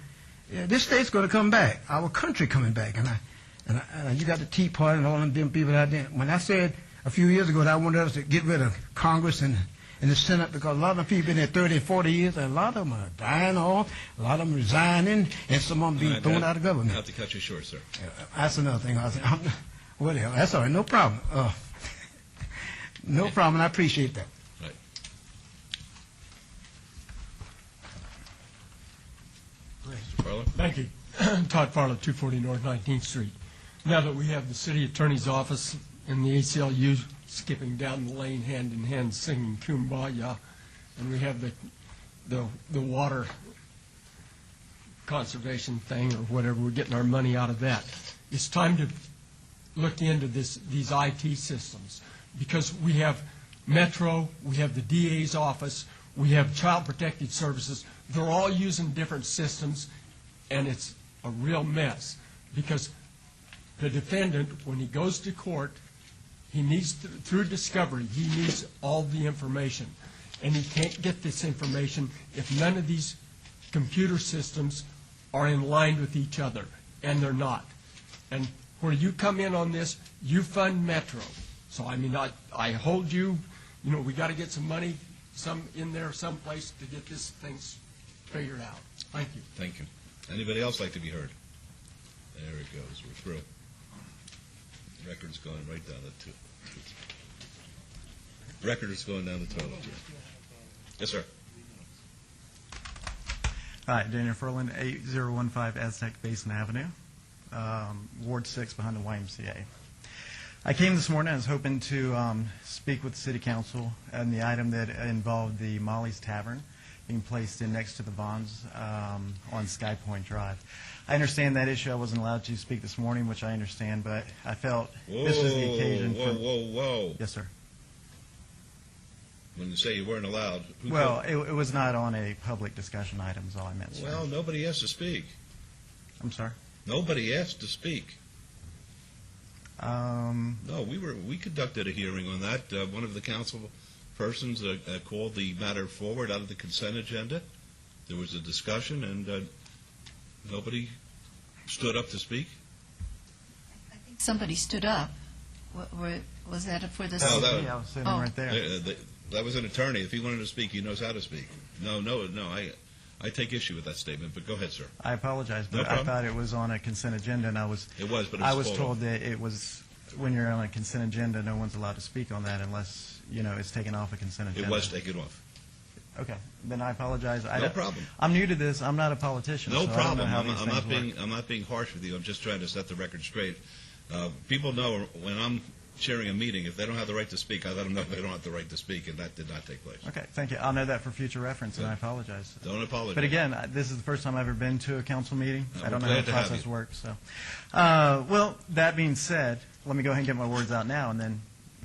this state's going to come back, our country coming back. And you got the Tea Party and all them people out there. When I said a few years ago that I wanted us to get rid of Congress and the Senate, because a lot of them people been there 30 and 40 years, and a lot of them are dying off, a lot of them resigning, and some of them being thrown out of government. I have to cut you short, sir. That's another thing. Whatever. That's all right. No problem. No problem. I appreciate that. Right. Mr. Farlow? Thank you. Todd Farlow, 240 North 19th Street. Now that we have the city attorney's office and the ACLU skipping down the lane hand in hand singing Kumbaya, and we have the water conservation thing or whatever, we're getting our money out of that. It's time to look into these IT systems, because we have Metro, we have the DA's office, we have Child Protective Services. They're all using different systems, and it's a real mess, because the defendant, when he goes to court, He needs, through discovery, he needs all the information. And he can't get this information if none of these computer systems are in line with each other, and they're not. And where you come in on this, you fund Metro. So, I mean, I hold you, you know, we got to get some money in there someplace to get this thing figured out. Thank you. Thank you. Anybody else like to be heard? There it goes. We're through. The record's going right down the tube. Record is going down the toilet. Yes, sir. Hi, Daniel Furlan, 8015 Aztec Basin Avenue, Ward 6 behind the YMCA. I came this morning, I was hoping to speak with the City Council on the item that involved the Molly's Tavern being placed in next to the Vons on Sky Point Drive. I understand that issue. I wasn't allowed to speak this morning, which I understand, but I felt this was the occasion for... Whoa. Yes, sir. When you say you weren't allowed... Well, it was not on a public discussion item is all I meant, sir. Well, nobody asked to speak. I'm sorry? Nobody asked to speak. No, we conducted a hearing on that. One of the council persons called the matter forward out of the consent agenda. There was a discussion, and nobody stood up to speak. Somebody stood up. Was that for the... I was sitting right there. That was an attorney. If he wanted to speak, he knows how to speak. No, I take issue with that statement, but go ahead, sir. I apologize, but No I problem. thought it was on a consent agenda, and I was told that it was, when you're on a consent agenda, no one's allowed to speak on that unless, you know, it's taken off a consent agenda. It was taken off. Okay, then I apologize. No problem. I'm new to this. I'm not a politician. No so I don't know problem. how these things work. I'm not being harsh with you. I'm just trying to set the record straight. People know when I'm chairing a meeting, if they don't have the right to speak, I let them know they don't have the right to speak, and that did not take place. Okay, thank you. I'll know that for future reference, and I apologize. Don't apologize. But again, this is the first time I've ever been to a council meeting. I don't know how glad the to have process you. works. So, well, that being said, let me go ahead and get my words out now, and then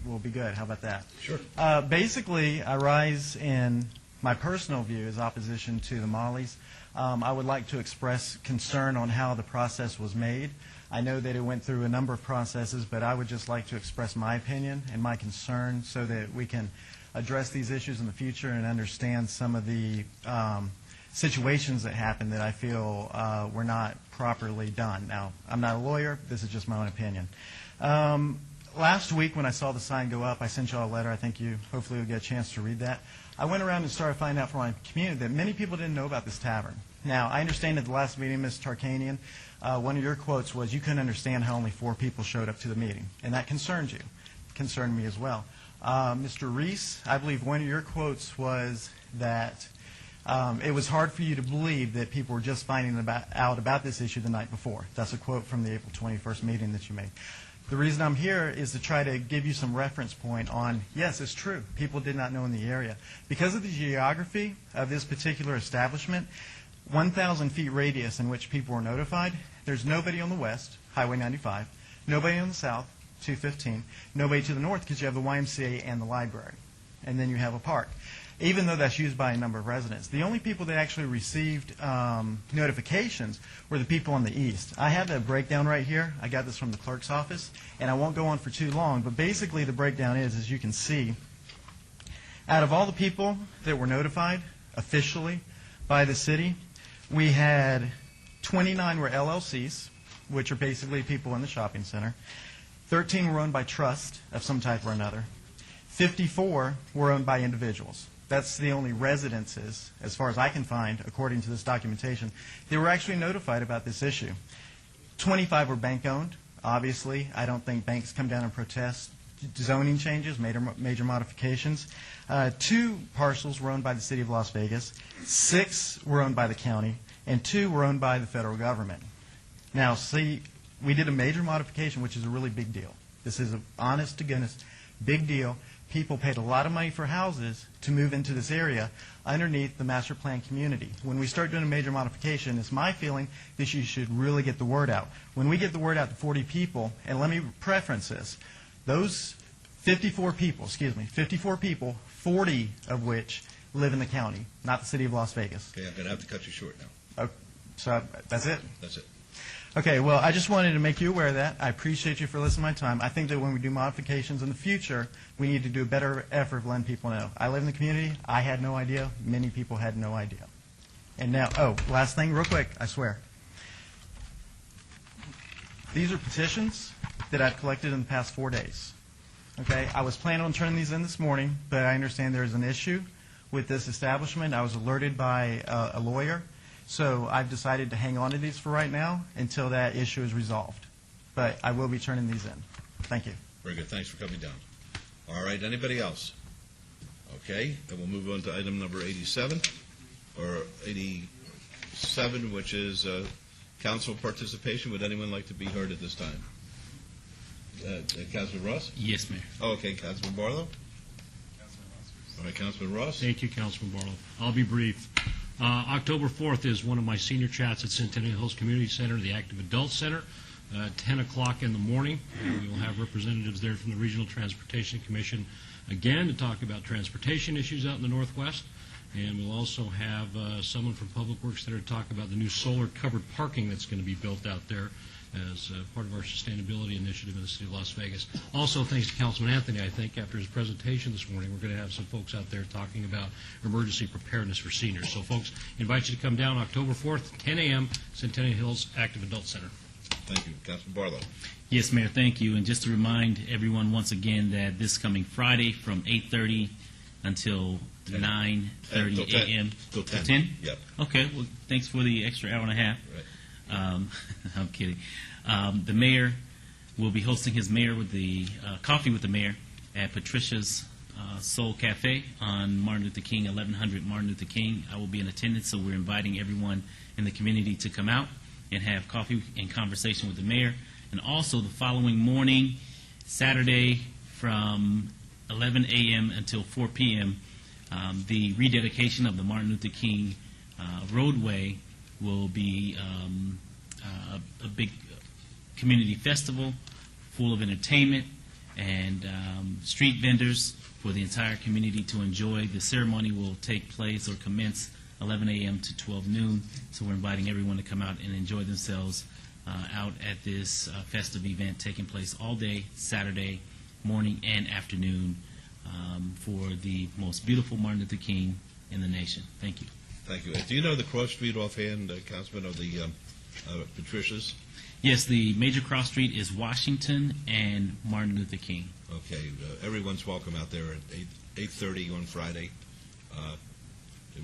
we'll be good. How about that? Sure. Basically, I rise in my personal view as opposition to the Mollies. I would like to express concern on how the process was made. I know that it went through a number of processes, but I would just like to express my opinion and my concern so that we can address these issues in the future and understand some of the situations that happened that I feel were not properly done. Now, I'm not a lawyer. This is just my own opinion. Last week when I saw the sign go up, I sent you all a letter. I think you hopefully will get a chance to read that. I went around and started finding out from my community that many people didn't know about this tavern. Now, I understand at the last meeting, Ms. Tarkanian, one of your quotes was you couldn't understand how only 4 people showed up to the meeting, and that concerned you. It concerned me as well. Mr. Reese, I believe one of your quotes was that it was hard for you to believe that people were just finding out about this issue the night before. That's a quote from the April 21st meeting that you made. The reason I'm here is to try to give you some reference point on, yes, it's true, people did not know in the area. Because of the geography of this particular establishment, 1,000 feet radius in which people were notified, there's nobody on the west, Highway 95, nobody on the south, 215, nobody to the north because you have the YMCA and the library, and then you have a park. Even though that's used by a number of residents. The only people that actually received notifications were the people on the east. I have that breakdown right here. I got this from the clerk's office, and I won't go on for too long, but basically the breakdown is, as you can see, out of all the people that were notified officially by the city, we had 29 were LLCs, which are basically people in the shopping center. 13 were owned by trust of some type or another. 54 were owned by individuals. That's the only residences, as far as I can find, according to this documentation, that were actually notified about this issue. 25 were bank-owned. Obviously, I don't think banks come down and protest zoning changes, major modifications. 2 parcels were owned by the City of Las Vegas. 6 were owned by the county, and 2 were owned by the federal government. Now, see, we did a major modification, which is a really big deal. This is an honest-to-goodness big deal. People paid a lot of money for houses to move into this area underneath the master plan community. When we start doing a major modification, it's my feeling that you should really get the word out. When we get the word out to 40 people, and let me preference this, those 54 people, 40 of which live in the county, not the City of Las Vegas. Okay, I'm going to have to cut you short now. So that's it? That's it. Okay, well, I just wanted to make you aware of that. I appreciate you for listening to my time. I think that when we do modifications in the future, we need to do a better effort of letting people know. I live in the community. I had no idea. Many people had no idea. And now, last thing, real quick, I swear. These are petitions that I've collected in the past 4 days. Okay, I was planning on turning these in this morning, but I understand there is an issue with this establishment. I was alerted by a lawyer, so I've decided to hang on to these for right now until that issue is resolved. But I will be turning these in. Thank you. Very good. Thanks for coming down. All right, anybody else? Okay, then we'll move on to item number 87, or 87, which is council participation. Would anyone like to be heard at this time? Councilman Ross? Yes, Mayor. Oh, okay, Councilman Barlow? All right, Councilman Ross? Thank you, Councilman Barlow. I'll be brief. October 4th is one of my senior chats at Centennial Hills Community Center, the Active Adult Center, 10 o'clock in the morning. We will have representatives there from the Regional Transportation Commission again to talk about transportation issues out in the Northwest. And we'll also have someone from Public Works there to talk about the new solar covered parking that's going to be built out there as part of our sustainability initiative in the city of Las Vegas. Also, thanks to Councilman Anthony, I think, after his presentation this morning, we're going to have some folks out there talking about emergency preparedness for seniors. So, folks, invite you to come down October 4th, 10 a.m., Centennial Hills Active Adult Center. Thank you. Councilman Barlow. Yes, Mayor, thank you. And just to remind everyone once again that this coming Friday from 8:30 until 9:30 a.m. Till 10. 10? Yep. Okay, well, thanks for the extra hour and a half. Right. I'm kidding. The mayor will be hosting his mayor with the coffee with the mayor at Patricia's Soul Cafe on Martin Luther King, 1100 Martin Luther King. I will be in attendance, so we're inviting everyone in the community to come out and have coffee and conversation with the mayor. And also the following morning, Saturday, from 11 a.m. until 4 p.m., the rededication of the Martin Luther King roadway will be a big community festival full of entertainment and street vendors for the entire community to enjoy. The ceremony will take place or commence 11 a.m. to 12 noon, so we're inviting everyone to come out and enjoy themselves out at this festive event taking place all day, Saturday morning and afternoon, for the most beautiful Martin Luther King in the nation. Thank you. Thank you. Do you know the cross street offhand, Councilman, of the Patricia's? Yes, the major cross street is Washington and Martin Luther King. Okay, everyone's welcome out there at 8:30 on Friday.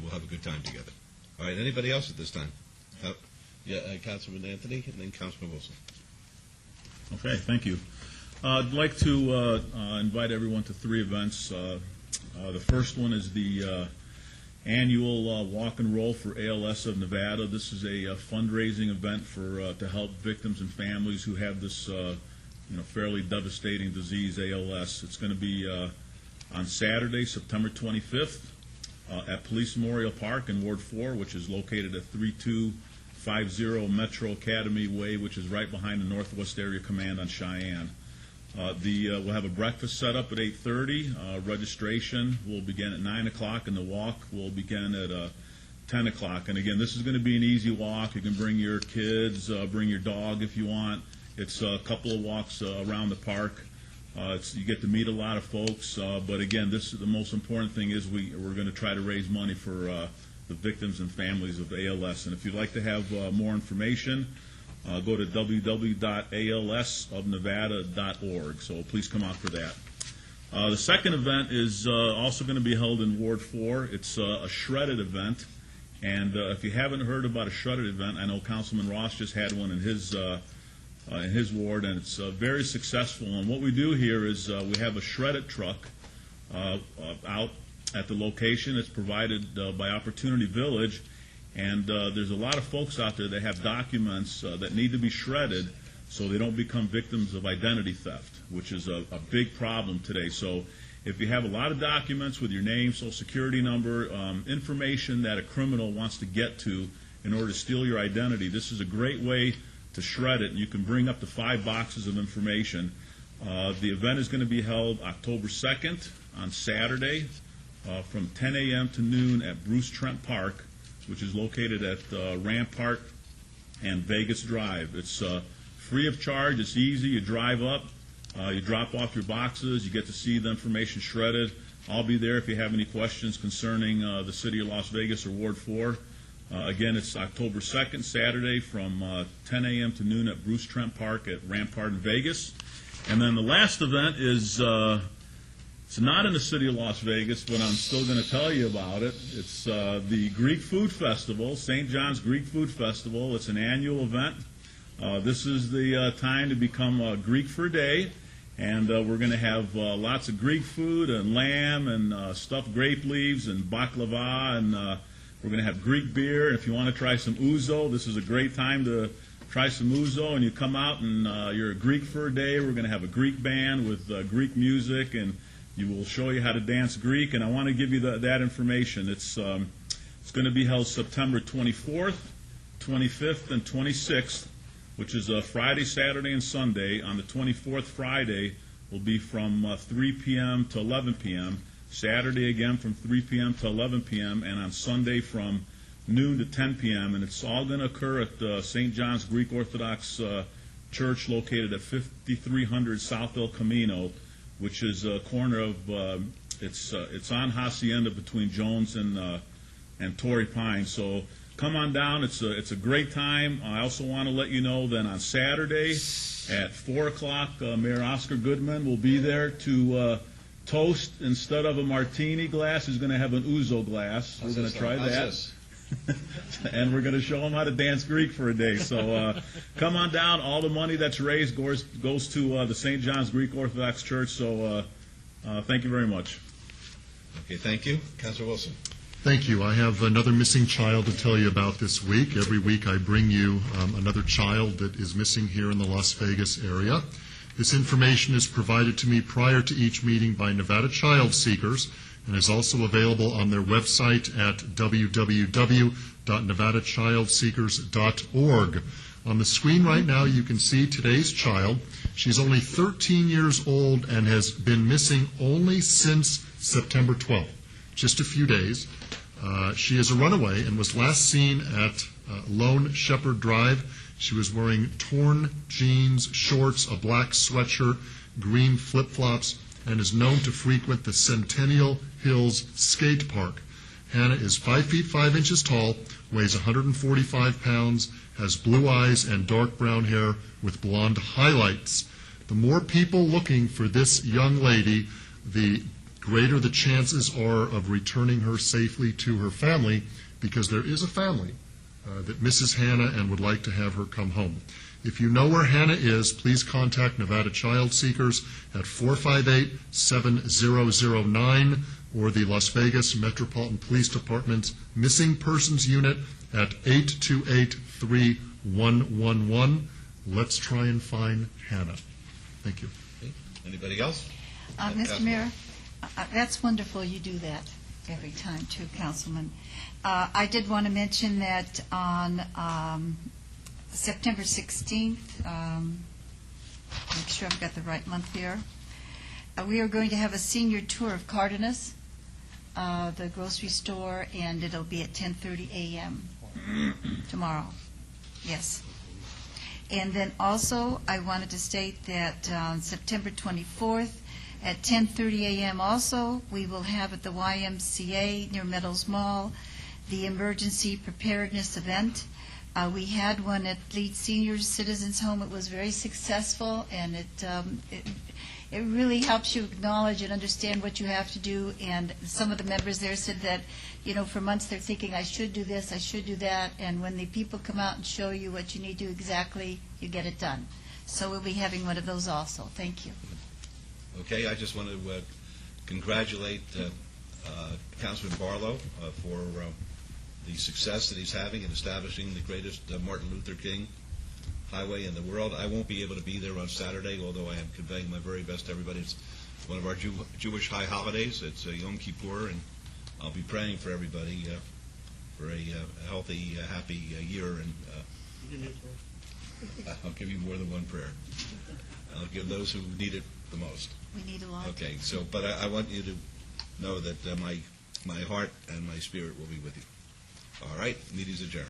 We'll have a good time together. All right, anybody else at this time? Councilman Anthony and then Councilman Wilson. Okay, thank you. I'd like to invite everyone to 3 events. The first one is the annual Walk and Roll for ALS of Nevada. This is a fundraising event for to help victims and families who have this fairly devastating disease, ALS. It's going to be on Saturday, September 25th, at Police Memorial Park in Ward 4, which is located at 3250 Metro Academy Way, which is right behind the Northwest Area Command on Cheyenne. We'll have a breakfast set up at 8:30. Registration will begin at 9 o'clock, and the walk will begin at 10 o'clock. And again, this is going to be an easy walk. You can bring your kids, bring your dog if you want. It's a couple of walks around the park. You get to meet a lot of folks. But again, this is the most important thing is we're going to try to raise money for the victims and families of ALS. And if you'd like to have more information, go to www.alsofnevada.org. So please come out for that. The second event is also going to be held in Ward 4. It's a shredded event. And if you haven't heard about a shredded event, I know Councilman Ross just had one in his ward, and it's very successful. And what we do here is we have a shredded truck out at the location. It's provided by Opportunity Village. And there's a lot of folks out there that have documents that need to be shredded so they don't become victims of identity theft, which is a big problem today. So if you have a lot of documents with your name, social security number, information that a criminal wants to get to in order to steal your identity, this is a great way to shred it. And you can bring up to 5 boxes of information. The event is going to be held October 2nd on Saturday from 10 a.m. to noon at Bruce Trent Park, which is located at Rampart and Vegas Drive. It's free of charge. It's easy. You drive up, you drop off your boxes, you get to see the information shredded. I'll be there if you have any questions concerning the City of Las Vegas or Ward 4. Again, it's October 2nd, Saturday, from 10 a.m. to noon at Bruce Trent Park at Rampart in Vegas. And then the last event is, it's not in the City of Las Vegas, but I'm still going to tell you about it. It's the Greek Food Festival, St. John's Greek Food Festival. It's an annual event. This is the time to become a Greek for a day. And we're going to have lots of Greek food and lamb and stuffed grape leaves and baklava, and we're going to have Greek beer. And if you want to try some ouzo, this is a great time to try some ouzo. And you come out and you're a Greek for a day. We're going to have a Greek band with Greek music, and you will show you how to dance Greek. And I want to give you that information. It's going to be held September 24th, 25th, and 26th. Which is Friday, Saturday, and Sunday. On the 24th, Friday, will be from 3 p.m. to 11 p.m. Saturday, again, from 3 p.m. to 11 p.m. And on Sunday, from noon to 10 p.m. And it's all going to occur at St. John's Greek Orthodox Church, located at 5300 South El Camino, which is a corner of, it's on Hacienda between Jones and Torrey Pines. So come on down. It's a great time. I also want to let you know that on Saturday at 4 o'clock, Mayor Oscar Goodman will be there to toast, instead of a martini glass, he's going to have an ouzo glass. We're going to try that. And we're going to show him how to dance Greek for a day. So come on down. All the money that's raised goes to the St. John's Greek Orthodox Church. So thank you very much. Okay, thank you. Councilor Wilson. Thank you. I have another missing child to tell you about this week. Every week I bring you another child that is missing here in the Las Vegas area. This information is provided to me prior to each meeting by Nevada Child Seekers and is also available on their website at www.nevadachildseekers.org. On the screen right now you can see today's child. She's only 13 years old and has been missing only since September 12th, just a few days. She is a runaway and was last seen at Lone Shepherd Drive. She was wearing torn jeans, shorts, a black sweatshirt, green flip-flops, and is known to frequent the Centennial Hills Skate Park. Hannah is 5 feet 5 inches tall, weighs 145 pounds, has blue eyes and dark brown hair with blonde highlights. The more people looking for this young lady, the greater the chances are of returning her safely to her family, because there is a family that misses Hannah and would like to have her come home. If you know where Hannah is, please contact Nevada Child Seekers at 458-7009 or the Las Vegas Metropolitan Police Department's Missing Persons Unit at 828-3111. Let's try and find Hannah. Thank you. Okay. Anybody else? Mr. Mayor, that's wonderful you do that every time, too, Councilman. I did want to mention that on September 16th, make sure I've got the right month here, we are going to have a senior tour of Cardenas, the grocery store, and it'll be at 10:30 a.m. tomorrow. Yes. And then also, I wanted to state that on September 24th, at 10:30 a.m. also, we will have at the YMCA near Meadows Mall the emergency preparedness event. We had one at Lead Senior Citizens Home. It was very successful, and it really helps you acknowledge and understand what you have to do. And some of the members there said that, you know, for months they're thinking, I should do this, I should do that, and when the people come out and show you what you need to do exactly, you get it done. So we'll be having one of those also. Thank you. Okay, I just want to congratulate Councilman Barlow for the success that he's having in establishing the greatest Martin Luther King highway in the world. I won't be able to be there on Saturday, although I am conveying my very best to everybody. It's one of our Jewish high holidays. It's Yom Kippur, and I'll be praying for everybody for a healthy, happy year. And I'll give you more than one prayer. I'll give those who need it the most. We need a lot. Okay, so, but I want you to know that my heart and my spirit will be with you. All right, meeting's adjourned.